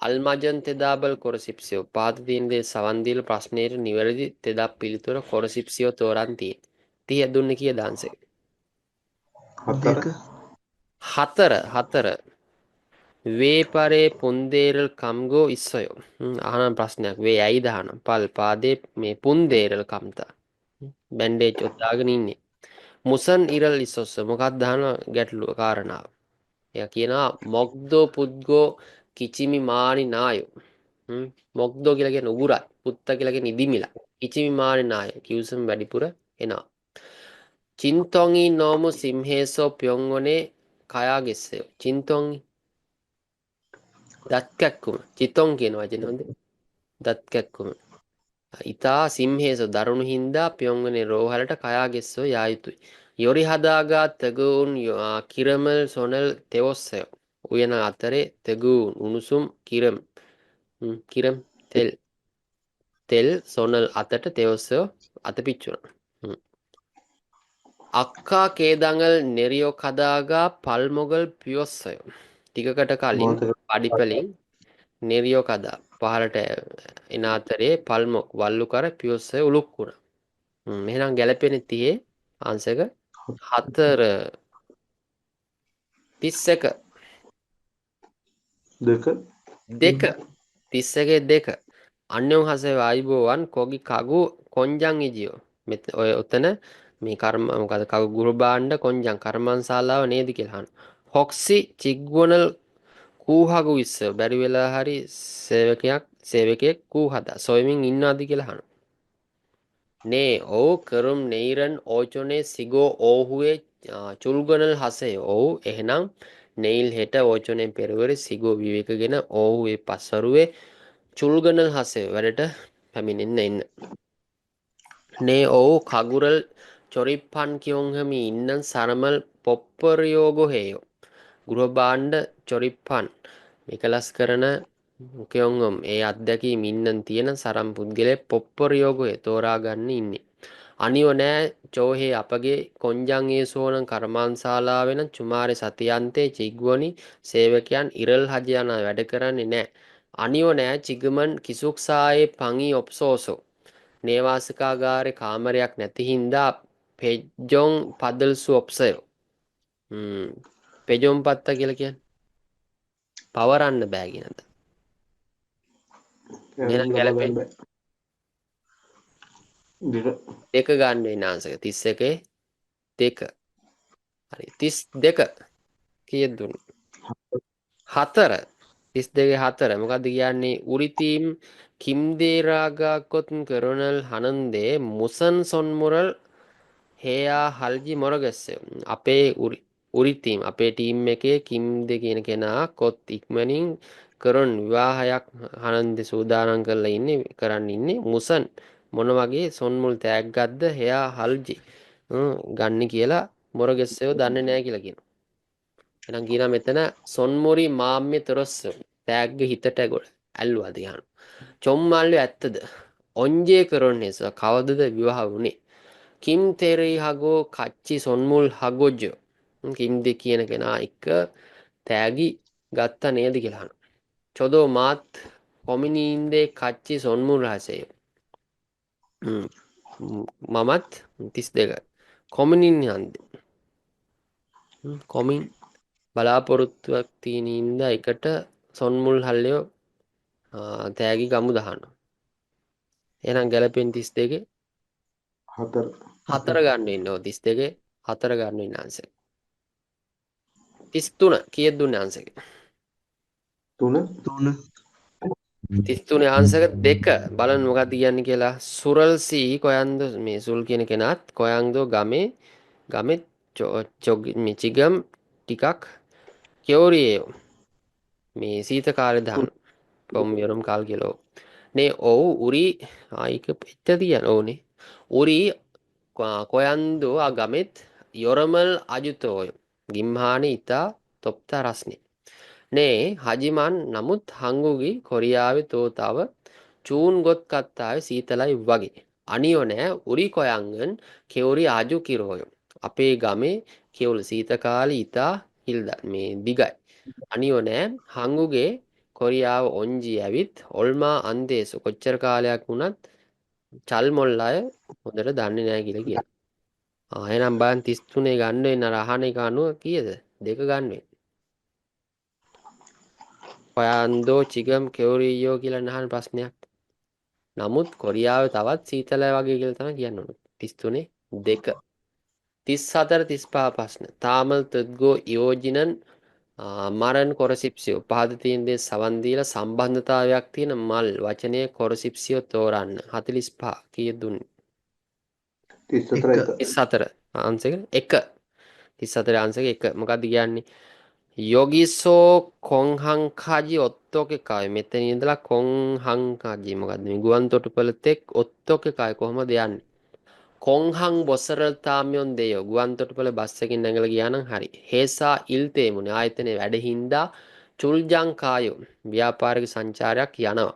අල්මජන් තෙදාබල් කොරසිප්සියෝ පාත තියෙන සවන් දීලා ප්‍රශ්නයට නිවැරදි තෙදා පිළිතුර කොරසිප්සියෝ තෝරන් තියෙන්නේ. 30 දුන්නේ කීයද ආන්සර් එක? 4 වේපරේ පුන්දේරල් කම්ගෝ ඉස්සයෝ. අහන ප්‍රශ්නයක් වේ ඇයිද අහන පල් පාදේ මේ පුන්දේරල් කම්තා බැන්ඩේජ් ඔත්තාගෙන ඉන්නේ. මුසන් ඉරල් ඉස්සොස්ස මොකක්ද අහන ගැටලුව කාරණාව. එයා කියනවා මොක්දෝ පුද්ගෝ කිචිමි මානි නායෝ. මොක්දෝ කියලා කියන උගුරයි පුත්ත කියලා කියන ඉදිමිලා කිචිමි මානි නායෝ කිව්සම් වැඩිපුර එනවා. චින්තොංගි නෝමු සිම්හේසෝ පියොංගොනේ කයාගෙස්සයෝ. චින්තොංගි දත් කැක්කුම චිතොං කියන වචනේ හොඳේ දත් කැක්කුම ඉතා සිම්හේසෝ දරුණු හින්දා පියොංගනේ රෝහලට කයාගෙස්සෝ යා යුතුයි. යොරි හදාගා තගුන් කිරමල් සොනල් තෙවොස්සයෝ. උයන අතරේ තගුන් උණුසුම් කිරම් තෙල් සොනල් අතට තෙවොස්සයෝ අත පිච්චුණා. අක්කා කේදඟල් නෙරියෝ කදාගා පල්මොගල් පියොස්සයෝ. ටිකකට කලින් පඩිපලින් නෙරියෝ කදා පහලට එන අතරේ පල්මොක් වල්ලු කර පියොස්සය උලුක් වුණා. එහෙනම් ගැලපෙන 30 ආන්සර් එක 4 31 2 අන්‍යෝන් හසේ වායිබෝවන් කොගි කගු කොංජන් ඉජියෝ. ඔය ඔතන මේ කර්ම මොකද කගු ගුරු බාණ්ඩ කොංජන් කර්මන්ශාලාව නේද කියලා අහන. හොක්සි චිග්වනල් කූහගු ඉස්ස බැරි වෙලා හරි සේවකයෙක් කූ හදා සොයමින් ඉන්නවාද කියලා අහන. නේ ඔව් කරුම් නෙයිරන් ඕචොනේ සිගෝ ඕහුවේ චුල්ගනල් හසේ ඔව් එහෙනම් නෙයිල් හෙට ඕචොනේ පෙරවරේ සිගෝ විවේකගෙන ඕහුවේ පස්වරුවේ චුල්ගනල් හසේ වැඩට පැමිණෙන්න එන්න. නේ ඔව් කගුරල් චොරිප්පන් කියොන්හමි ඉන්නන් සරමල් පොප්පරයෝගෝ හේයෝ. ගෘහ භාණ්ඩ චොරිප්පන් මෙකලස් කරන උකයොංගොම් ඒ අත්දැකීම් ඉන්නන් තියෙන සරම් පුද්ගලයෙක් පොප්පොරියෝගය තෝරා ගන්න ඉන්නේ. අනිව නෑ චෝහේ අපගේ කොංජං ඒසෝනන් කර්මාන්ශාලාවෙන චුමාරි සතියන්තේ චිග්වනි සේවකයන් ඉරල් හජ යන වැඩ කරන්නේ නෑ. අනිව නෑ චිගමන් කිසුක්සායේ පඟි ඔප්සෝසෝ. නේවාසිකාගාරේ කාමරයක් නැති හින්දා පෙජ්ජොන් පදල්සු ඔප්සයෝ. පෙජොම් පත්ත කියලා කියන්නේ පවරන්න බෑ කියනද. එහෙනම් ගැලපෙන්නේ දෙක ගන්න වෙන ආන්සර් 31 2. හරි 32 කීයද දුන්නේ? 4. 32 4 මොකද්ද කියන්නේ? උරිතීම් කිම්දේරාගා කොත් කරනල් හනන්දේ මුසන් සොන්මුරල් හේයා හල්ජි මොරගස්සේ අපේ උරිතීම් අපේ ටීම් එකේ කිම්ද කියන කෙනා කොත් ඉක්මනින් කරන විවාහයක් හනන්ද සූදානම් කරලා ඉන්නේ කරන්න ඉන්නේ මුසන් මොන වගේ සොන්මුල් තෑග්ගක්ද හේයා හල්ජි ගන්න කියලා මොරගස්සයෝ දන්නේ නැහැ කියලා කියනවා. එහෙනම් කියනවා මෙතන සොන්මුරි මාම්‍ය තොරස්ස තෑග්ග හිතට ගොඩ ඇල්ලුවාද යහන. චොම්මල්ලු ඇත්තද? ඔංජේ කරන්නේ කවදද විවාහ වුනේ? කිම් තෙරේ හගෝ කච්චි සොන්මුල් හගොජ්ජෝ කිම්ද කියන කෙනා එක තෑගි ගත්තා නේද කියලා අහනවා. චොදෝ මාත් කොමිනීන්දේ කච්චි සොන්මුල් රහසය. මමත් 32 කොමිනින් හන්ද කොමින් බලාපොරොත්තුවක් තියෙන ඉඳ එකට සොන්මුල් හල්ලයෝ තෑගි ගමු දහනවා. එහෙනම් ගැලපෙන 32 4 ගන්න වෙන්න ඕ 32 4 ගන්න වෙන ආන්සර්. 33 කීයද දුන්නේ ආන්සර් එක? 3 33 ආන්සර් 2 බලන්න මොකක්ද කියන්නේ කියලා. සුරල්සි කොයන්ද මේ සුල් කියන කෙනාත් කොයන්දෝ ගමේ මිචිගම් ටිකක් කියෝරියෝ මේ සීත කාලේ දාන කොම් යරම් කාල් කියලා. නේ ඔව් උරි ආයික පෙච්ච තියන ඕනේ. උරි කොයන්දෝ අගමෙත් යොරමල් අජුතෝය ගිම්හානි ඉතා තොප්තා රස්නේ. නේ හජිමන් නමුත් හංගුගි කොරියාවේ තෝතාව චූන් ගොත් කත්තාවේ සීතලයි වගේ. අනියෝ නෑ උරි කොයංගන් කෙවුරි ආජු කිරෝයෝ. අපේ ගමේ කෙවුල් සීත කාලේ ඉතා හිල්ද මේ දිගයි. අනියෝ නෑ හංගුගේ කොරියාව ඔංජි ඇවිත් ඔල්මා අන්දේසු කොච්චර කාලයක් වුණත් චල් මොල් අය හොඳට දන්නේ නැහැ කියලා කියනවා. එහෙනම් බලන්න 33 ගන්න වෙන අර අහන එක අනුව කීයද? 2 ගන්න වෙන්නේ. ඔයන්දෝ චිගම් කෙවුරියෝ කියලා නහන ප්‍රශ්නයක්. නමුත් කොරියාවේ තවත් සීතලයි වගේ කියලා තමයි කියන්න ඕනේ. 33 2. 34 35 ප්‍රශ්න. තාමල් තද්ගෝ යෝජිනන් මරන් කොරසිප්සියෝ පහද තියෙන දේ සවන් දීලා සම්බන්ධතාවයක් තියෙන මල් වචනයේ කොරසිප්සියෝ තෝරන්න 45 කීයද දුන්නේ? 34 ආන්සර් එක 34 ආන්සර් එක මොකක්ද කියන්නේ? යෝගිසෝ කොන්හංකාජි ඔත්තෝකෙකායි මෙතන ඉඳලා කොන්හංකාජි මොකද්ද මේ ගුවන් තොටුපළ තෙක් ඔත්තෝකෙකායි කොහමද යන්නේ? කොන්හං බොසරල්තාමියොන් දෙයෝ ගුවන් තොටුපළ බස් එකකින් නැගලා ගියා නම් හරි. හේසා ඉල්තේමුනේ ආයතනයේ වැඩ හින්දා චුල්ජං කායෝ ව්‍යාපාරික සංචාරයක් යනවා.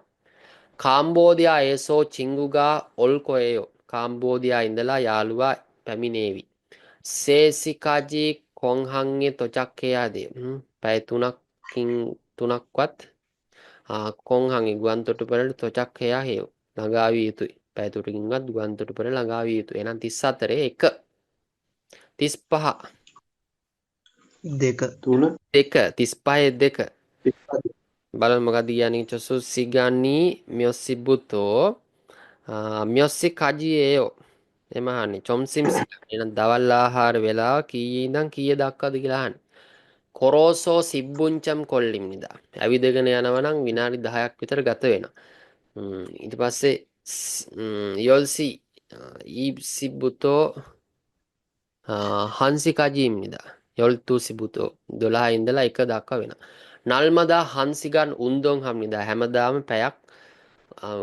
කාම්බෝදියා ඒසෝ චිංගුගා ඔල්කොයෝ කාම්බෝදියා ඉඳලා යාළුවා පැමිණේවි. සේසිකාජී කොන්හංගේ තොචක්කයාදේ පැය 3ක්වත් කොන්හංගේ ගුවන් තොටුපළට තොචක්කයා හේව ළඟාවිය යුතුයි. පැය 3කින්වත් ගුවන් තොටුපළ ළඟාවිය යුතුයි. එහෙනම් 34 1 35 2 බලන්න මොකක්ද කියන්නේ චොසු සිගානි මියොසිබුතෝ මියොසිකාජියෝ එමහන්නේ චොම්සිම් එහෙනම් දවල් ආහාර වෙලාව කීයේ ඉඳන් කීය දක්වාද කියලා අහන්නේ. කොරෝසෝ සිබ්බුංචම් කොල්ලිම් නිදා. ඇවිදගෙන යනවා නම් විනාඩි 10ක් විතර ගත වෙනවා. ඊට පස්සේ යොල්සි ඊබ්සිබුතෝ හන්සිකාජීම් නිදා. යොල්තු සිබුතෝ 12 ඉඳලා 1 දක්වා වෙනවා. නල්මදා හන්සිගන් උන්දොන් හම්නිදා හැමදාම පැයක්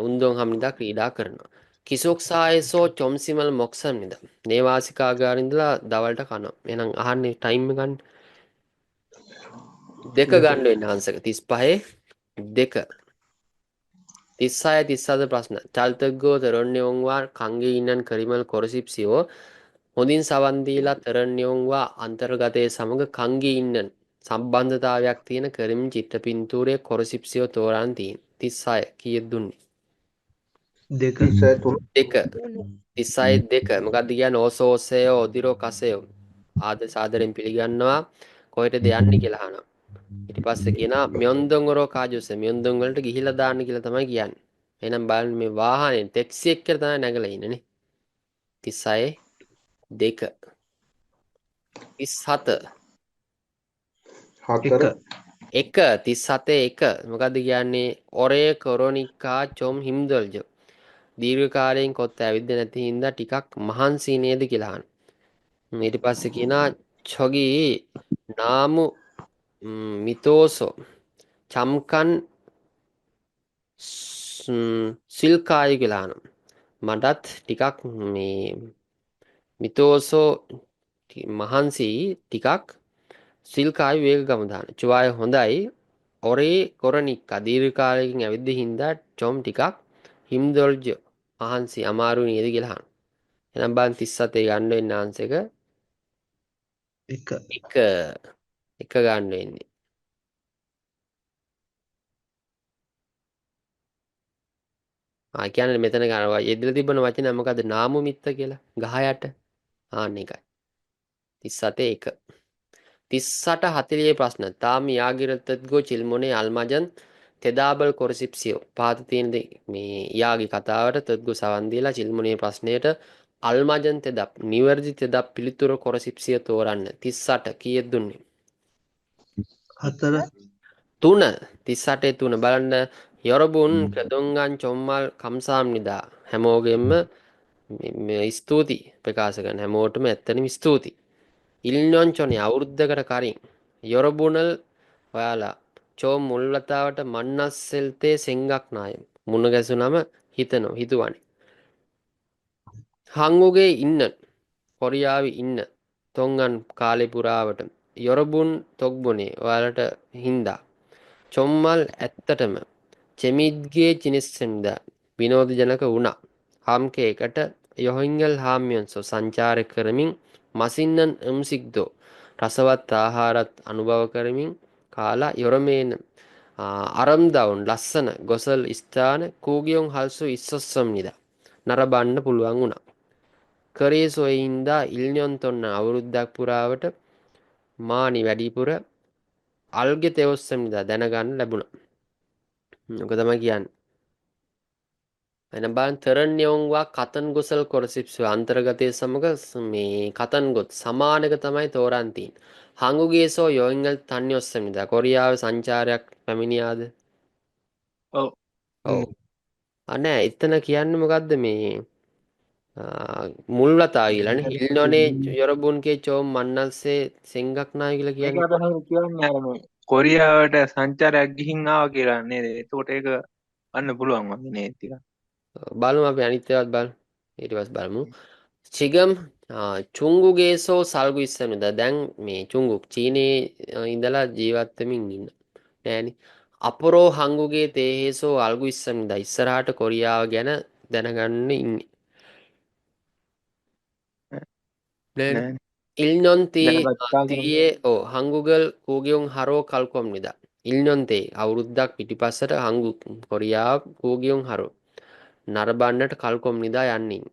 උන්දොන් හම්නිදා ක්‍රීඩා කරනවා. කිසොක්සායසෝ චොම්සිමල් මොක්සම් නිදා. නේවාසිකාගාරින්දලා දවල්ට කනවා. එහෙනම් අහන්නේ ටයිම් එක ගන්න. 2 ගන්න වෙන ආන්සර් 35 2. 36 37 ප්‍රශ්න. චල්තග්ගෝ තරණ්‍යෝන්වා කංගේ ඉන්නන් කරිමල් කොරසිප්සියෝ හොඳින් සවන් දීලා තරණ්‍යෝන්වා අන්තර්ගතයේ සමග කංගේ ඉන්නන් සම්බන්ධතාවයක් තියෙන කරමින් චිත්‍ර පින්තූරයේ කොරසිප්සියෝ තෝරාන් තියෙන. 36 කීයක් දුන්නේ? දෙක 3 දෙක. 36 දෙක. මොකක්ද කියන්නේ? ඕසෝසයෝ ඔදිරෝ කසයෝ. සාදරෙන් පිළිගන්නවා. කොහෙටද යන්නේ කියලා අහනවා. ඊට පස්සේ කියනවා මියොන්දොංගරෝ කාජුස මියොන්දොං වලට ගිහිලා දාන්න කියලා තමයි කියන්නේ. එහෙනම් බලන්න මේ වාහනේ ටැක්සි එක කියලා තමයි නැගලා ඉන්නේ 36 දෙක 37 4 එක 37 එක මොකද්ද කියන්නේ ඔරේ කොරොනිකා චොම් හිම්දල්ජ දීර්ඝ කාලයෙන් කොත් ඇවිද්ද නැති හින්දා ටිකක් මහන්සි නේද කියලා අහනවා. ඊට පස්සේ කියනවා චොගි නාමු මිතෝසෝ චම්කන් සිල්කාය කියලා අහනවා. මටත් ටිකක් මේ මිතෝසෝ මහන්සි ටිකක් සිල්කාය වේග ගම දාන. චුවාය හොඳයි. ඔරේ කොරනික්කා දීර්ඝ කාලයකින් ඇවිද්ද හින්දා චොම් ටිකක් හිම්දොල්ජ මහන්සි අමාරු නේද කියලා අහනවා. එහෙනම් බලන්න 37 ගන්න වෙන ආන්සර් එක 1 ගන්න වෙන්නේ. කියන්නේ මෙතන ගන්නවා යෙදලා තිබෙන වචනය මොකද්ද? නාමු මිත්ත කියලා. ගහ යට. ආන්න එකයි. 37 1. 38 40 ප්‍රශ්න. තාම යාගිරතත්ගෝ චිල්මුනේ අල්මජන් තෙදාබල් කොරසිප්සියෝ. පහත තියෙන මේ යාගේ කතාවට තත්ගෝ සවන් දීලා චිල්මුනේ ප්‍රශ්නයට අල්මජන් තෙදප් නිවැරදි තෙදප් පිළිතුරු කොරසිප්සිය තෝරන්න. 38 කීයක් දුන්නේ? 4 3 38 3 බලන්න යොරබුන් කදුංගන් චොම්මල් කම්සාම්නිදා හැමෝගෙම ස්තුති ප්‍රකාශ කරන හැමෝටම ඇත්තටම ස්තුති. ඉල්නොන්චොනේ අවුරුද්දකට කලින් යොරබුනල් ඔයාලා චෝ මුල්වතාවට මන්නස්සෙල්තේ සෙංගක් නායම් මුණ ගැසුනම හිතුවනේ. හංගුගේ ඉන්න කොරියාවේ ඉන්න තොංගන් කාලේ පුරාවට යොරබුන් තොග්බොනේ ඔයාලට හින්දා චොම්මල් ඇත්තටම චෙමිද්ගේ චිනිස්සෙන්ද විනෝදජනක වුණා. හම්කේකට යොහිංගල් හාම්යන්සෝ සංචාර කරමින් මසින්නන් එම්සික්දෝ රසවත් ආහාරත් අනුභව කරමින් කාලා යොරමේන අරම්දවුන් ලස්සන ගොසල් ස්ථාන කූගියොන් හල්සු ඉස්සොස්සම් නිදා නරබන්න පුළුවන් වුණා. කරේසොයින්දා ඉල්නියොන්තොන්න අවුරුද්දක් පුරාවට මානි වැඩිපුර අල්ගෙ තෙවස්සම් නිදා දැනගන්න ලැබුණා. ඔක තමයි කියන්නේ. එනම් බලන්න තරණ්‍යෝන්වා කතන් ගොසල් කොරසිප්ස් අන්තර්ගතයේ සමග මේ කතන් ගොත් සමානක තමයි තෝරන් තියෙන්නේ. හංගුගේසෝ යොයින්ගල් තන්‍යොස්සමිදා කොරියාවේ සංචාරයක් පැමිණියාද? ඔව්. ඔව්. අනේ එතන කියන්නේ මොකද්ද මේ මුල්වතා කියලානේ. ඉල්නෝනේ යොරබුන්ගේ චෝම් මන්නල්සේ සෙංගක් නාය කියලා ඒක කියන්නේ. අපහම කියන්නේ අර මේ කොරියාවට සංචාරයක් ගිහින් ආවා කියලා නේද? එතකොට ඒක වන්න පුළුවන් වගේ නේද ටිකක්. බලමු අපි අනිත් ඒවාත් බලමු. ඊට පස්සේ බලමු. 지금 중국에서 살고 있습니다. දැන් මේ 중국 චීනයේ ඉඳලා ජීවත් වෙමින් ඉන්න. නෑනේ. අපරෝ 한국에 대해서 알고 있습니다. ඉස්සරහට කොරියාව ගැන දැනගන්න ඉන්නේ. නෑනේ. නෑ. 일년띠 දැනගත්තා කරමු. 뒤에 한국을 구경하러 갈 겁니다. 1년대 අවුරුද්දක් පිටිපස්සට 한국 කොරියාව 구경하러 නරඹන්නට කල් 겁니다 යන්නේ.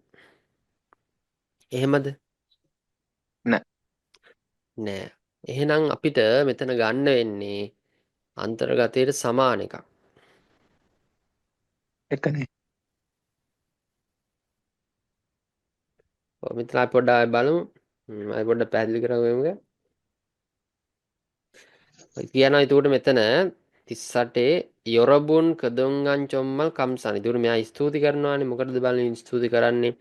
එහෙමද? නෑ. නෑ. එහෙනම් අපිට මෙතන ගන්න වෙන්නේ අන්තර්ගතයට සමාන එකක්. එකනේ. ඔව් මෙතන අපි පොඩ්ඩක් බලමු. අපි පොඩ්ඩක් පැහැදිලි කරගමු. කියනවා එතකොට මෙතන 38 යොරබුන් කදුංගන් චොම්මල් කම්සන්. ඒතකොට මෙයා ස්තුති කරනවානේ. මොකටද බලන්නේ ස්තුති කරන්නේ?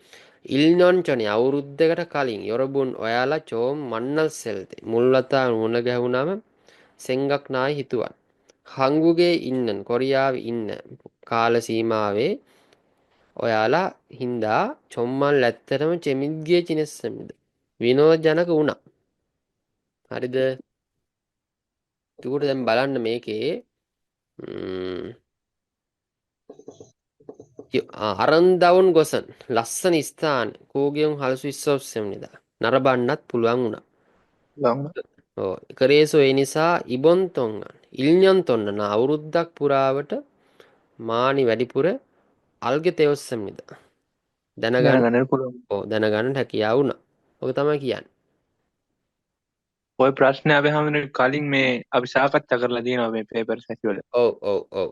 ඉල්නොන්චොනේ අවුරුද්දකට කලින් යොරබුන් ඔයාලා චෝම් මන්නල් සෙල්තේ මුල්වතා මුණ ගැහුනම සෙංගක් නායි හිතුවන්. හංගුගේ ඉන්නන් කොරියාවේ ඉන්න කාල සීමාවේ ඔයාලා හින්දා චොම්මල් ඇත්තටම චෙමිද්ගේ චිනෙස්සමිද විනෝදජනක වුණා. හරිද? එතකොට දැන් බලන්න මේකේ අරන්දවුන් ගොසන් ලස්සන ස්ථාන කෝගෙයුන් හලසු ඉස්සොස්සෙම්නිදා නරබන්නත් පුළුවන් වුණා. කරේසෝ ඒ නිසා ඉබොන් තොන්ගන් ඉල්ඥන් තොන්නන අවුරුද්දක් පුරාවට මානි වැඩිපුර අල්ගෙ තෙවස්සම්නිදා දැනගන්න පුළුවන්. දැනගන්න හැකියාව වුණා. ඔක තමයි කියන්නේ. ඔය ප්‍රශ්නේ අපි හැමෝටම කලින් මේ අපි සාකච්ඡා කරලා තියෙනවා මේ පේපර් සැසි වල. ඔව්.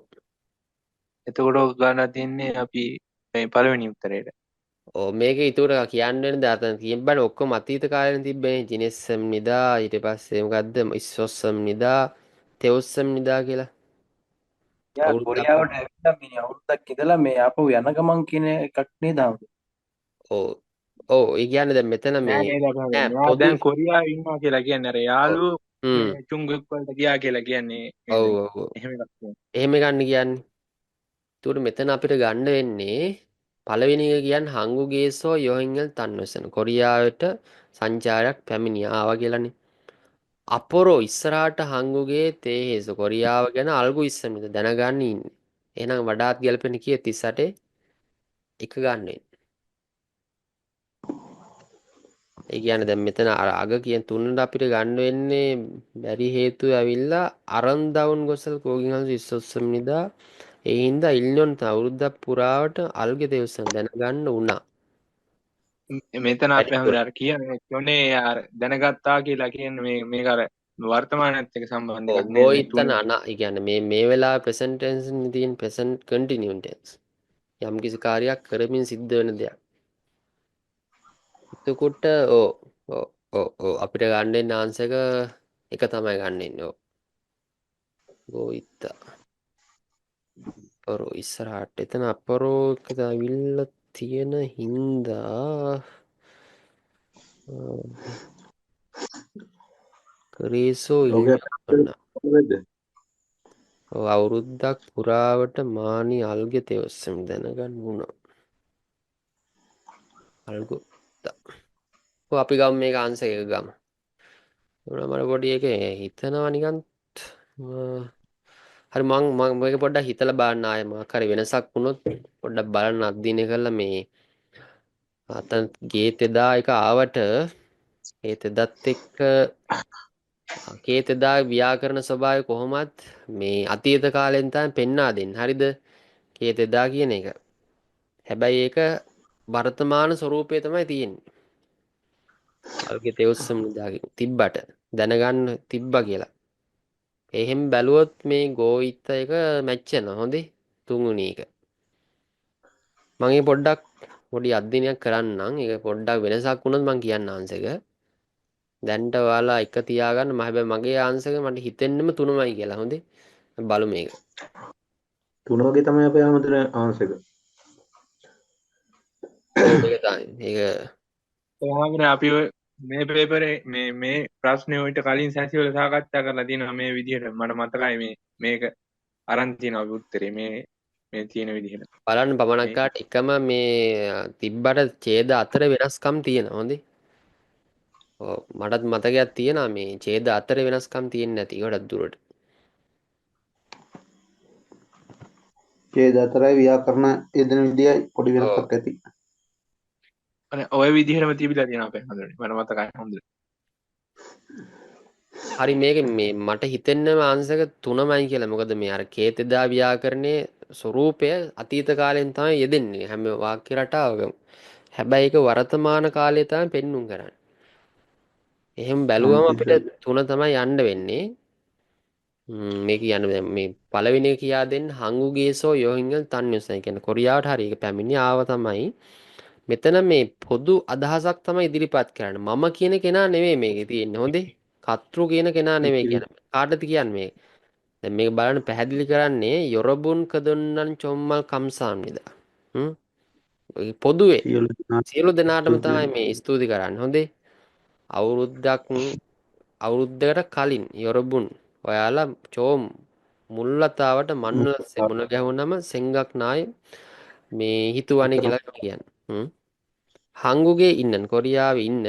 එතකොට ඔක ගන්න තියන්නේ අපි මේ පළවෙනි උත්තරේට. මේක ඉතුර කියන්න වෙන දාතන තිබ්බට ඔක්කොම අතීත කාලෙන තිබ්බනේ ජිනෙස්සම් නිදා ඊට පස්සේ මොකද්ද ඉස්සොස්සම් නිදා තෙවුස්සම් නිදා කියලා. කොරියාවට ඇවිල්ලා මේ අවුරුද්දක් ඉඳලා මේ ආපහු යන ගමන් කියන එකක් නේද හවුද? ඔව් ඒ කියන්නේ දැන් මෙතන මේ නෑ දැන් කොරියාවේ ඉන්නවා කියලා කියන්නේ අර යාළුවෝ චුංගක් වලට ගියා කියලා කියන්නේ. ඔව් එහෙම එකක් කියන්නේ. එහෙම ගන්න කියන්නේ. ඒකට මෙතන අපිට ගන්න වෙන්නේ පළවෙනි එක කියන්නේ හංගුගේසෝ යොහින්ගල් තන්වසන කොරියාවට සංචාරයක් පැමිණියා ආවා කියලානේ. අපොරෝ ඉස්සරහට හංගුගේ තේහෙස කොරියාව ගැන අල්ගු ඉස්සමිද දැනගන්න ඉන්නේ. එහෙනම් වඩාත් ගැලපෙන කිය 38 එක ගන්න වෙන්නේ. ඒ කියන්නේ දැන් මෙතන අර අග කියන තුනට අපිට ගන්න වෙන්නේ බැරි හේතුව ඇවිල්ලා අරන්දවුන් ගොසල් කෝගින් හංසු ඉස්සොස්සමිදා ඒ හින්දා ඉල්නොන් අවුරුද්දක් පුරාවට අල්ගෙ දෙවසන් දැනගන්න උනා. මෙතන අපි හැමෝටම කියන්නේ යොනේ අර දැනගත්තා කියලා කියන්නේ මේක අර වර්තමානයත් එක්ක සම්බන්ධ එකක් නෙවෙයි. ගෝයිත්තන අනා ඒ කියන්නේ මේ වෙලාවේ ප්‍රසන්ට් ටෙන්ස් එකේ තියෙන ප්‍රසන්ට් කන්ටිනියුස් ටෙන්ස්. යම් කිසි කාර්යයක් කරමින් සිද්ධ වෙන දෙයක්. එතකොට අපිට ගන්න වෙන ආන්සර් එක තමයි ගන්න වෙන්නේ. ගෝයිත්ත අපරෝ ඉස්සරහට එතන අපරෝ එක දාවිල්ල තියෙන හින්දා කරේසෝ අවුරුද්දක් පුරාවට මානි අල්ගෙ තෙවස්සම් දැනගන්න වුණා. අල්ගු අපි ගම මේක ආන්සර් එක ගමු. මට පොඩි එක හිතනවා නිකන් හරි මම මේක පොඩ්ඩක් හිතලා බලන්න ආයෙ මොකක් හරි වෙනසක් වුණොත් පොඩ්ඩක් බලන්න අධ්‍යයනය කරලා මේ අතන ගේතෙදා එක ආවට ඒ තෙදත් එක්ක කේතෙදා ව්‍යාකරණ ස්වභාවය කොහොමත් මේ අතීත කාලෙන් තමයි පෙන්වා දෙන්නේ. හරිද? කේතෙදා කියන එක. හැබැයි ඒක වර්තමාන ස්වරූපයේ තමයි තියෙන්නේ. අල්ගේ තෙවුස්සම් නිදාගෙන තිබ්බට දැනගන්න තිබ්බා කියලා. එහෙම බැලුවොත් මේ ගෝයිත්ත එක මැච් වෙනවා. හොඳේ. තුන්වෙනි එක. මම පොඩ්ඩක් පොඩි අධ්‍යයනයක් කරන්නම්. ඒක පොඩ්ඩක් වෙනසක් වුණොත් මම කියන්න ආන්සර් එක. දැන්ට ඔයාලා එක තියාගන්න. මම හැබැයි මගේ ආන්සර් එක මට හිතෙන්නෙම 3යි කියලා. හොඳේ. බලමු මේක. 3 වගේ තමයි අපේ ආමතුන ආන්සර් එක. ඒක තමයි. ඒක අපි මේ පේපරේ මේ ප්‍රශ්නේ වලට කලින් සැසිවල සාකච්ඡා කරලා තියෙනවා මේ විදිහට. මට මතකයි මේක අරන් තියෙනවා අපි උත්තරේ මේ තියෙන විදිහට. බලන්න පමණක් කාට එකම මේ තිබ්බට ඡේද අතර වෙනස්කම් තියෙනවා. හොඳේ. මටත් මතකයක් තියෙනවා මේ ඡේද අතර වෙනස්කම් තියෙන්නේ නැති ගොඩක් දුරට. ඡේද අතරයි ව්‍යාකරණ යෙදෙන විදියයි පොඩි වෙනසක් ඇති. අනේ ඔය විදිහටම තිබිලා තියෙනවා අපේ හඳුනන්නේ. මට මතකයි හොඳට. හරි මේක මේ මට හිතෙන්නම ආන්සර් 3යි කියලා. මොකද මේ අර කේතෙදා ව්‍යාකරණයේ ස්වරූපය අතීත කාලෙන් තමයි යෙදෙන්නේ හැම වාක්‍ය රටාවකම. හැබැයි ඒක වර්තමාන කාලයේ තමයි පෙන්눔 කරන්නේ. එහෙම බැලුවම අපිට 3 තමයි යන්න වෙන්නේ. මේ කියන්නේ මේ පළවෙනි එක කියා දෙන්න හංගුගේසෝ යොහින්ගල් තන්යුසයි කියන්නේ කොරියාවට හරි ඒක පැමිණි ආව තමයි. මෙතන මේ පොදු අදහසක් තමයි ඉදිරිපත් කරන්නේ. මම කියන කෙනා නෙමෙයි මේකේ තියෙන්නේ. හොඳේ. කත්රු කියන කෙනා නෙමෙයි කියන්නේ. කාටද කියන්නේ මේ? දැන් මේක බලන්න පැහැදිලි කරන්නේ යොරබුන් කදොන්නන් චොම්මල් කම්සාම්නිදා. පොදුවේ සියලු දෙනාටම තමයි මේ ස්තුති කරන්නේ. හොඳේ. අවුරුද්දකට කලින් යොරබුන් ඔයාලා චෝම් මුල්ලතාවට මන්නලස්සේ මුණ ගැහුනම සෙංගක් නාය මේ හිතුවනේ කියලා කියන්නේ. හංගුගේ ඉන්නන් කොරියාවේ ඉන්න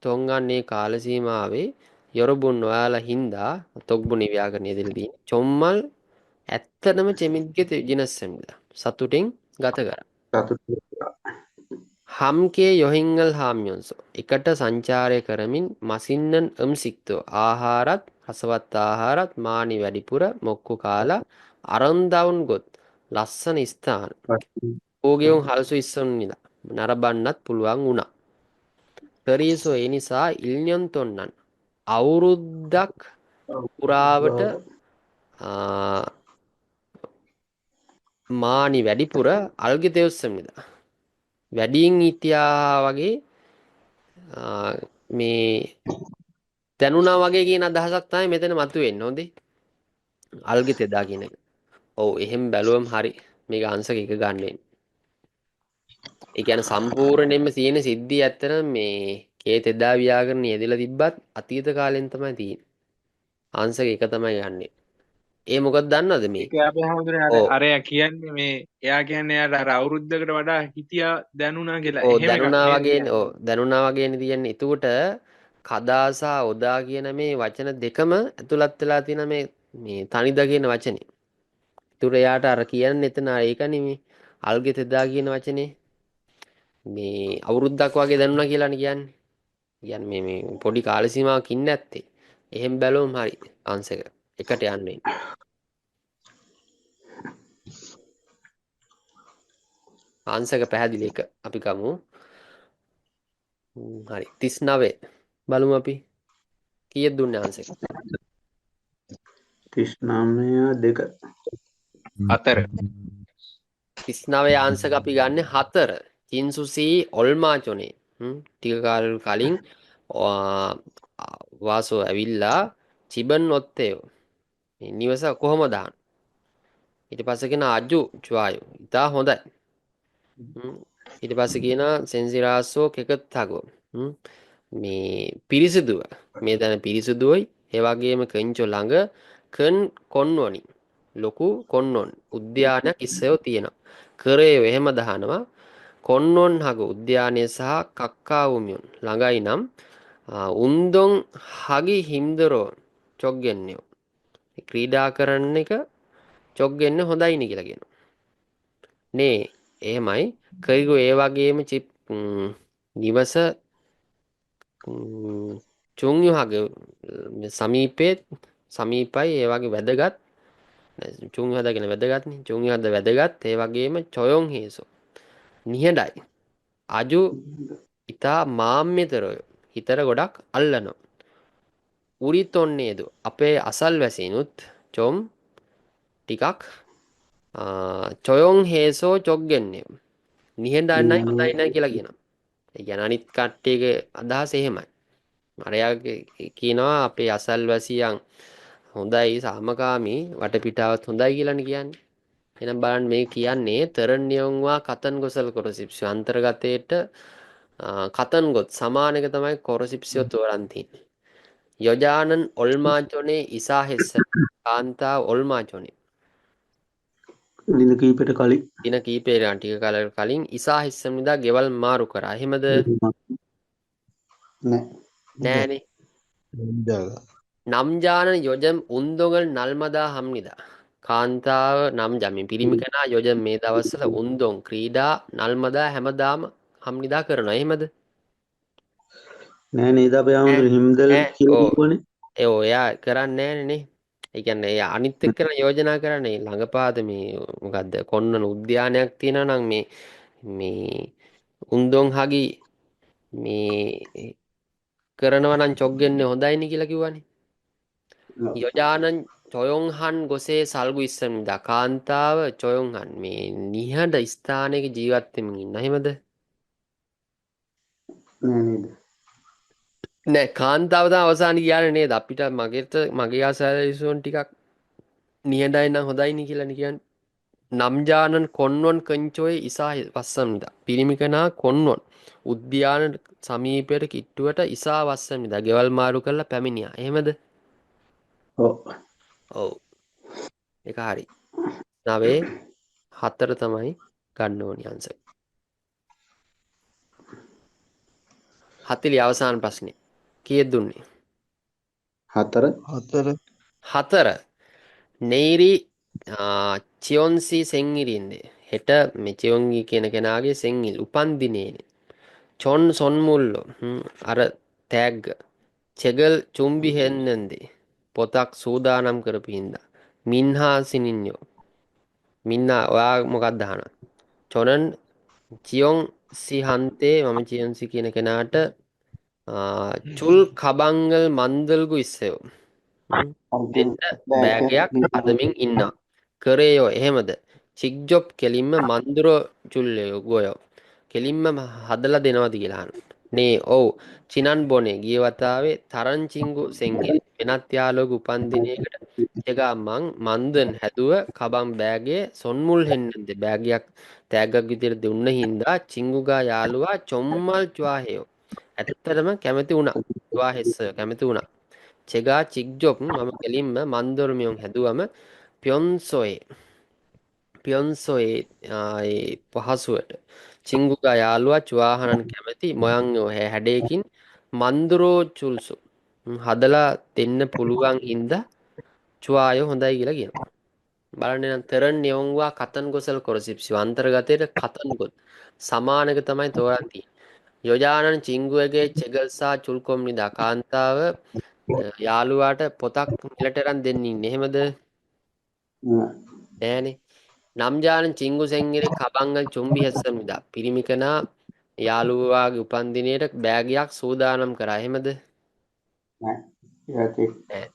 තොංගන්නේ කාල සීමාවේ යොරබුන් ඔයාලා හින්දා තොග්බුනි ව්‍යාකරණය දෙලදී චොම්මල් ඇත්තටම චෙමිද්ගේ ජිනස්සෙම්ද සතුටින් ගත කරා. සතුටු හම්කේ යොහිංගල් හාම්යොන්සෝ එකට සංචාරය කරමින් මසින්නන් සික්තෝ ආහාරත් රසවත් ආහාරත් මානි වැඩිපුර මොක්කු කාලා අරන්දවුන් ගොත් ලස්සන ස්ථාන ඕගෙවුන් හල්සු ඉස්සුන්නිලා නරබන්නත් පුළුවන් වුණා. කරීසෝ ඒ නිසා ඉල්නියොන් තොන්නන් අවුරුද්දක් පුරාවට මානි වැඩිපුර අල්ගෙ දෙවස්සමිදා වැඩියෙන් හිටියා වගේ මේ දැනුණා වගේ කියන අදහසක් තමයි මෙතන මතුවෙන්නේ. හොඳේ. අල්ගෙ තෙදා කියන එක. ඔව් එහෙම බැලුවම හරි. මේක අංශක එක ගන්න වෙන්නේ. ඒ කියන්නේ සම්පූර්ණයෙන්ම තියෙන සිද්ධිය ඇත්තටම මේ කේ තෙදා ව්‍යාකරණ යෙදලා තිබ්බත් අතීත කාලෙන් තමයි තියෙන්නේ. අංශක එක තමයි ගන්නෙ. ඒ මොකක්ද දන්නවද මේ? ඒක අපේ හැමෝටම අරයා කියන්නේ මේ එයා කියන්නේ එයාට අර අවුරුද්දකට වඩා හිටියා දැනුණා කියලා. ඔව් එහෙම එකක් දැනුණා නේද වගේනේ. කියන්නේ? ඔව් දැනුණා වගේනේ තියන්නේ. එතකොට කදා සහ ඔදා කියන මේ වචන දෙකම ඇතුළත් වෙලා තියෙන මේ තනිද කියන වචනේ. ඒතර එයාට අර කියන්නේ එතන ඒකනේ මේ අල්ගෙ තෙදා කියන වචනේ මේ අවුරුද්දක් වගේ දැනුණා කියලානේ කියන්නේ. කියන්නේ මේ පොඩි කාල සීමාවක් ඉන්නේ නැත්තේ. එහෙම බැලුවම හරි අංශක එකට යන්නේ. අංශක පැහැදිලි එක අපි ගමු. හරි 39 බලමු අපි කීයක් දුන්නේ අංශක? 39 2 4 39 අංශක අපි ගන්න 4 චින්සුසී ඔල්මාචොනේ ටික කාලෙක කලින් වාසෝ ඇවිල්ලා චිබන් ඔත්තේ නිවස කොහොම දාන්න ඊට පස්සේ කියන අජු චුවායෝ ඉතා හොඳයි ඊට පස්සේ කියන සෙන්සිරාසෝ කෙකත්තාගෝ මේ පිරිසිදුව මේ දැන පිරිසිදුවයි ඒ වගේම කෙන්චෝ ළඟ කන් කොන්වනි ලොකු කොන්නොන් උද්‍යානයක් ඉස්සෙව තියෙනවා කරේ එහෙම දහනවා කොන්නොන් හග උද්‍යානය සහ කක්කාවුමියුන් ළඟයි නම් උන්දොන් හගි හිම්දරෝ චොග්ගෙන්නයෝ ක්‍රීඩා කරන්න එක චොග්ගෙන්න හොඳයිනි කියලා කියනවා නේ එහෙමයි කරිගු ඒ වගේම චිප් නිවස චුංයුහග සමීපේත් සමීපයි ඒ වගේ වැදගත් චුංයු හදගෙන වැදගත්නේ චුංයු හද වැදගත් ඒ වගේම චොයොන් හේසෝ නිහඬයි අජු ඉතා මාම්‍යතරය හිතර ගොඩක් අල්ලනවා උරිතොන්නේදු අපේ අසල්වැසිනුත් චොම් ටිකක් චොයොන් හේසෝ චොග්ගෙන්නේ නිහඬන්නයි හොඳයි නැහැ කියලා කියනවා ඒ කියන්නේ අනිත් කට්ටියගේ අදහස එහෙමයි අරයා කියනවා අපේ අසල්වැසියන් හොඳයි සාමකාමී වටපිටාවත් හොඳයි කියලානේ කියන්නේ එහෙනම් බලන්න මේ කියන්නේ තරණ්‍යයන්වා කතන් ගොසල් කොරසිප්සිය අන්තර්ගතයේට කතන් ගොත් සමාන එක තමයි කොරසිප්සිය තෝරන් තියෙන්නේ යොජානන් ඔල්මාචොනේ ඉසා හෙස්ස කාන්තා ඔල්මාචොනේ දින කීපයට කලින් දින කීපයකට ටික කාලයකට කලින් ඉසා හෙස්සමිදා ගෙවල් මාරු කරා එහෙමද නෑනේ නම්ජානන යොජම් උන්දොගල් නල්මදා හම්නිදා කාන්තාව නම් ජමින් පිරිමි කෙනා යොජම් මේ දවස්වල උන්දොන් ක්‍රීඩා නල්මදා හැමදාම හම්නිදා කරනවා එහෙමද නෑ නේද අපේ ආමතුරු හිම්දල් කියලා කිව්වනේ ඒ ඔයා කරන්නේ නෑනේ ඒ කියන්නේ එයා අනිත් එක්කන යෝජනා කරන්නේ ළඟපාද මේ මොකද්ද කොන්නන උද්‍යානයක් තියෙනවා නම් මේ උන්දොන් හගි මේ කරනවා නම් චොග්ගෙන්නේ හොඳයිනේ කියලා කිව්වනේ යොජානන් චොයොන්හන් ගොසේ සල්ගු ඉස්සමිදා කාන්තාව චොයොන්හන් මේ නිහඬ ස්ථානයක ජීවත් වෙමින් ඉන්න එහෙමද නෑ නේද නෑ කාන්තාව තමයි අවසාන කියන්නේ නේද අපිට මගේ ආසාරිසොන් ටිකක් නිහඬයි නම් හොඳයිනේ කියලානේ කියන්නේ නම්ජානන් කොන්වන් කංචෝයේ ඉසා වස්සමිදා පිරිමිකනා කොන්වන් උද්‍යාන සමීපයට කිට්ටුවට ඉසා වස්සමිදා ගෙවල් මාරු කරලා පැමිණියා එහෙමද ඔව් ඒක හරි 9 4 තමයි ගන්න ඕනි අංශය 40 අවසාන ප්‍රශ්නේ කීයක් දුන්නේ 4 නෙයිරි චියොන්සි සෙන්ගිරින්දේ හෙට මේ චියොන්ගි කියන කෙනාගේ සෙන්ගිල් උපන්දිනේනේ. චොන් සොන්මුල්ලෝ අර තෑග්ග. චෙගල් චුම්බි හෙන්නන්දේ. පොතක් සූදානම් කරපු හින්දා. මින්හා සිනින්යෝ. මින්නා ඔයා මොකක්ද අහනවා? චොනන් චියොන් සිහන්තේ මම චියොන්සි කියන කෙනාට චුල් කබංගල් මන්දල්ගු ඉස්සයෝ. දෙන්න බෑගයක් අදමින් ඉන්නා. කරේයෝ එහෙමද? චික්ජොබ් කෙලින්ම මන්දුරෝ චුල්ලයෝ ගොයෝ. කෙලින්ම හදලා දෙනවද කියලා අහනවා. නේ ඔව් චිනන් බොනේ ගිය වතාවේ තරංචිංගු සෙන්ගේ වෙනත් යාළුවෙකු උපන්දිනයකට එගාමං මන්දන් හැදුව කබම් බෑගේ සොන්මුල් හෙන්නන්ද බෑගයක් තෑග්ගක් විදියට දුන්න හින්දා චිංගුගා යාළුවා චොම්මල් චුවාහෙයෝ ඇත්තටම කැමති වුණා චුවාහෙස්ස කැමති වුණා චෙගා චික්ජොබ් මම කෙලින්ම මන්දොර්මියොන් හැදුවම පියොන්සොයේ පහසුවට චිංගුගා යාළුවා චුවාහනන් කැමති මොයන්යෝ හැඩයකින් මන්දුරෝ චුල්සු හදලා දෙන්න පුළුවන් හින්දා චුවායෝ හොඳයි කියලා කියනවා. බලන්න නම් තරන් නියොන්වා කතන් ගොසල් කොරසිප්සි අන්තර්ගතයට කතන් ගොත් සමානක තමයි තෝරන් තියෙන්නේ. යොජානන් චිංගුවගේ චෙගල්සා චුල්කොම් නිදා කාන්තාව යාළුවාට පොතක් මිලට අරන් දෙන්න ඉන්නේ. එහෙමද? නෑනේ. නම්ජාන චිංගු සෙන්ගිරේ කබංගල් චුම්බි හෙස්සම් නිදා. පිරිමි කෙනා යාළුවාගේ උපන්දිනයට බෑගයක් සූදානම් කරා. එහෙමද? නෑ.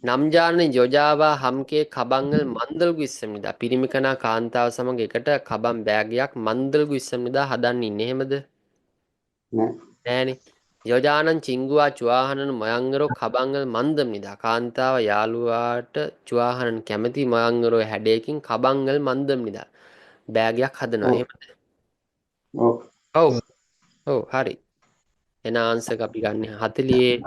නම්ජාන යොජාවා හම්කේ කබංගල් මන්දල්ගු ඉස්සම් නිදා. පිරිමි කෙනා කාන්තාව සමග එකට කබම් බෑගයක් මන්දල්ගු ඉස්සම් නිදා හදන්න ඉන්නේ. එහෙමද? නෑනේ. යොජානන් චිංගුවා චුවාහනන් මයංගරෝ කබංගල් මන්දම් නිදා. කාන්තාව යාළුවාට චුවාහනන් කැමති මයංගරෝ හැඩයකින් කබංගල් මන්දම් නිදා. බෑගයක් හදනවා. එහෙමද? ඔව්. ඔව් හරි. එන ආන්සර් එක අපි ගන්න 44.